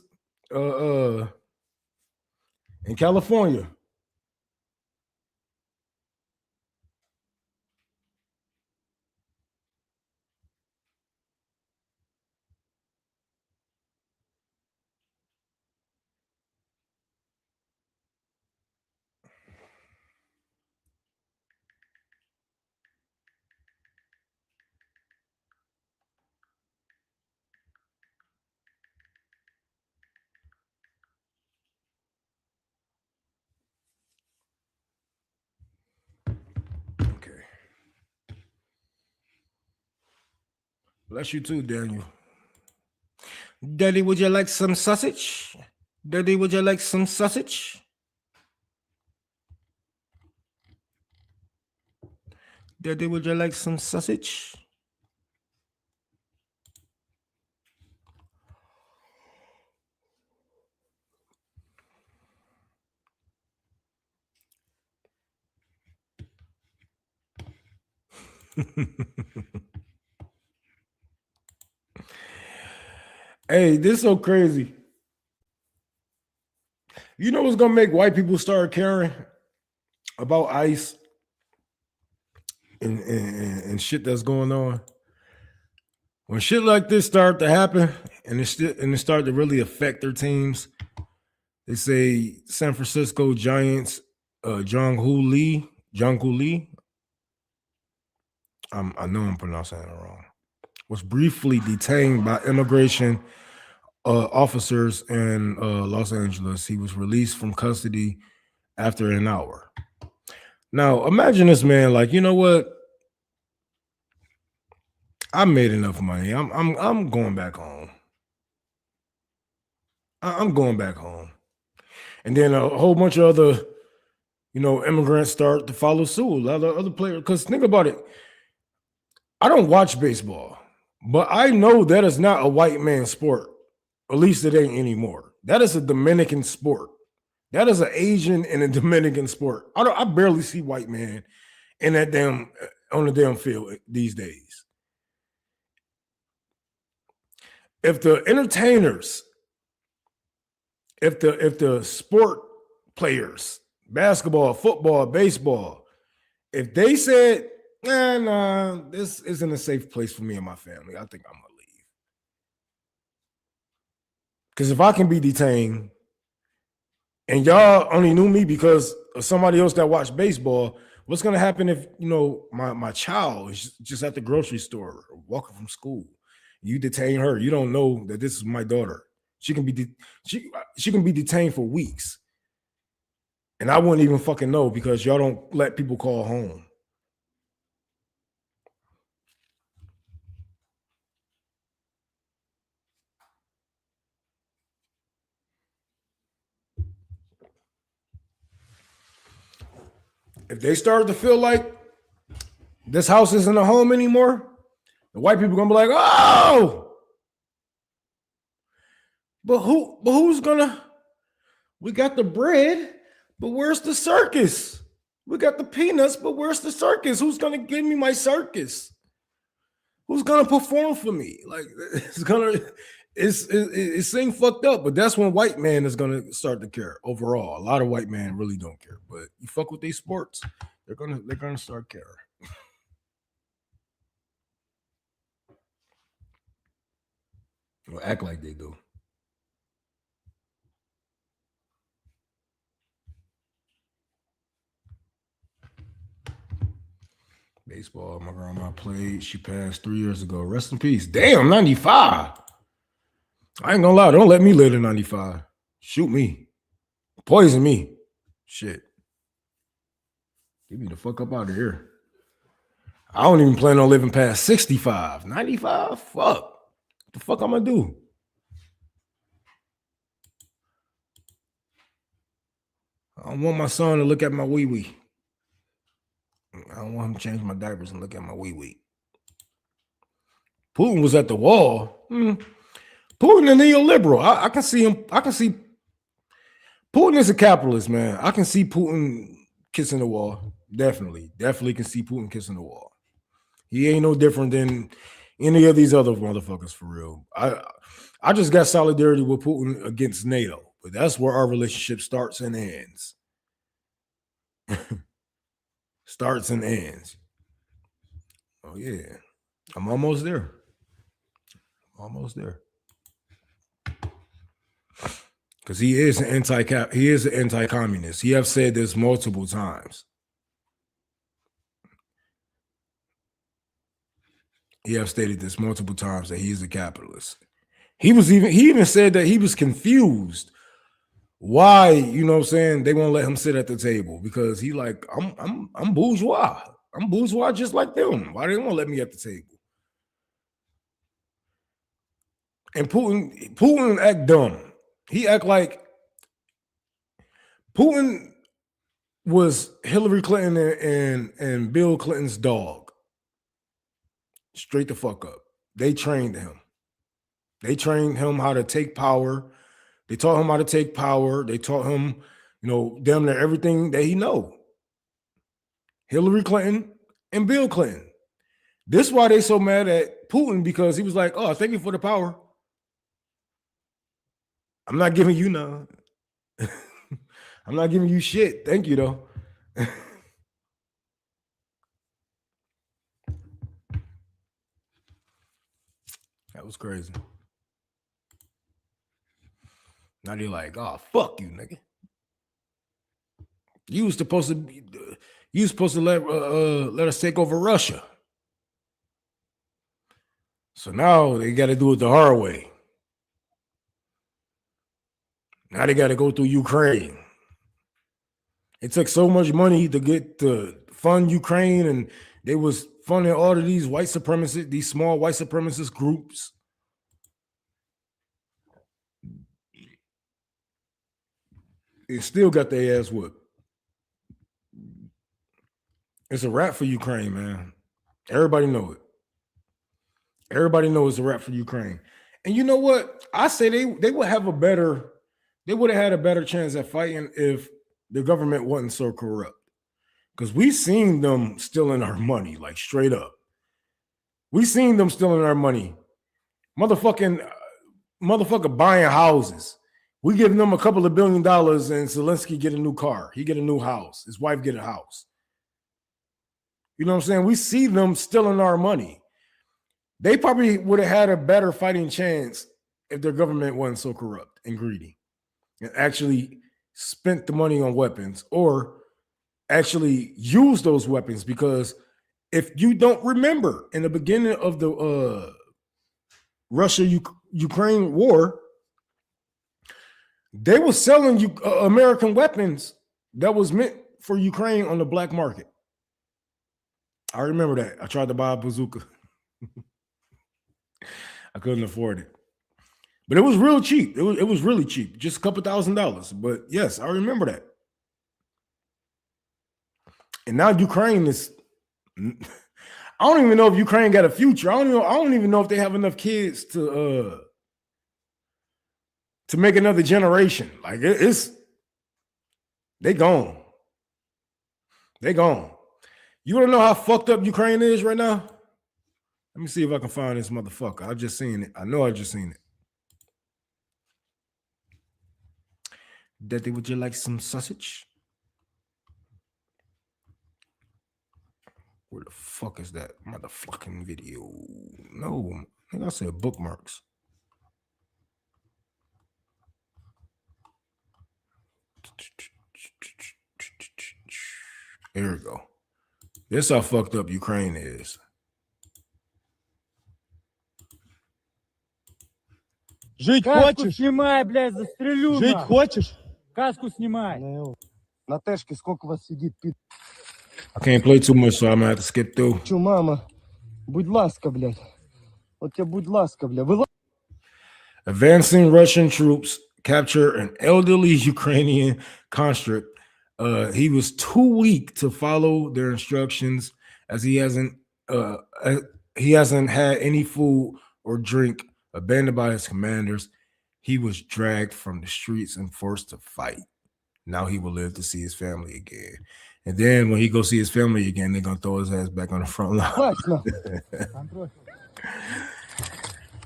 in California. Bless you too, Daniel. Daddy, would you like some sausage? Daddy, would you like some sausage? Daddy, would you like some sausage? Hey, this is so crazy. You know what's gonna make white people start caring about ICE and shit that's going on? When shit like this start to happen and it start to really affect their teams, they say San Francisco Giants, Jong-Hoo Lee, I know I'm pronouncing it wrong, was briefly detained by immigration officers in Los Angeles. He was released from custody after an hour. Now, imagine this man, like, you know what? I made enough money. I'm going back home. I'm going back home. And then a whole bunch of other, immigrants start to follow suit. Other players, because think about it. I don't watch baseball, but I know that is not a white man sport. At least it ain't anymore. That is a Dominican sport. That is an Asian and a Dominican sport. I barely see white man in that on the damn field these days. If the entertainers, if the sport players, basketball, football, baseball, if they said, nah, this isn't a safe place for me and my family, I think I'm gonna leave. Because if I can be detained and y'all only knew me because of somebody else that watched baseball, what's gonna happen if my child is just at the grocery store or walking from school? You detain her. You don't know that this is my daughter. She can be she can be detained for weeks, and I wouldn't even fucking know because y'all don't let people call home. If they start to feel like this house isn't a home anymore, the white people gonna be like, oh, but who's gonna? We got the bread, but where's the circus? We got the peanuts, but where's the circus? Who's gonna give me my circus? Who's gonna perform for me? Like it's saying fucked up, but that's when white man is gonna start to care overall. A lot of white men really don't care, but you fuck with these sports, they're gonna start caring. Or act like they do. Baseball, my grandma played. She passed 3 years ago. Rest in peace. Damn, 95. I ain't gonna lie. Don't let me live to 95. Shoot me. Poison me. Shit. Get me the fuck up out of here. I don't even plan on living past 65. 95? Fuck. What the fuck I'm gonna do? I don't want my son to look at my wee-wee. I don't want him to change my diapers and look at my wee-wee. Putin was at the wall. Putin a neoliberal. I can see him. I can see Putin is a capitalist, man. I can see Putin kissing the wall. Definitely can see Putin kissing the wall. He ain't no different than any of these other motherfuckers for real. I just got solidarity with Putin against NATO, but that's where our relationship starts and ends. Starts and ends. Oh yeah, I'm almost there. Almost there. Because he is an anti-communist. He have said this multiple times. He have stated this multiple times that he is a capitalist. He even said that he was confused why, you know what I'm saying, they won't let him sit at the table because he like, I'm bourgeois. I'm bourgeois just like them. Why they won't let me at the table? And Putin act dumb. He act like Putin was Hillary Clinton and Bill Clinton's dog. Straight the fuck up. They trained him. They trained him how to take power. They taught him how to take power. They taught him, damn near everything that he know. Hillary Clinton and Bill Clinton. This is why they so mad at Putin, because he was like, oh, thank you for the power. I'm not giving you none. I'm not giving you shit. Thank you, though. That was crazy. Now they're like, oh, fuck you, nigga. You was supposed to let us take over Russia. So now they got to do it the hard way. Now they got to go through Ukraine. It took so much money to fund Ukraine, and they was funding all of these white supremacists, these small white supremacist groups. They still got their ass whooped. It's a wrap for Ukraine, man. Everybody know it. Everybody knows it's a wrap for Ukraine. And you know what? I say they would have they would have had a better chance at fighting if the government wasn't so corrupt. Because we seen them stealing our money, like straight up. We seen them stealing our money. Motherfucker buying houses. We giving them a couple of $1 billion, and Zelensky get a new car. He get a new house. His wife get a house. You know what I'm saying? We see them stealing our money. They probably would have had a better fighting chance if their government wasn't so corrupt and greedy and actually spent the money on weapons or actually used those weapons. Because if you don't remember, in the beginning of the Russia-Ukraine war, they were selling American weapons that was meant for Ukraine on the black market. I remember that. I tried to buy a bazooka. I couldn't afford it. But it was real cheap. It was really cheap. Just a couple $1,000s. But yes, I remember that. And now Ukraine is... I don't even know if Ukraine got a future. I don't even know if they have enough kids to make another generation. Like they gone. They gone. You want to know how fucked up Ukraine is right now? Let me see if I can find this motherfucker. I just seen it. I know I just seen it. Daddy, would you like some sausage? Where the fuck is that motherfucking video? No, I think I said bookmarks. There we go. This how fucked up Ukraine is. Жить хочешь? Снимай, блядь, застрелю. Жить хочешь? Каску снимай. На тэшке сколько вас сидит, пи***. I can't play too much, so I'm gonna have to skip through. Чё, мама? Будь ласка, блядь. Вот тебе будь ласка, блядь. Advancing Russian troops capture an elderly Ukrainian conscript. He was too weak to follow their instructions, as he hasn't had any food or drink. Abandoned by his commanders, he was dragged from the streets and forced to fight. Now he will live to see his family again. And then when he goes see his family again, they're gonna throw his ass back on the front line.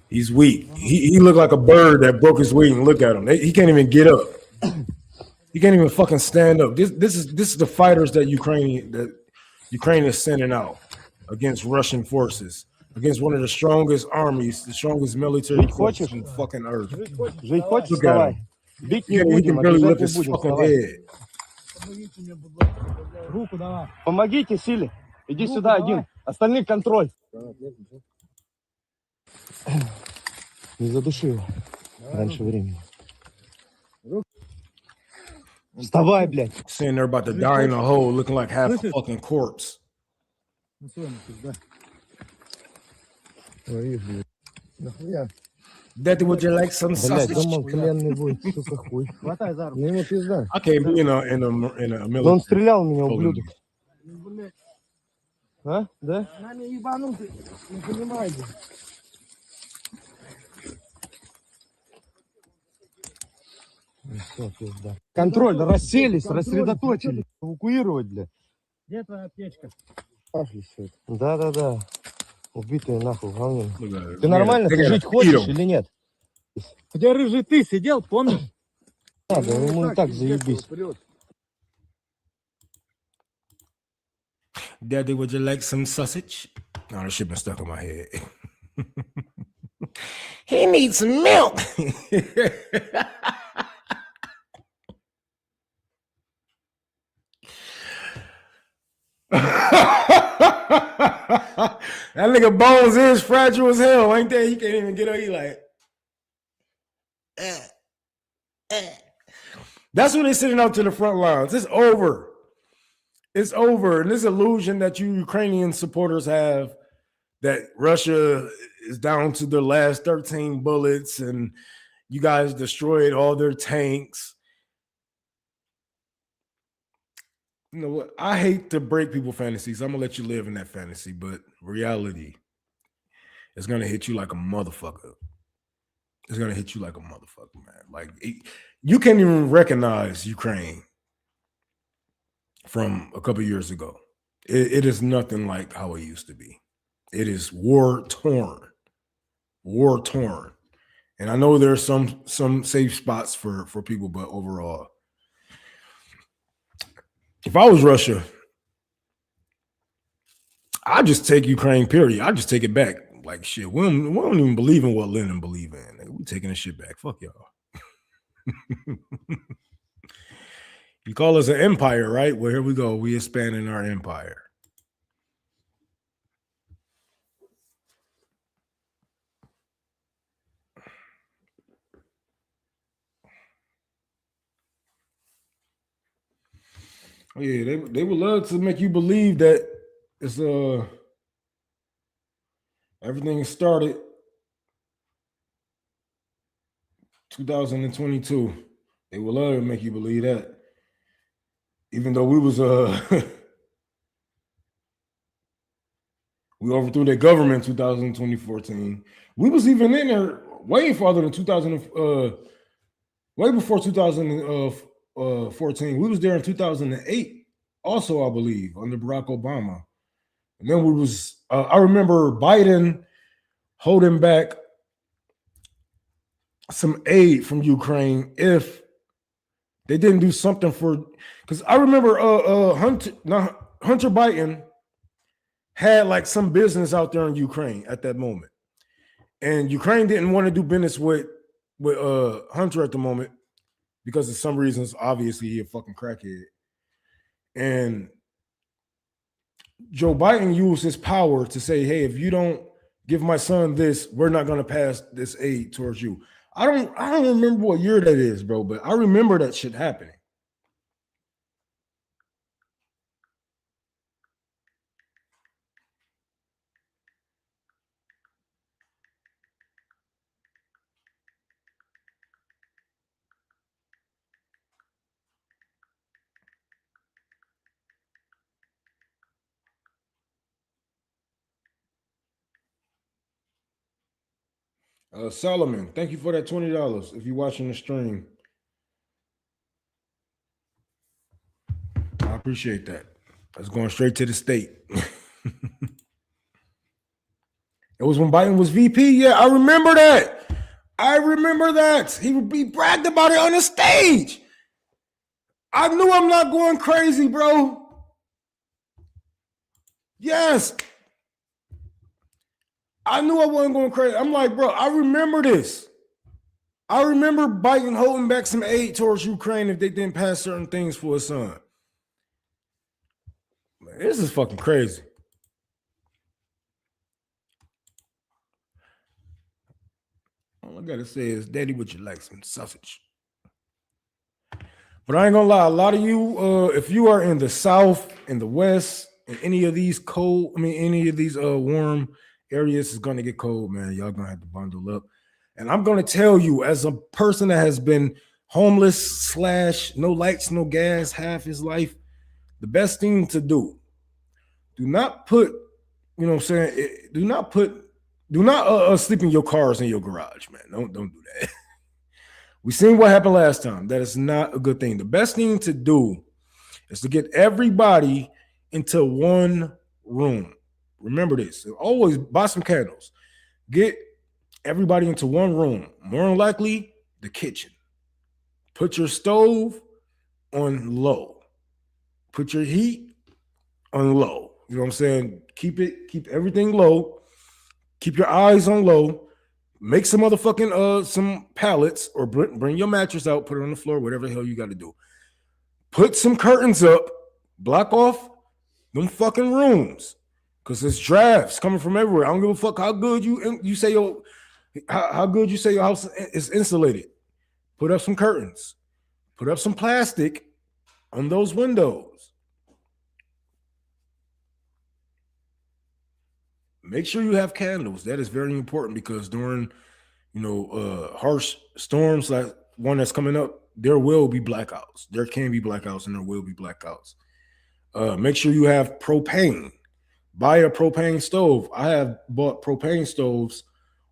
He's weak. He looked like a bird that broke his wing. Look at him. He can't even get up. He can't even fucking stand up. This is the fighters that Ukraine is sending out against Russian forces, against one of the strongest armies, the strongest military forces on the fucking earth. Look at him. He can barely lift his fucking head. Руку давай. Помогите Силе. Иди сюда один. Остальных контроль. Не задуши его раньше времени. Вставай, блядь. Saying they're about to die in a hole, looking like half a fucking corpse. Daddy, would you like some Блядь, sausage? думал, пленный будет, сука, хуй. Хватай за руку. Ну ему пизда. I can't be in a Но military. он стрелял в меня, program. ублюдок. А? Да? Нами ебанутый. Не понимаете. Что, пизда. Контроль, да расселись, рассредоточились. Эвакуировать, бля. Где твоя аптечка? Пошли все. Да. Убитые нахуй, говнин. Ты нормально? Ты жить хочешь или нет? Где рыжий ты сидел, помнишь? Надо, ему и так заебись. Daddy, would you like some sausage? Oh, that shit been stuck in my head. He needs some milk. That nigga Bones is fragile as hell, ain't that? He can't even get up. He like, That's when they're sitting out to the front lines. It's over. It's over. And this illusion that you Ukrainian supporters have that Russia is down to their last 13 bullets and you guys destroyed all their tanks. You know what? I hate to break people's fantasies. I'm gonna let you live in that fantasy, but reality is gonna hit you like a motherfucker. It's gonna hit you like a motherfucker, man. Like you can't even recognize Ukraine from a couple years ago. It is nothing like how it used to be. It is war torn, and I know there's some safe spots for people, but overall, if I was Russia, I'd just take Ukraine, period. I'd just take it back. Like, shit, we don't even believe in what Lenin believed in. We taking this shit back. Fuck y'all. You call us an empire, right? Well, here we go. We expanding our empire. Oh, yeah, they would love to make you believe that it's everything started 2022. They would love to make you believe that. Even though we was we overthrew their government in 2014. We was even in there way farther than 2000 way before 2014. We was there in 2008 also, I believe, under Barack Obama. And then we was I remember Biden holding back some aid from Ukraine if they didn't do something for, because I remember Hunter Biden had like some business out there in Ukraine at that moment. And Ukraine didn't want to do business with Hunter at the moment because of some reasons. Obviously, he a fucking crackhead. And Joe Biden used his power to say, hey, if you don't give my son this, we're not going to pass this aid towards you. I don't remember what year that is, bro, but I remember that shit happening. Solomon, thank you for that $20 if you're watching the stream. I appreciate that. That's going straight to the state. It was when Biden was VP. Yeah, I remember that. He bragged about it on the stage. I knew I'm not going crazy, bro. Yes. I knew I wasn't going crazy. I'm like, bro, I remember this. I remember Biden holding back some aid towards Ukraine if they didn't pass certain things for his son. Man, this is fucking crazy. All I gotta say is, Daddy, would you like some sausage? But I ain't gonna lie, a lot of you, if you are in the South, in the West, in any of these warm areas, is gonna get cold, man. Y'all gonna have to bundle up. And I'm going to tell you, as a person that has been homeless / no lights, no gas half his life, the best thing to do not put, you know what I'm saying? Do not sleep in your cars in your garage, man. Don't do that. We seen what happened last time. That is not a good thing. The best thing to do is to get everybody into one room. Remember this. Always buy some candles. Get everybody into one room. More than likely, the kitchen. Put your stove on low. Put your heat on low. You know what I'm saying? Keep everything low. Keep your eyes on low. Make some motherfucking some pallets, or bring your mattress out, put it on the floor, whatever the hell you got to do. Put some curtains up, block off them fucking rooms, because there's drafts coming from everywhere. I don't give a fuck how good you say your house is insulated. Put up some curtains. Put up some plastic on those windows. Make sure you have candles. That is very important, because during, harsh storms like one that's coming up, there will be blackouts. There can be blackouts, and there will be blackouts. Make sure you have propane. Buy a propane stove. I have bought propane stoves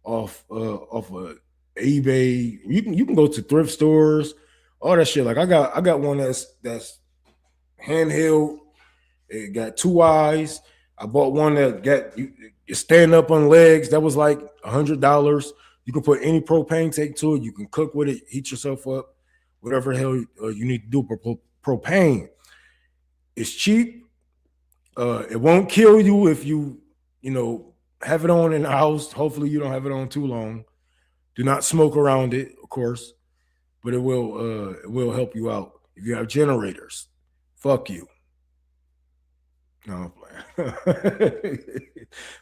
off eBay. You can go to thrift stores, all that shit. Like I got one that's handheld. It got 2 eyes. I bought one that got you stand up on legs. That was like $100. You can put any propane tank to it. You can cook with it, heat yourself up, whatever the hell you need to do. Propane. It's cheap. It won't kill you if you have it on in the house. Hopefully you don't have it on too long. Do not smoke around it, of course, but it will help you out. If you have generators, fuck you. No, I'm playing.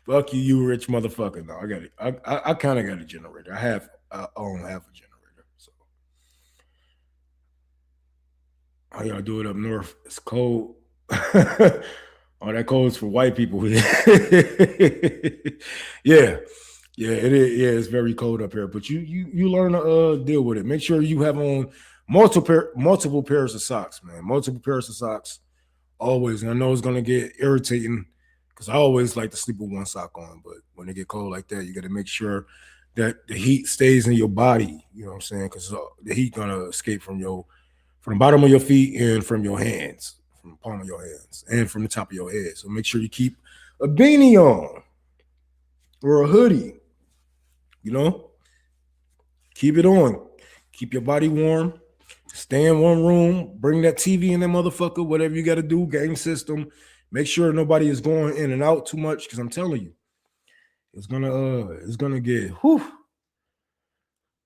Fuck you, you rich motherfucker. No, I got it. I kind of got a generator. I own half a generator. So how y'all do it up north? It's cold. Oh, that cold's for white people. Yeah, it is. Yeah, it's very cold up here. But you learn to deal with it. Make sure you have on multiple pairs of socks, man. Multiple pairs of socks. Always. And I know it's gonna get irritating, because I always like to sleep with one sock on. But when it get cold like that, you got to make sure that the heat stays in your body. You know what I'm saying? Because the heat gonna escape from the bottom of your feet and from your hands. From the palm of your hands and from the top of your head. So make sure you keep a beanie on or a hoodie. Keep it on. Keep your body warm. Stay in one room. Bring that TV in that motherfucker. Whatever you got to do. Game system. Make sure nobody is going in and out too much, because I'm telling you, it's gonna get whew.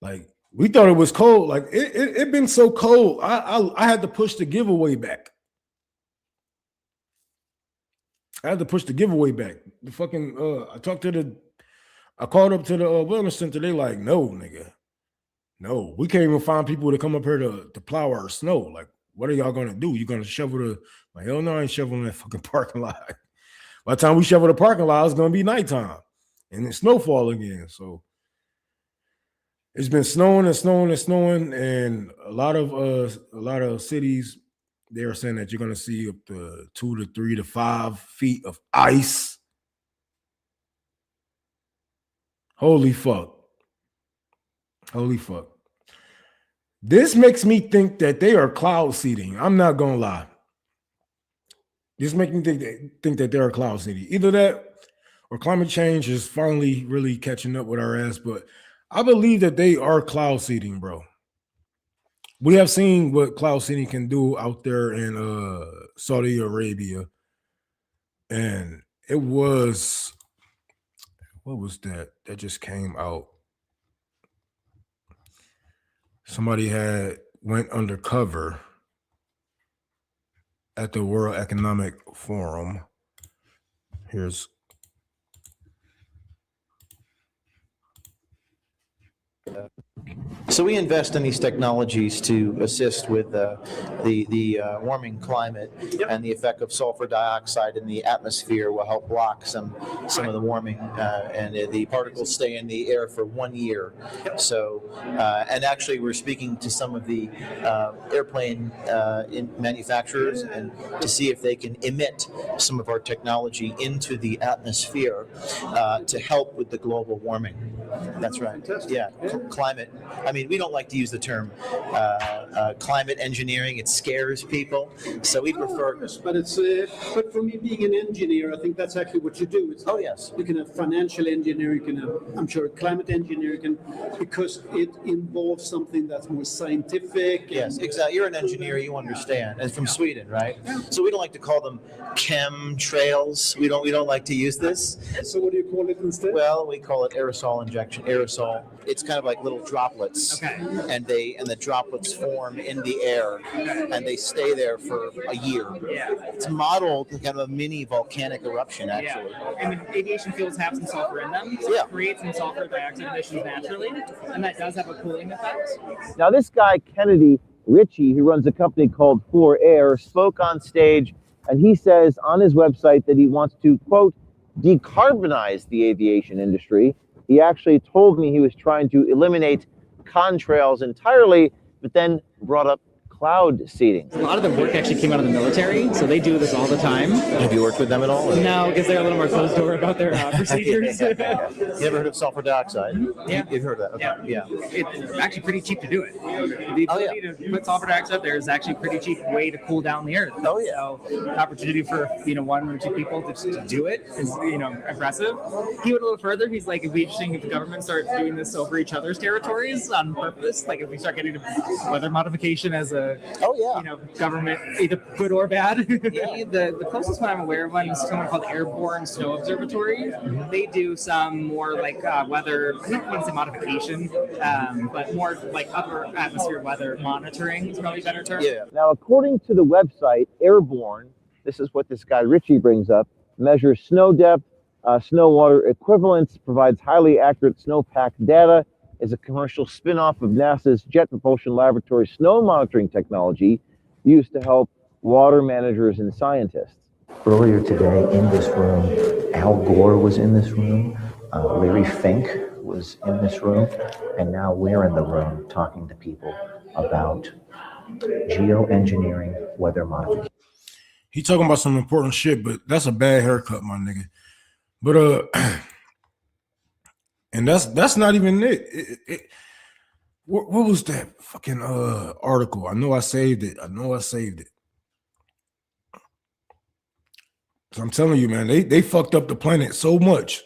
Like we thought it was cold. Like it been so cold. I had to push the giveaway back. The fucking I called up to the wellness center. They like, no, nigga. No, we can't even find people to come up here to plow our snow. Like, what are y'all gonna do? You gonna shovel like, hell no, I ain't shoveling that fucking parking lot. By the time we shovel the parking lot, it's gonna be nighttime and it's snowfall again. So it's been snowing and snowing and snowing, and a lot of cities, they are saying that you're going to see up to 2 to 3 to 5 feet of ice. Holy fuck. This makes me think that they are cloud seeding. I'm not going to lie. This makes me think that they are cloud seeding. Either that or climate change is finally really catching up with our ass. But I believe that they are cloud seeding, bro. We have seen what cloud seeding can do out there in Saudi Arabia. And it was, what was that? That just came out. Somebody went undercover at the World Economic Forum. Here's So we invest in these technologies to assist with the warming climate, and the effect of sulfur dioxide in the atmosphere will help block some of the warming, and the particles stay in the air for 1 year. So, and actually, we're speaking to some of the airplane manufacturers and to see if they can emit some of our technology into the atmosphere to help with the global warming. That's right. Yeah, climate. I mean, we don't like to use the term climate engineering. It scares people, so we prefer. But it's but for me, being an engineer, I think that's actually what you do. It's yes. You can have financial engineering, you can have, I'm sure, climate engineering, because it involves something that's more scientific. Yes, exactly. You're an engineer, you understand, and from Sweden, right? Yeah. So we don't like to call them chemtrails. We don't like to use this. So what do you call it instead? Well, we call it aerosol injection. Aerosol. It's kind of like little droplets, and the droplets form in the air, and they stay there for a year. Yeah. It's modeled kind of a mini volcanic eruption, actually. Yeah. And the aviation fuels have some sulfur in them, so it creates some sulfur dioxide emissions naturally, and that does have a cooling effect. Now, this guy, Kennedy Ritchie, who runs a company called For Air, spoke on stage, and he says on his website that he wants to, quote, decarbonize the aviation industry. He actually told me he was trying to eliminate contrails entirely, but then brought up cloud seeding. A lot of the work actually came out of the military, so they do this all the time. Have you worked with them at all? Or? No, because they're a little more closed door about their procedures. You ever heard of sulfur dioxide? Yeah. You've heard of that? Okay. Yeah. It's actually pretty cheap to do it. The ability to put sulfur dioxide there is actually a pretty cheap way to cool down the earth. Oh yeah. So the opportunity for 1 or 2 people to do it is impressive. He went a little further. He's like, it'd be interesting if the government starts doing this over each other's territories on purpose. Like if we start getting weather modification as a government, either good or bad. The closest one I'm aware of one is someone called Airborne Snow Observatory. They do some more like weather, I don't want to say modification, but more like upper atmosphere weather monitoring is probably a better term. Yeah. Now, according to the website Airborne, this is what this guy Ritchie brings up, measures snow depth, snow water equivalence, provides highly accurate snowpack data, is a commercial spin-off of NASA's Jet Propulsion Laboratory snow monitoring technology used to help water managers and scientists. Earlier today in this room, Al Gore was in this room, Larry Fink was in this room, and now we're in the room talking to people about geoengineering weather modification. He talking about some important shit, but that's a bad haircut, my nigga. But and that's not even it. What was that fucking article? I know I saved it. So I'm telling you, man, they fucked up the planet so much.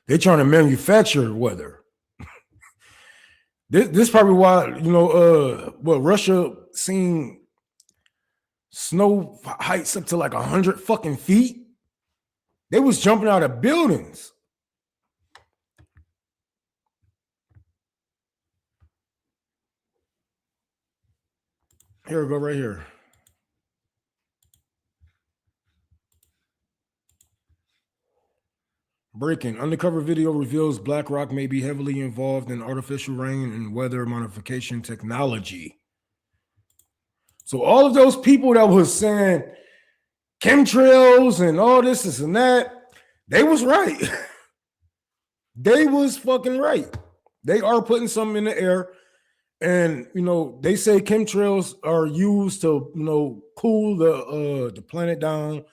They trying to manufacture weather. This probably why Russia seen snow heights up to like 100 fucking feet. They was jumping out of buildings. Here we go, right here. Breaking. Undercover video reveals BlackRock may be heavily involved in artificial rain and weather modification technology. So all of those people that was saying chemtrails and all this and that, they was right. They was fucking right. They are putting something in the air. And they say chemtrails are used to cool the planet down.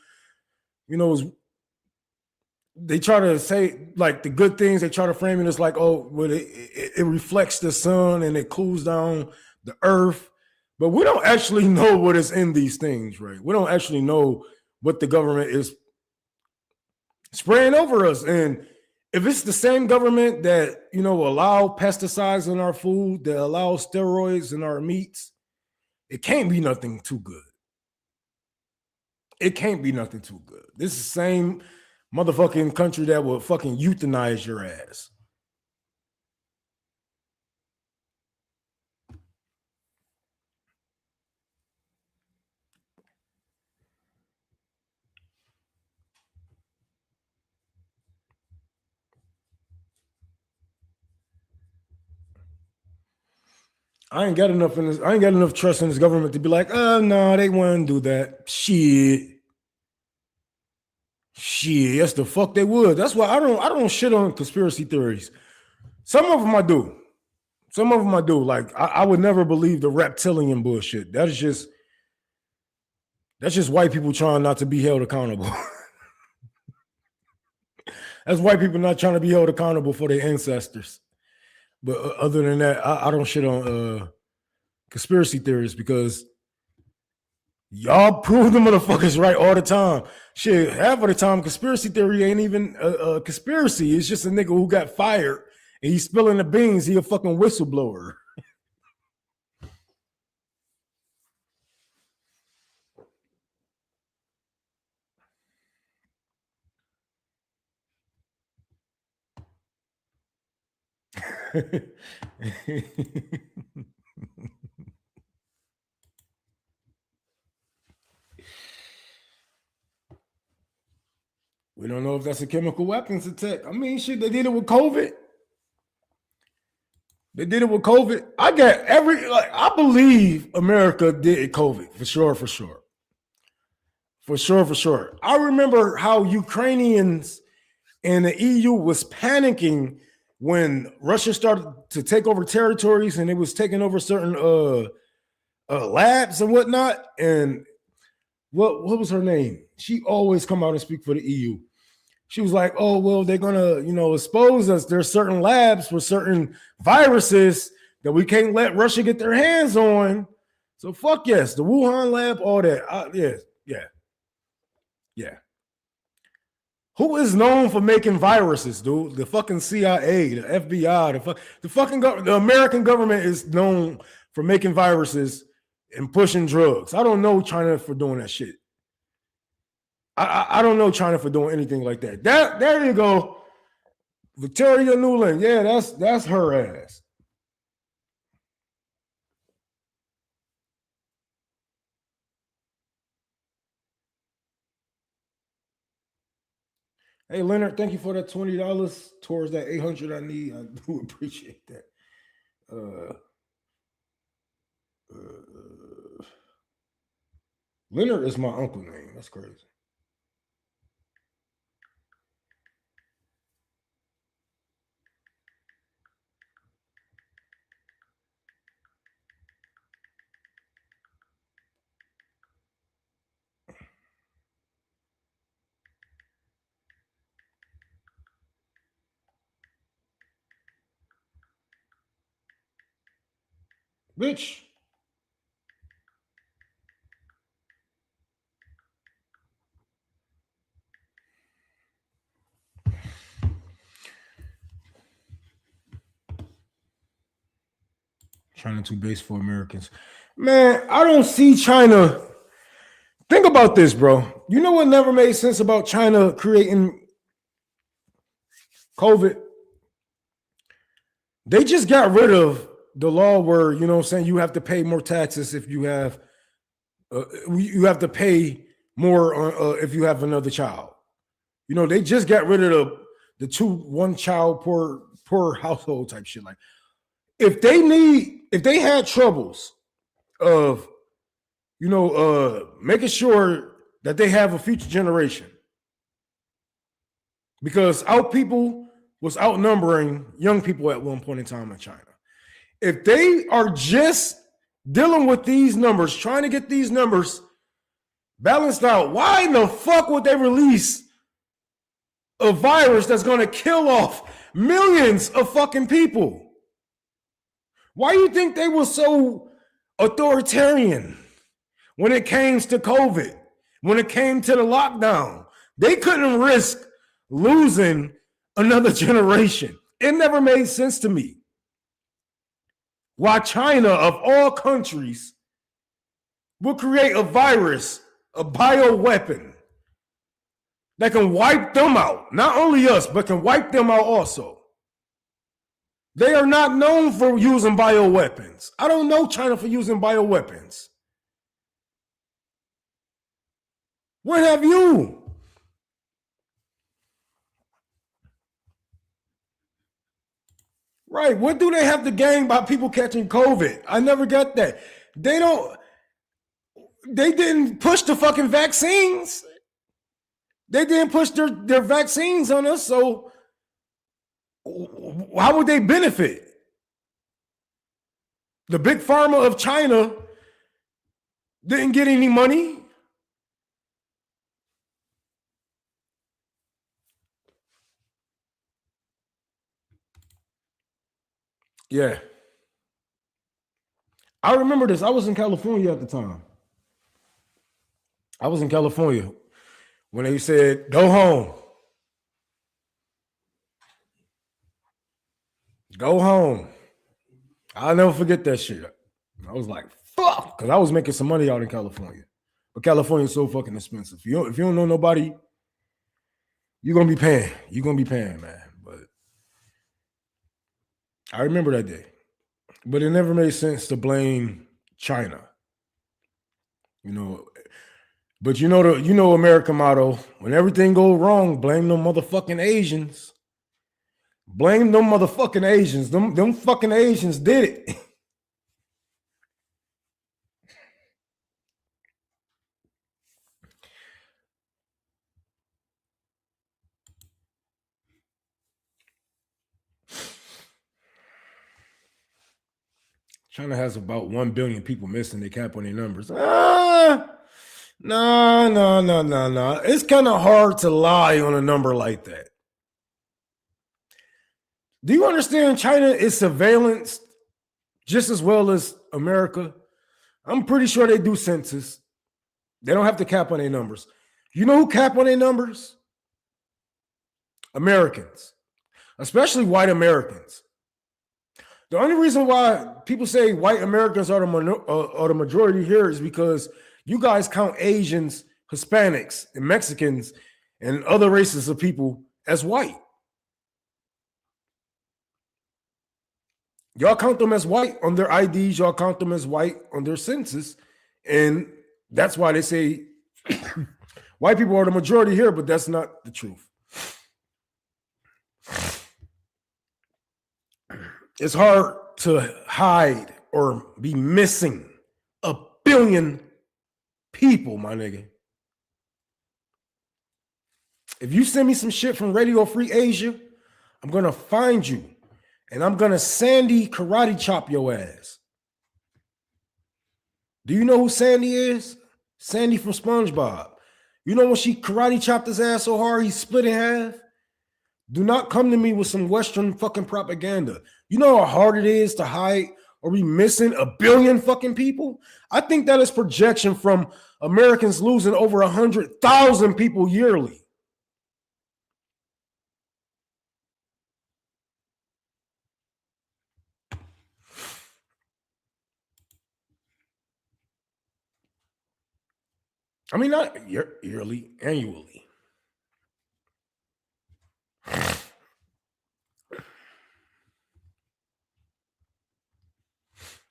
They try to say like the good things. They try to frame it as like, it reflects the sun and it cools down the earth. But we don't actually know what is in these things, right? We don't actually know what the government is spraying over us. And if it's the same government that, allow pesticides in our food, that allow steroids in our meats, it can't be nothing too good. It can't be nothing too good. This is the same motherfucking country that will fucking euthanize your ass. I ain't got enough in this. I ain't got enough trust in this government to be like, oh no, they wouldn't do that. Shit, yes, the fuck they would. That's why I don't shit on conspiracy theories. Some of them I do. Like I would never believe the reptilian bullshit. That's just white people trying not to be held accountable. That's white people not trying to be held accountable for their ancestors. But other than that, I don't shit on conspiracy theories because y'all prove the motherfuckers right all the time. Shit, half of the time, conspiracy theory ain't even a conspiracy. It's just a nigga who got fired and he's spilling the beans. He a fucking whistleblower. We don't know if that's a chemical weapons attack. I mean, shit, they did it with COVID. I believe America did COVID for sure. I remember how Ukrainians and the EU was panicking when Russia started to take over territories and it was taking over certain labs and whatnot. And what was her name? She always come out and speak for the EU. She was like, oh, well, they're going to, expose us. There's certain labs for certain viruses that we can't let Russia get their hands on. So fuck yes, the Wuhan lab, all that. Yeah. Who is known for making viruses, dude? The fucking CIA, the FBI, the American government is known for making viruses and pushing drugs. I don't know China for doing that shit. I don't know China for doing anything like that. There you go. Victoria Nuland. Yeah, that's her ass. Hey Leonard, thank you for that $20 towards that $800 I need. I do appreciate that. Leonard is my uncle name. That's crazy. Bitch. China too base for Americans. Man, I don't see China. Think about this, bro. You know what never made sense about China creating COVID? They just got rid of the law where, you have to pay more taxes if you have to pay more if you have another child. They just got rid of the one child per household type shit. Like, if they had troubles of, making sure that they have a future generation, because our people was outnumbering young people at one point in time in China. If they are just dealing with these numbers, trying to get these numbers balanced out, why in the fuck would they release a virus that's going to kill off millions of fucking people? Why do you think they were so authoritarian when it came to COVID, when it came to the lockdown? They couldn't risk losing another generation. It never made sense to me why China, of all countries, will create a virus, a bioweapon that can wipe them out. Not only us, but can wipe them out also. They are not known for using bioweapons. I don't know China for using bioweapons. When have you? Right. What do they have to gain by people catching COVID? I never got that. They didn't push the fucking vaccines. They didn't push their vaccines on us. So how would they benefit? The big pharma of China didn't get any money. Yeah. I remember this. I was in California at the time. I was in California when they said, go home. Go home. I'll never forget that shit. I was like, fuck, because I was making some money out in California. But California is so fucking expensive. If you don't know nobody, you're going to be paying. You're going to be paying, man. But I remember that day. But it never made sense to blame China. But you know American motto, when everything goes wrong, blame them motherfucking Asians. Blame them motherfucking Asians. Them fucking Asians did it. China has about 1 billion people missing. They cap on their numbers. No. It's kind of hard to lie on a number like that. Do you understand China is surveillanced just as well as America? I'm pretty sure they do census. They don't have to cap on their numbers. You know who cap on their numbers? Americans, especially white Americans. The only reason why people say white Americans are the majority here is because you guys count Asians, Hispanics, and Mexicans and other races of people as white. Y'all count them as white on their IDs. Y'all count them as white on their census. And that's why they say white people are the majority here, but that's not the truth. It's hard to hide or be missing 1 billion people, my nigga. If you send me some shit from Radio Free Asia, I'm going to find you and I'm going to Sandy karate chop your ass. Do you know who Sandy is? Sandy from SpongeBob. You know when she karate chopped his ass so hard he split in half? Do not come to me with some Western fucking propaganda. You know how hard it is to hide or be missing 1 billion fucking people? I think that is projection from Americans losing over 100,000 people yearly. I mean, not yearly, annually.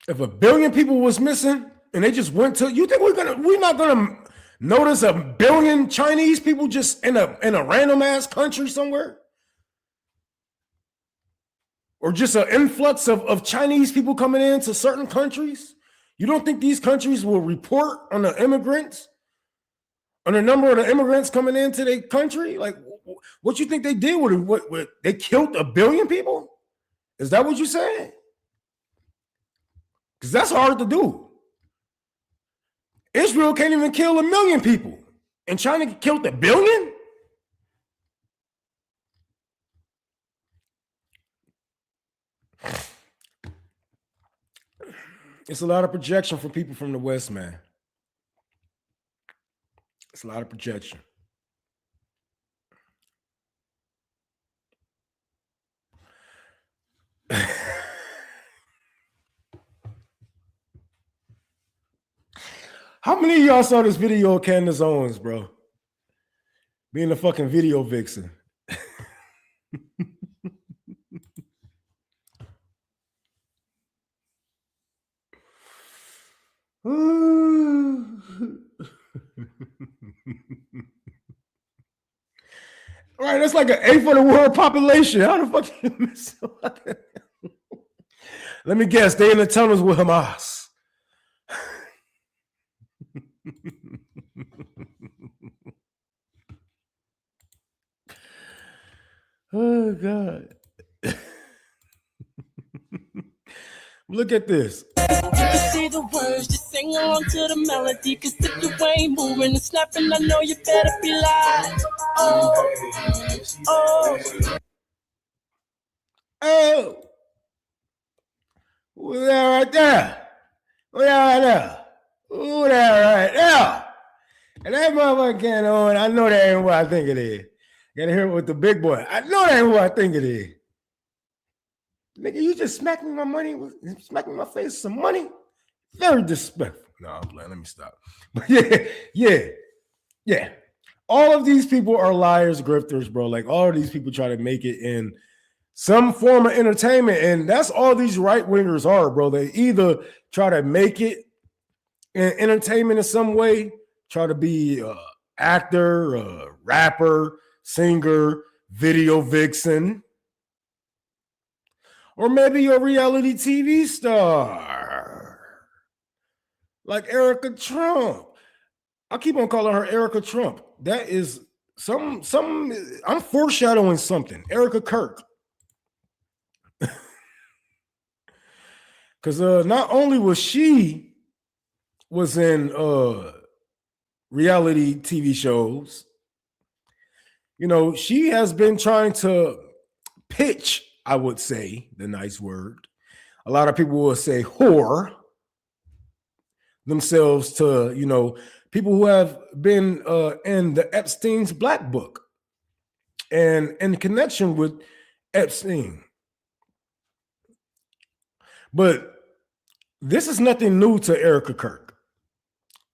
If 1 billion people was missing and they just went to, you think we're not gonna notice 1 billion Chinese people just in a random ass country somewhere? Or just an influx of Chinese people coming into certain countries? You don't think these countries will report on the immigrants? On the number of the immigrants coming into their country? Like, what you think they did with it? What they killed 1 billion people? Is that what you're saying? Because that's hard to do. Israel can't even kill 1 million people. And China killed 1 billion? It's a lot of projection for people from the West, man. It's a lot of projection. How many of y'all saw this video of Candace Owens, bro? Being a fucking video vixen. Right, that's like an eighth of the world population. How the fuck you miss? Let me guess, they in the tunnels with Hamas. Oh God. Look at this. You can see the words, just sing along to the melody. Cause if you ain't moving and snapping, I know you better be like, oh, who that right there? Who that right there? Who that right there? And that motherfucker can't on. I know that ain't what I think it is. Gotta hear it with the big boy. I know that ain't what I think it is. Nigga, you just smacked me my money, smacked me my face with some money. Very disrespectful. No, I'm playing. Let me stop. But yeah. All of these people are liars, grifters, bro. Like all of these people try to make it in some form of entertainment, and that's all these right wingers are, bro. They either try to make it in entertainment in some way, try to be an actor, a rapper, singer, video vixen, or maybe a reality TV star like Erica Trump. I keep on calling her Erica Trump. That is some I'm foreshadowing something. Erica Kirk. Because not only was she in reality TV shows, you know, she has been trying to pitch, I would say, the nice word. A lot of people will say whore themselves to, you know, people who have been in the Epstein's Black Book and in connection with Epstein. But this is nothing new to Erica Kirk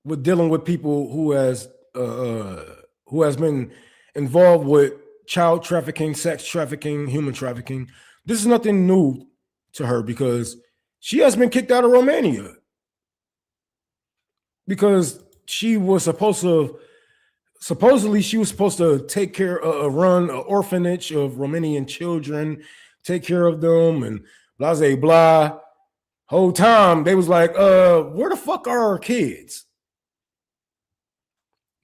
with dealing with people who has been involved with child trafficking, sex trafficking, human trafficking. This is nothing new to her because she has been kicked out of Romania because she was supposedly she was supposed to take care of, run an orphanage of Romanian children, take care of them, and blah, blah, blah. Whole time they was like, where the fuck are our kids?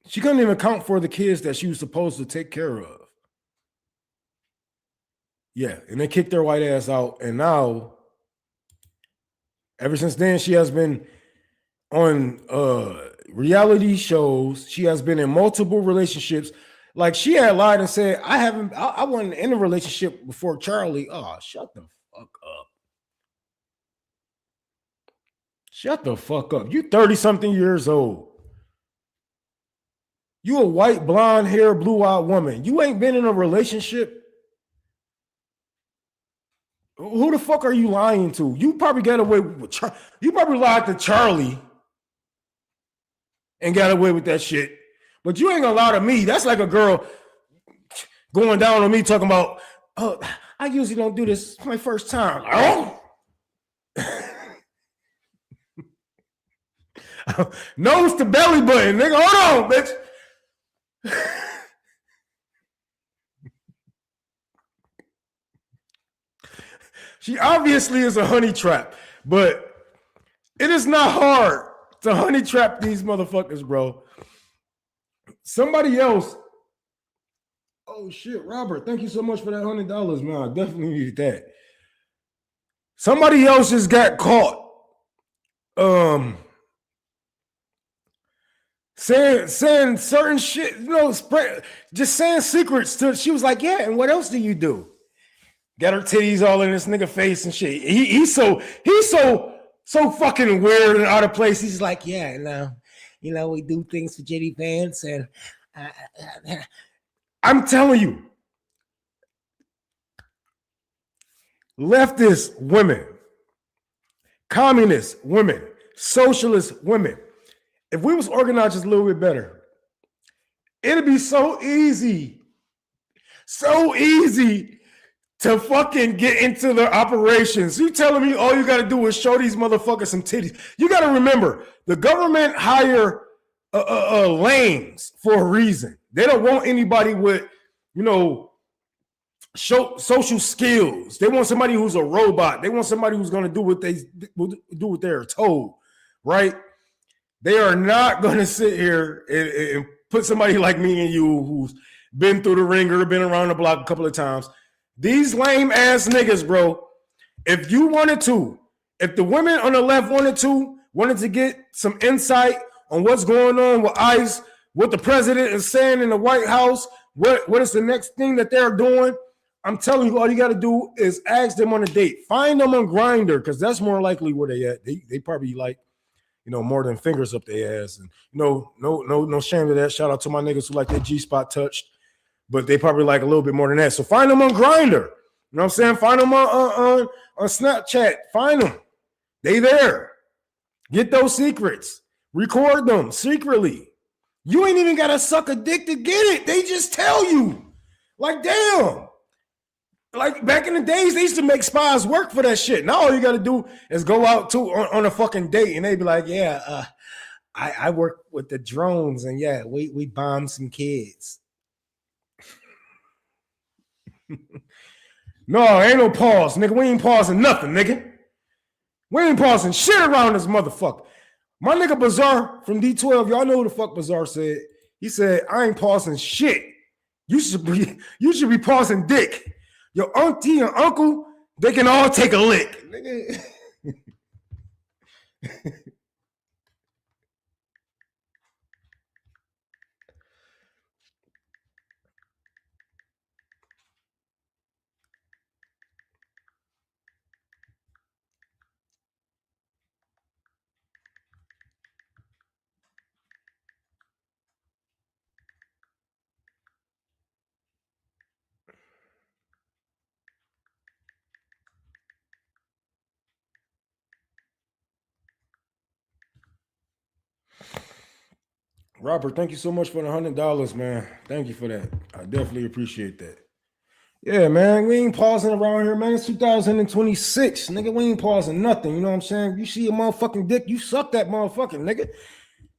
She couldn't even account for the kids that she was supposed to take care of. Yeah, and they kicked their white ass out. And now, ever since then, she has been on reality shows. She has been in multiple relationships. Like she had lied and said, I wasn't in a relationship before Charlie. Oh, shut the fuck up. Shut the fuck up. You 30-something years old. You a white, blonde hair, blue-eyed woman. You ain't been in a relationship. Who the fuck are you lying to? You probably got away with you probably lied to Charlie and got away with that shit. But you ain't gonna lie to me. That's like a girl going down on me talking about, oh, I usually don't do this. It's my first time. Oh. Nose to belly button, nigga. Hold on, bitch. She obviously is a honey trap, but it is not hard to honey trap these motherfuckers, bro. Somebody else. Oh shit, Robert, thank you so much for that $100, man. I definitely needed that. Somebody else just got caught. Saying certain shit, you know, just saying secrets to. She was like, yeah, and what else do you do? Got her titties all in this nigga face and shit. He's so fucking weird and out of place. He's like, yeah, you know, we do things for Jitty Vance, and I'm telling you, leftist women, communist women, socialist women. If we was organized just a little bit better, it'd be so easy to fucking get into their operations. You telling me all you got to do is show these motherfuckers some titties? You got to remember, the government hire lames for a reason. They don't want anybody with, you know, social skills. They want somebody who's a robot. They want somebody who's going to do what they're told, right? They are not going to sit here and put somebody like me and you who's been through the ringer, been around the block a couple of times. These lame ass niggas, bro. If you wanted to, if the women on the left wanted to get some insight on what's going on with ICE, what the president is saying in the White House, what is the next thing that they're doing, I'm telling you, all you got to do is ask them on a date. Find them on Grindr, because that's more likely where they at. They probably like, more than fingers up their ass. And no shame to that. Shout out to my niggas who like their G-spot touched, but they probably like a little bit more than that. So find them on Grindr. You know what I'm saying? Find them on Snapchat. Find them. They there. Get those secrets. Record them secretly. You ain't even got to suck a dick to get it. They just tell you. Like, damn. Like back in the days, they used to make spies work for that shit. Now all you got to do is go out on a fucking date, and they be like, "Yeah, I work with the drones, and yeah, we bombed some kids." No, ain't no pause, nigga. We ain't pausing nothing, nigga. We ain't pausing shit around this motherfucker. My nigga Bazaar from D12, y'all know who the fuck Bazaar said. He said, "I ain't pausing shit. You should be pausing dick. Your auntie and uncle, they can all take a lick." Nigga. Robert, thank you so much for the $100, man. Thank you for that. I definitely appreciate that. Yeah, man, we ain't pausing around here, man. It's 2026, nigga. We ain't pausing nothing. You know what I'm saying? You see a motherfucking dick, you suck that motherfucking nigga.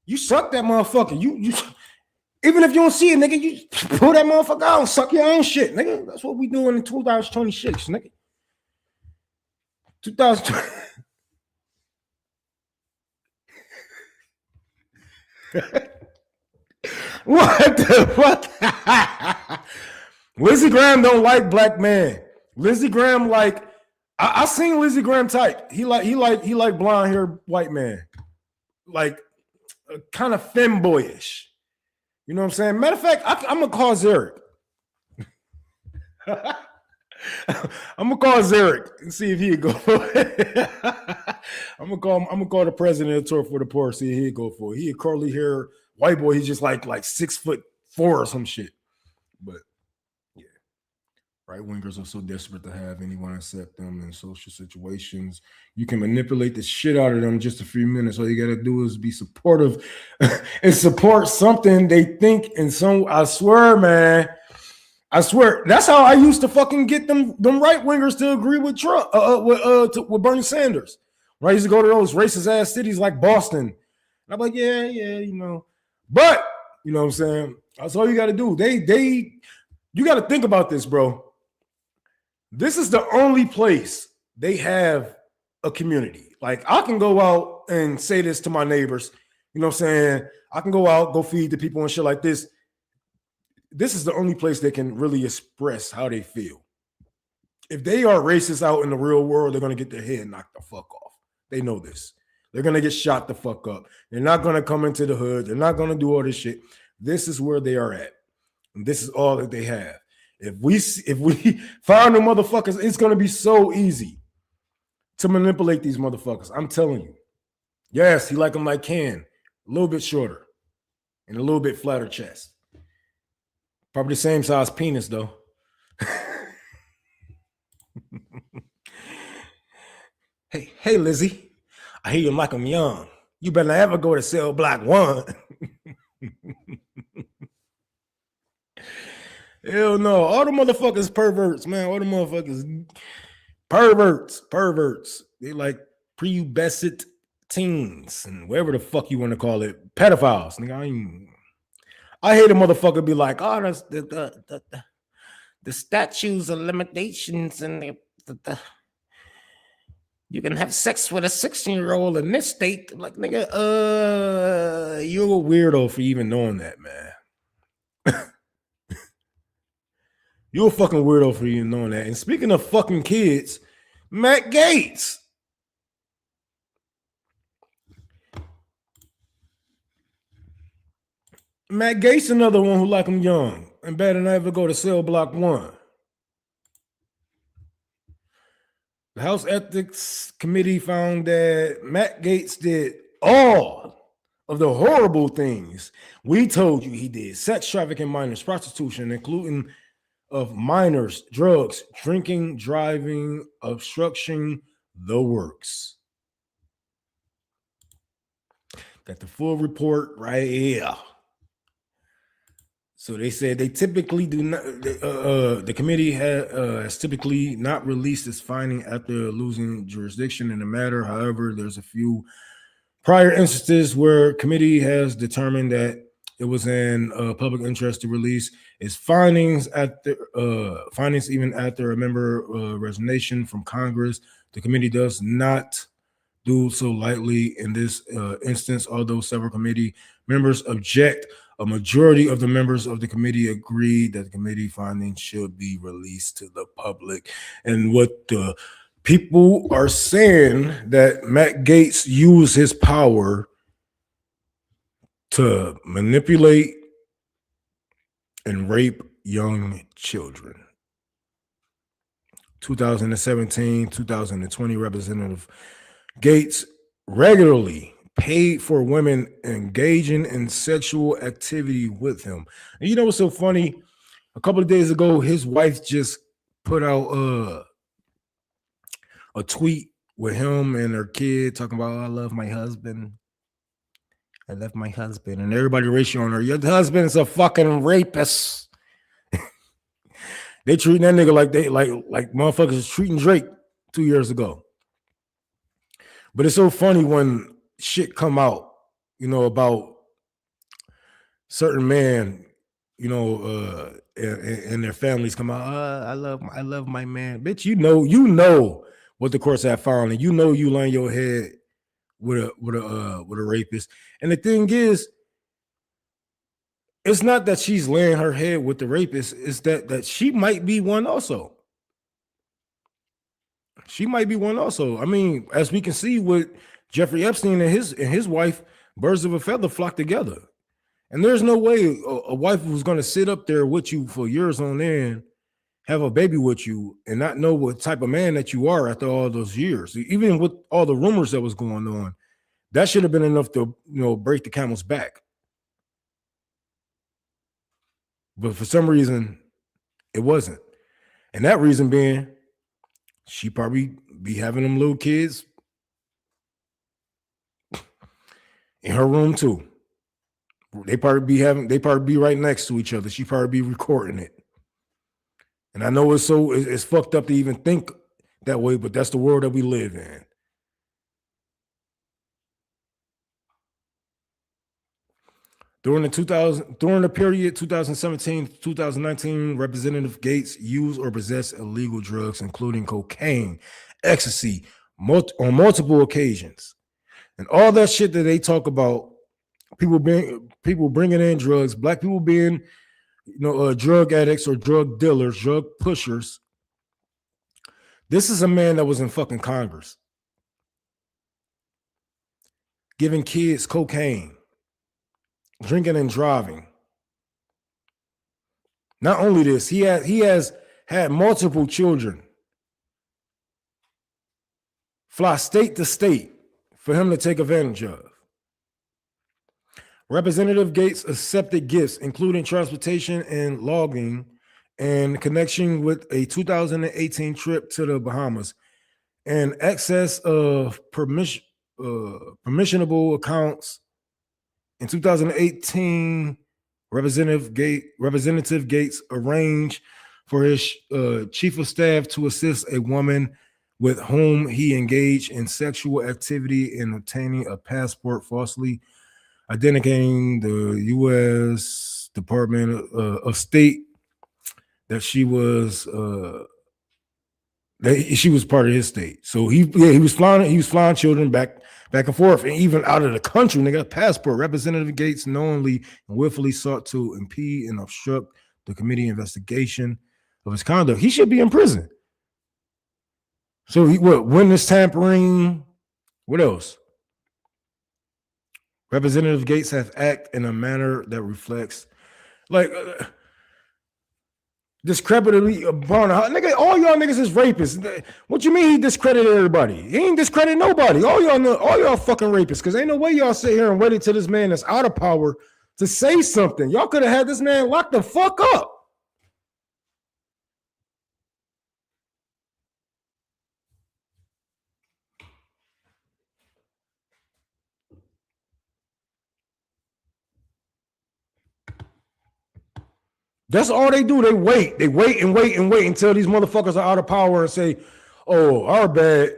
You suck that motherfucker. You even if you don't see it, nigga, you pull that motherfucker out and suck your own shit, nigga. That's what we doing in 2026, nigga. 2020. What the fuck? Lizzie Graham don't like black man. Lizzie Graham like I seen Lizzie Graham type. He like blonde haired white man, like kind of femboyish. You know what I'm saying? Matter of fact, I'm gonna call Zarek. I'm gonna call Zarek and see if he'd go for it. I'm gonna call the president of Tour for the Poor, see if he'd go for it. He a curly hair white boy. He's just like 6'4" or some shit. But yeah, right wingers are so desperate to have anyone accept them in social situations. You can manipulate the shit out of them in just a few minutes. All you gotta do is be supportive and support something they think. And I swear, man. I swear, that's how I used to fucking get them right wingers to agree with Trump, with Bernie Sanders. Right, I used to go to those racist ass cities like Boston, and I'm like, yeah, you know. But you know what I'm saying? That's all you got to do. You got to think about this, bro. This is the only place they have a community. Like I can go out and say this to my neighbors. You know what I'm saying? I can go out, go feed the people and shit like this. This is the only place they can really express how they feel. If they are racist out in the real world, they're going to get their head knocked the fuck off. They know this. They're going to get shot the fuck up. They're not going to come into the hood. They're not going to do all this shit. This is where they are at. And this is all that they have. If we find the motherfuckers, it's going to be so easy to manipulate these motherfuckers. I'm telling you. Yes, he like them like Ken. A little bit shorter and a little bit flatter chest. Probably the same size penis, though. Hey, Lizzie. I hear you like them young. You better not ever go to Cell Block 1. Hell no. All the motherfuckers perverts, man. All the motherfuckers perverts. They like prepubescent teens and whatever the fuck you want to call it. Pedophiles. Nigga, I hate a motherfucker be like, oh, that's the statutes of limitations and you can have sex with a 16-year-old in this state. I'm like, nigga, you're a weirdo for even knowing that, man. You're a fucking weirdo for even knowing that. And speaking of fucking kids, Matt Gaetz. Matt Gaetz, another one who like him young and better than ever go to cell block 1. The House Ethics Committee found that Matt Gaetz did all of the horrible things we told you he did: sex trafficking, minors, prostitution, including of minors, drugs, drinking, driving, obstruction, the works. Got the full report right here. So they said they typically do not. The committee has typically not released its finding after losing jurisdiction in the matter. However, there's a few prior instances where committee has determined that it was in public interest to release its findings even after a member resignation from Congress. The committee does not do so lightly in this instance, although several committee members object. A majority of the members of the committee agreed that the committee findings should be released to the public. And what the people are saying, that Matt Gaetz used his power to manipulate and rape young children. 2017, 2020, Representative Gaetz regularly paid for women engaging in sexual activity with him. And you know what's so funny? A couple of days ago, his wife just put out a tweet with him and her kid talking about, I love my husband. I love my husband. And everybody ratio on her. Your husband's a fucking rapist. They treating that nigga like motherfuckers is treating Drake 2 years ago. But it's so funny when shit come out, you know, about certain men, you know, and their families come out. I love my man, bitch. You know what the courts have found, and you know you laying your head with a rapist. And the thing is, it's not that she's laying her head with the rapist. It's that she might be one also. She might be one also. I mean, as we can see with Jeffrey Epstein and his wife, birds of a feather flock together. And there's no way a wife who's going to sit up there with you for years on end, have a baby with you, and not know what type of man that you are after all those years. Even with all the rumors that was going on, that should have been enough to, you know, break the camel's back. But for some reason, it wasn't. And that reason being, she probably be having them little kids in her room too. They probably be right next to each other. She probably be recording it. And I know it's fucked up to even think that way, but that's the world that we live in. During the period 2017 to 2019, Representative Gaetz used or possessed illegal drugs, including cocaine, ecstasy, on multiple occasions. And all that shit that they talk about, people bringing in drugs, black people being, you know, drug addicts or drug dealers, drug pushers. This is a man that was in fucking Congress, giving kids cocaine, drinking and driving. Not only this, he has had multiple children fly state to state for him to take advantage of. Representative Gaetz accepted gifts, including transportation and logging, in connection with a 2018 trip to the Bahamas, and excess of permissionable accounts. In 2018, Representative Gaetz arranged for his chief of staff to assist a woman with whom he engaged in sexual activity in obtaining a passport, falsely identifying the U.S. Department of State that she was part of his state. So he was flying children back and forth, and even out of the country. And they got a passport. Representative Gates knowingly and willfully sought to impede and obstruct the committee investigation of his conduct. He should be in prison. So witness tampering. What else? Representative Gates have acted in a manner that reflects like discreditably upon nigga. All y'all niggas is rapists. What you mean he discredited everybody? He ain't discredit nobody. All y'all fucking rapists. Because ain't no way y'all sit here and waited till this man that's out of power to say something. Y'all could have had this man locked the fuck up. That's all they do. They wait and wait until these motherfuckers are out of power and say, "Oh, our bad.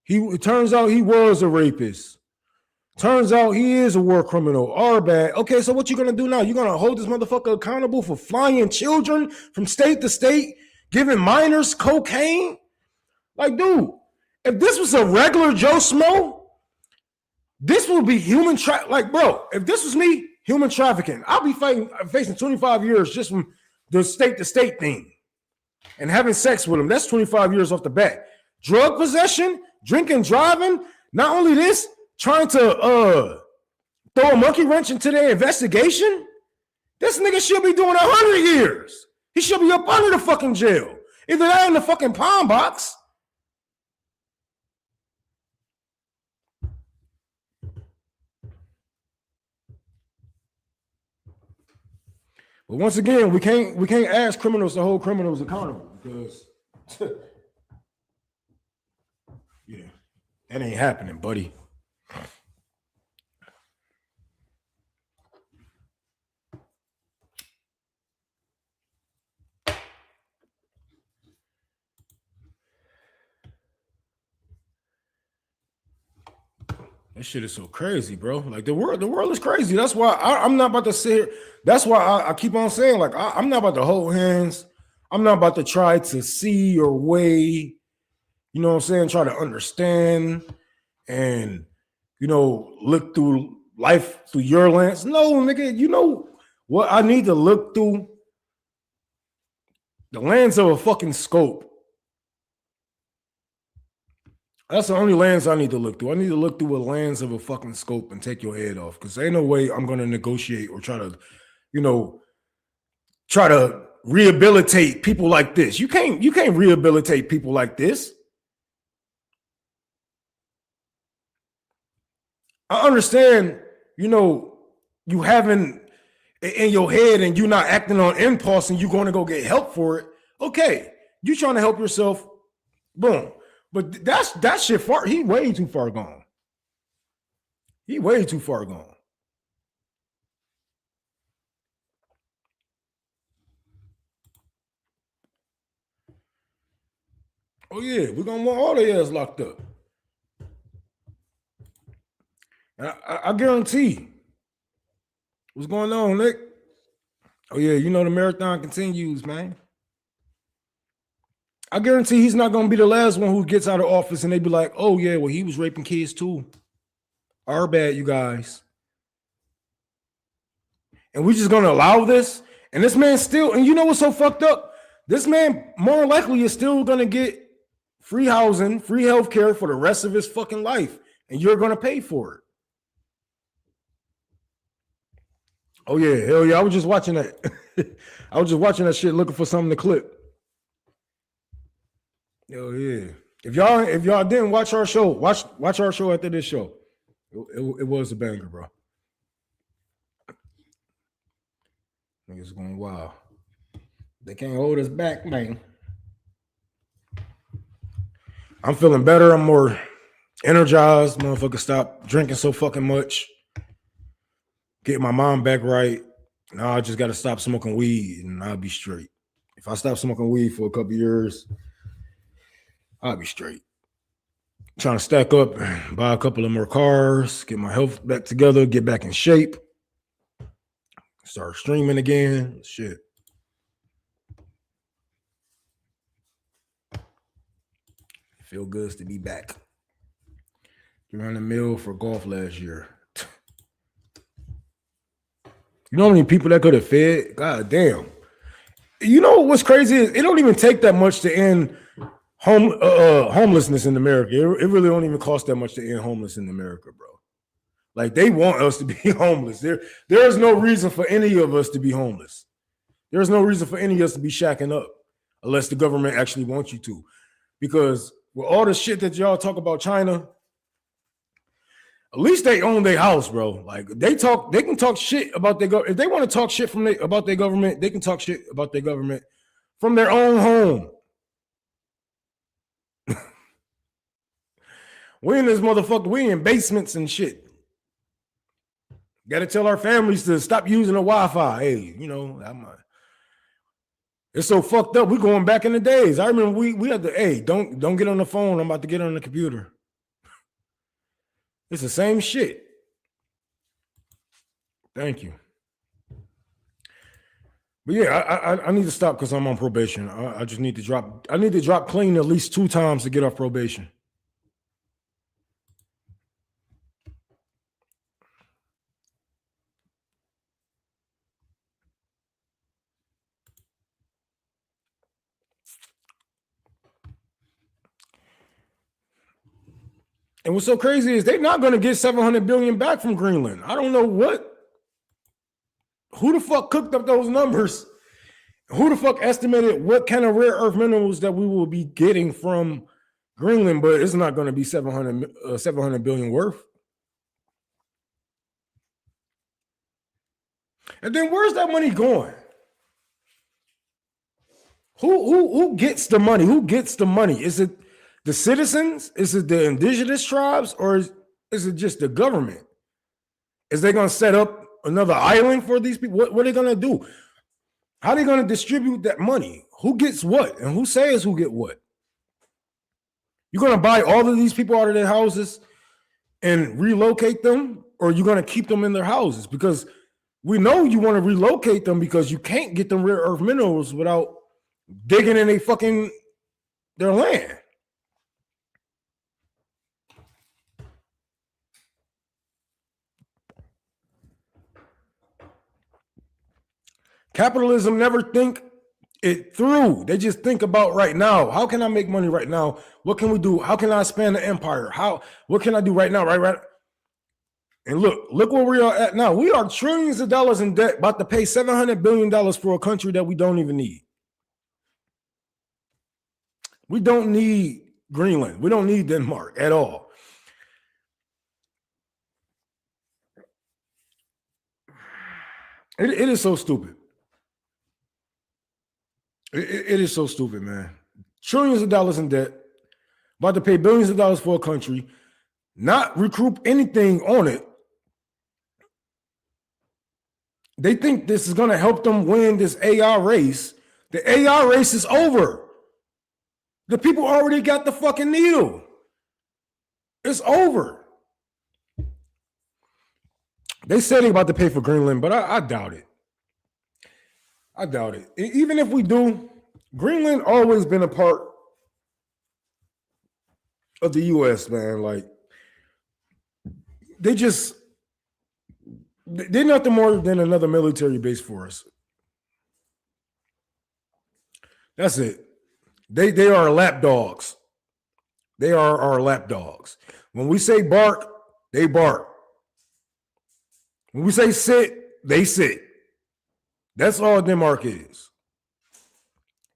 It turns out he was a rapist. Turns out he is a war criminal. Our bad." Okay, so what you gonna do now? You gonna hold this motherfucker accountable for flying children from state to state, giving minors cocaine? Like, dude, if this was a regular Joe Smo, this would be human like, bro, if this was me, human trafficking, I'll be facing 25 years just from the state to state thing and having sex with him. That's 25 years off the bat. Drug possession, drinking, driving. Not only this, trying to throw a monkey wrench into their investigation. This nigga should be doing 100 years. He should be up under the fucking jail. Either that in the fucking palm box. But once again, we can't ask criminals to hold criminals accountable because yeah, that ain't happening, buddy. That shit is so crazy, bro. Like the world is crazy. That's why I'm not about to sit here. That's why I keep on saying, like, I'm not about to hold hands. I'm not about to try to see or weigh, you know what I'm saying? Try to understand and, you know, look through life through your lens. No, nigga, you know what I need to look through? The lens of a fucking scope. That's the only lens I need to look through. I need to look through a lens of a fucking scope and take your head off. Because ain't no way I'm going to negotiate or try to, you know, try to rehabilitate people like this. You can't rehabilitate people like this. I understand, you know, you having in your head and you not acting on impulse and you're going to go get help for it. Okay, you trying to help yourself. Boom. But that shit far. He way too far gone. He way too far gone. Oh yeah, we're gonna want all their ass locked up. And I guarantee. What's going on, Nick? Oh yeah, you know the marathon continues, man. I guarantee he's not going to be the last one who gets out of office and they be like, oh, yeah, well, he was raping kids too. Our bad, you guys. And we're just going to allow this? And this man still, and you know what's so fucked up? This man more likely is still going to get free housing, free health care for the rest of his fucking life. And you're going to pay for it. Oh, yeah. Hell yeah. I was just watching that. I was just watching that shit looking for something to clip. Oh yeah! If y'all didn't watch our show, watch our show after this show. It was a banger, bro. Niggas going wild. They can't hold us back, man. I'm feeling better. I'm more energized. Motherfucker, stop drinking so fucking much. Get my mind back right. Now I just got to stop smoking weed, and I'll be straight. If I stop smoking weed for a couple years, I'll be straight. Trying to stack up, buy a couple of more cars, get my health back together, get back in shape, start streaming again. Shit. Feel good to be back. $300 million for golf last year. You know how many people that could have fed? God damn. You know what's crazy is it don't even take that much to end homelessness in America. It really don't even cost that much to end homeless in America, bro. Like they want us to be homeless. There is no reason for any of us to be homeless. There's no reason for any of us to be shacking up unless the government actually wants you to. Because with all the shit that y'all talk about China, at least they own their house, bro. Like they can talk shit about their government. If they want to talk shit about their government, they can talk shit about their government from their own home. We in this motherfucker, we in basements and shit. Got to tell our families to stop using the Wi-Fi. Hey, you know, it's so fucked up. We're going back in the days. I remember we had to, hey, don't get on the phone. I'm about to get on the computer. It's the same shit. Thank you. But yeah, I need to stop because I'm on probation. I just need to drop. I need to drop clean at least 2 times to get off probation. And what's so crazy is they're not going to get $700 billion back from Greenland. I don't know who the fuck cooked up those numbers? Who the fuck estimated what kind of rare earth minerals that we will be getting from Greenland, but it's not going to be 700 billion worth. And then where's that money going? Who gets the money? Who gets the money? Is it the citizens? Is it the indigenous tribes? Or is it just the government? Is they going to set up another island for these people? What are they going to do? How are they going to distribute that money? Who gets what? And who says who get what? You're going to buy all of these people out of their houses and relocate them? Or you're going to keep them in their houses? Because we know you want to relocate them because you can't get them rare earth minerals without digging in their land. Capitalism never think it through. They just think about right now. How can I make money right now? What can we do? How can I expand the empire? What can I do right now? Right. And look where we are at now. We are trillions of dollars in debt, about to pay $700 billion for a country that we don't even need. We don't need Greenland. We don't need Denmark at all. It is so stupid. It is so stupid, man. Trillions of dollars in debt, about to pay billions of dollars for a country, not recoup anything on it. They think this is going to help them win this AI race. The AI race is over. The people already got the fucking needle. It's over. They said they're about to pay for Greenland, but I doubt it. I doubt it. Even if we do, Greenland always been a part of the U.S., man. Like, they're nothing more than another military base for us. That's it. They are lap dogs. They are our lap dogs. When we say bark, they bark. When we say sit, they sit. That's all Denmark is.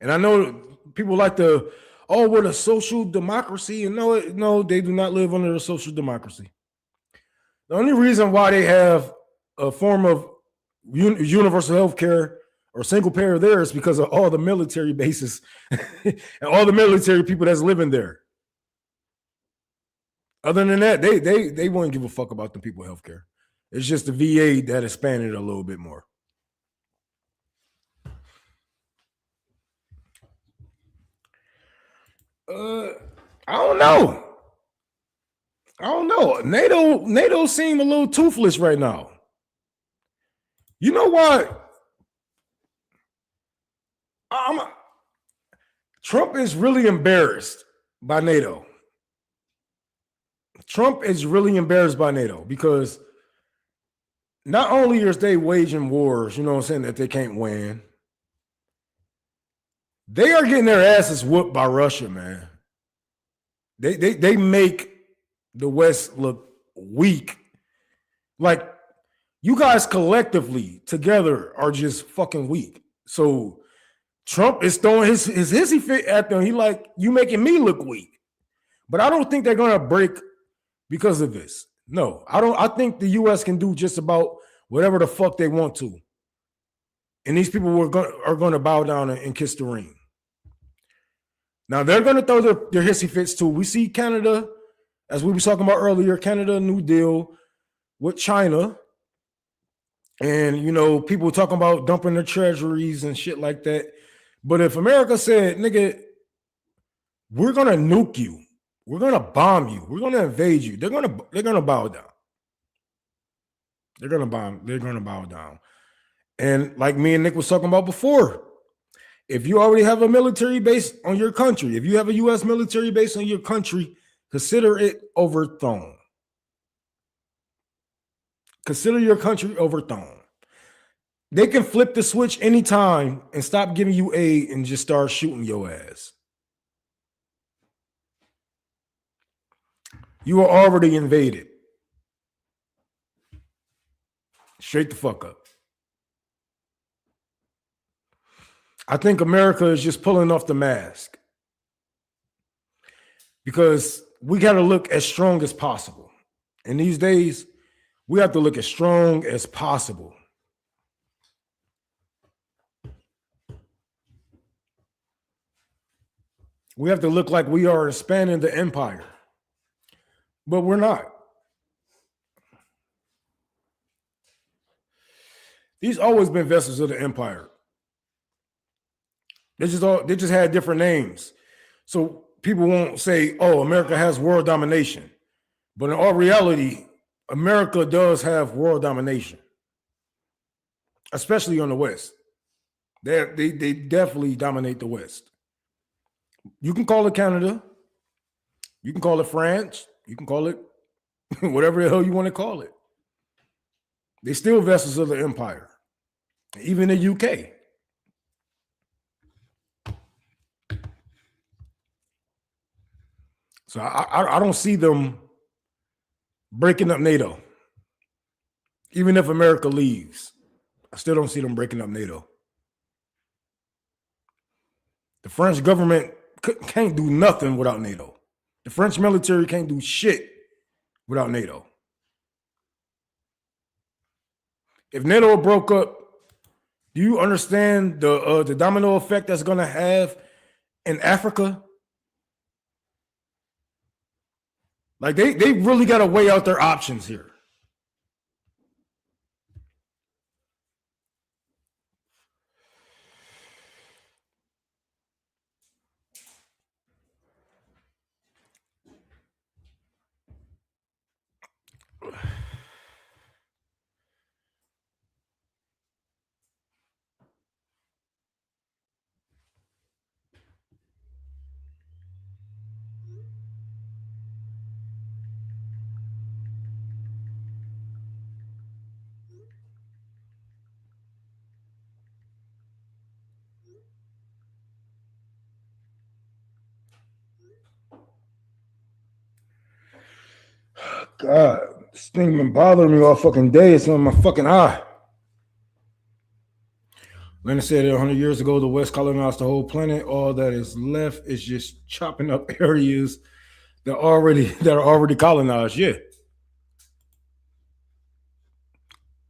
And I know people like to, what a social democracy. And no, they do not live under a social democracy. The only reason why they have a form of universal health care or single payer there is because of all the military bases and all the military people that's living there. Other than that, they wouldn't give a fuck about the people health care. It's just the VA that expanded a little bit more. I don't know. NATO seem a little toothless right now. You know what? Trump is really embarrassed by NATO. Trump is really embarrassed by NATO because not only are they waging wars, you know what I'm saying, that they can't win, they are getting their asses whooped by Russia, man. They make the West look weak. Like, you guys collectively together are just fucking weak. So Trump is throwing his hissy fit at them. He like, you making me look weak. But I don't think they're gonna break because of this. No, I don't. I think the US can do just about whatever the fuck they want to. And these people are going to bow down and kiss the ring. Now they're going to throw their hissy fits too. We see Canada, as we were talking about earlier, Canada New Deal with China. And, you know, people talking about dumping their treasuries and shit like that. But if America said, nigga, we're going to nuke you, we're going to bomb you, we're going to invade you, they're going to bow down. They're going to bow down. And like me and Nick was talking about before, if you already have a military base on your country, if you have a U.S. military base on your country, consider it overthrown. Consider your country overthrown. They can flip the switch anytime and stop giving you aid and just start shooting your ass. You are already invaded. Straight the fuck up. I think America is just pulling off the mask because we got to look as strong as possible. And these days, we have to look as strong as possible. We have to look like we are expanding the empire, but we're not. These always been vessels of the empire. They just had different names. So people won't say, oh, America has world domination. But in all reality, America does have world domination, especially on the West. They definitely dominate the West. You can call it Canada. You can call it France. You can call it whatever the hell you want to call it. They still vessels of the empire, even the UK. So I don't see them breaking up NATO. Even if America leaves, I still don't see them breaking up NATO. The French government can't do nothing without NATO. The French military can't do shit without NATO. If NATO broke up, do you understand the domino effect that's going to have in Africa? Like they really got to weigh out their options here. God, this thing been bothering me all fucking day. It's on my fucking eye. Lenin said 100 years ago, the West colonized the whole planet. All that is left is just chopping up areas that are already colonized. Yeah.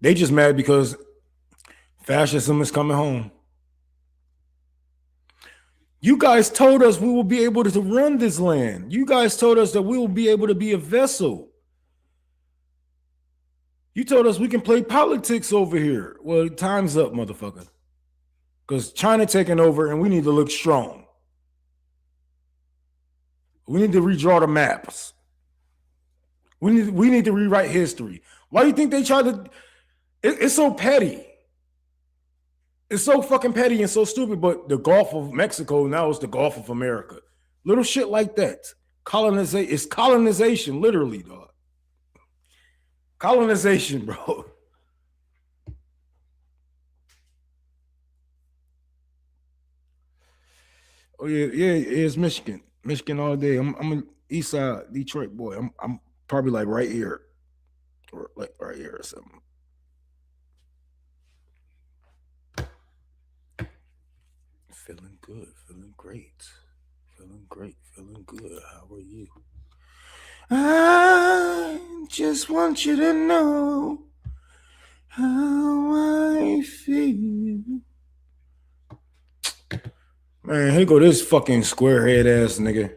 They just mad because fascism is coming home. You guys told us we will be able to run this land. You guys told us that we will be able to be a vessel. You told us we can play politics over here. Well, time's up, motherfucker. Because China taking over and we need to look strong. We need to redraw the maps. We need to rewrite history. Why do you think they tried to? It's so petty. It's so fucking petty and so stupid. But the Gulf of Mexico now is the Gulf of America. Little shit like that. It's colonization, literally, dog. Colonization, bro. Oh yeah, it's Michigan. Michigan all day. I'm an East Side Detroit boy. I'm probably like right here, or like right here or something. Feeling good, feeling great, feeling great, feeling good. How are you? I just want you to know how I feel. Man, here go this fucking squarehead ass nigga.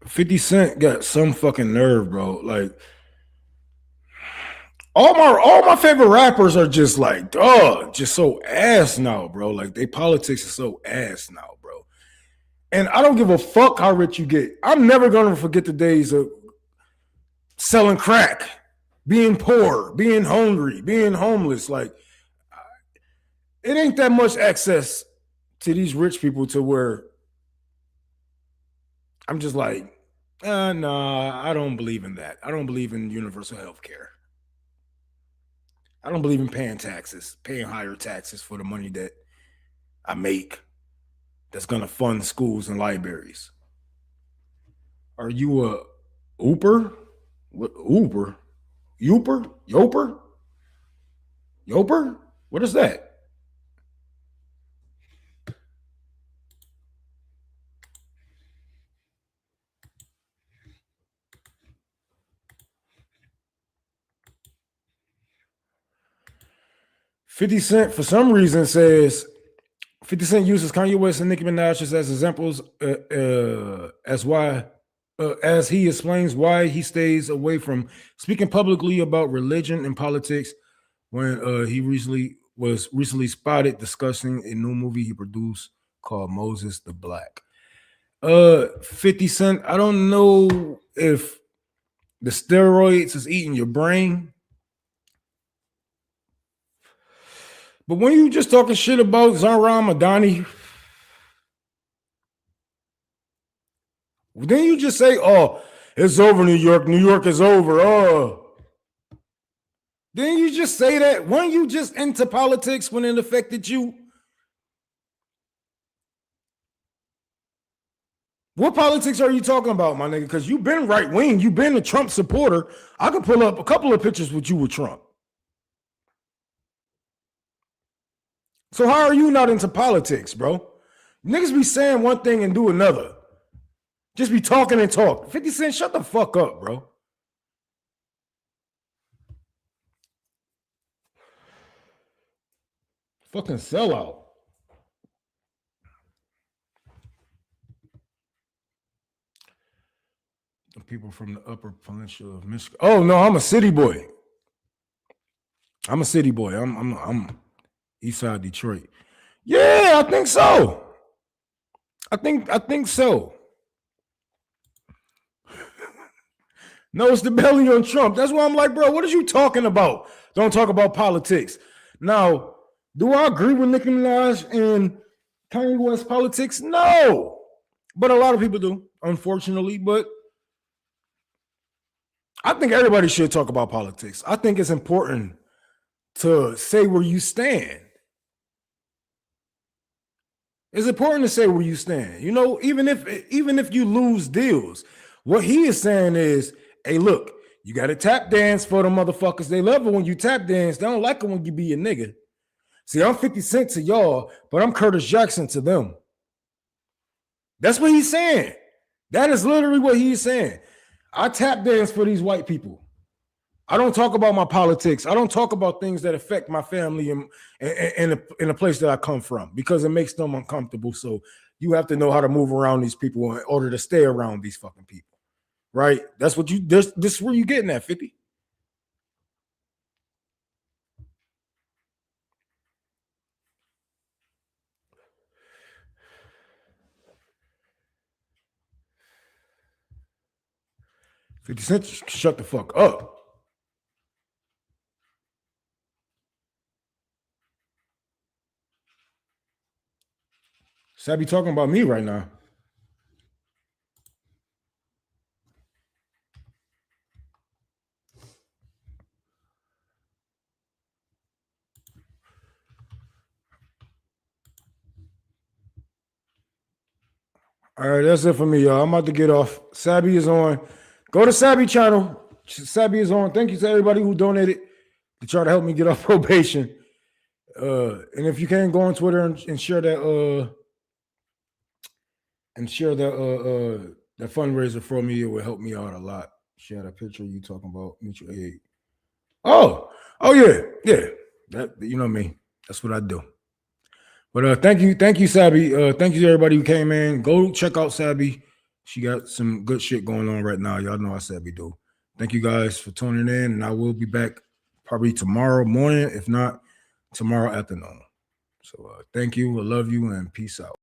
$50 got some fucking nerve, bro. Like all my favorite rappers are just like, just so ass now, bro. Like they politics is so ass now, bro. And I don't give a fuck how rich you get. I'm never gonna forget the days of selling crack, being poor, being hungry, being homeless. Like it ain't that much access to these rich people to where I'm just like, nah, I don't believe in that. I don't believe in universal health care. I don't believe in paying higher taxes for the money that I make that's going to fund schools and libraries. Are you a Uber? What, Uber? Yoper? What is that? $50 for some reason says 50 uses Kanye West and Nicki Minaj as examples as he explains why he stays away from speaking publicly about religion and politics when he was recently spotted discussing a new movie he produced called Moses the Black. 50 I don't know if the steroids is eating your brain. But when you just talking shit about Zahra Madani, then you just say, oh, it's over, New York. New York is over. Oh. Then you just say that. Weren't you just into politics when it affected you? What politics are you talking about, my nigga? Because you've been right wing. You've been a Trump supporter. I can pull up a couple of pictures with you with Trump. So how are you not into politics, bro? Niggas be saying one thing and do another. Just be talking and talk. 50 Cent, shut the fuck up, bro. Fucking sellout. The people from the Upper Peninsula of Michigan. Oh no, I'm a city boy. I'm East Side Detroit. Yeah, I think so. I think so. No, it's the belly on Trump. That's why I'm like, bro, what are you talking about? Don't talk about politics. Now, do I agree with Nicki Minaj and Kanye West politics? No. But a lot of people do, unfortunately. But I think everybody should talk about politics. I think it's important to say where you stand. It's important to say where you stand. You know, even if you lose deals, what he is saying is, hey, look, you got to tap dance for the motherfuckers. They love it when you tap dance. They don't like it when you be a nigga. See, I'm 50 Cent to y'all, but I'm Curtis Jackson to them. That's what he's saying. That is literally what he's saying. I tap dance for these white people. I don't talk about my politics. I don't talk about things that affect my family and in a place that I come from because it makes them uncomfortable. So you have to know how to move around these people in order to stay around these fucking people. Right? That's what this is where you getting at, 50. $50 Cent, shut the fuck up. Sabby talking about me right now. All right, that's it for me, y'all. I'm about to get off. Sabby is on. Go to Sabby channel. Sabby is on. Thank you to everybody who donated to try to help me get off probation. And if you can, go on Twitter and share that that fundraiser for me. It will help me out a lot. Share that picture you talking about mutual aid. Oh yeah. That, you know me. That's what I do. But thank you, Sabby. Thank you to everybody who came in. Go check out Sabby. She got some good shit going on right now. Y'all know how Sabby do. Thank you guys for tuning in, and I will be back probably tomorrow morning, if not tomorrow afternoon. So thank you. I love you, and peace out.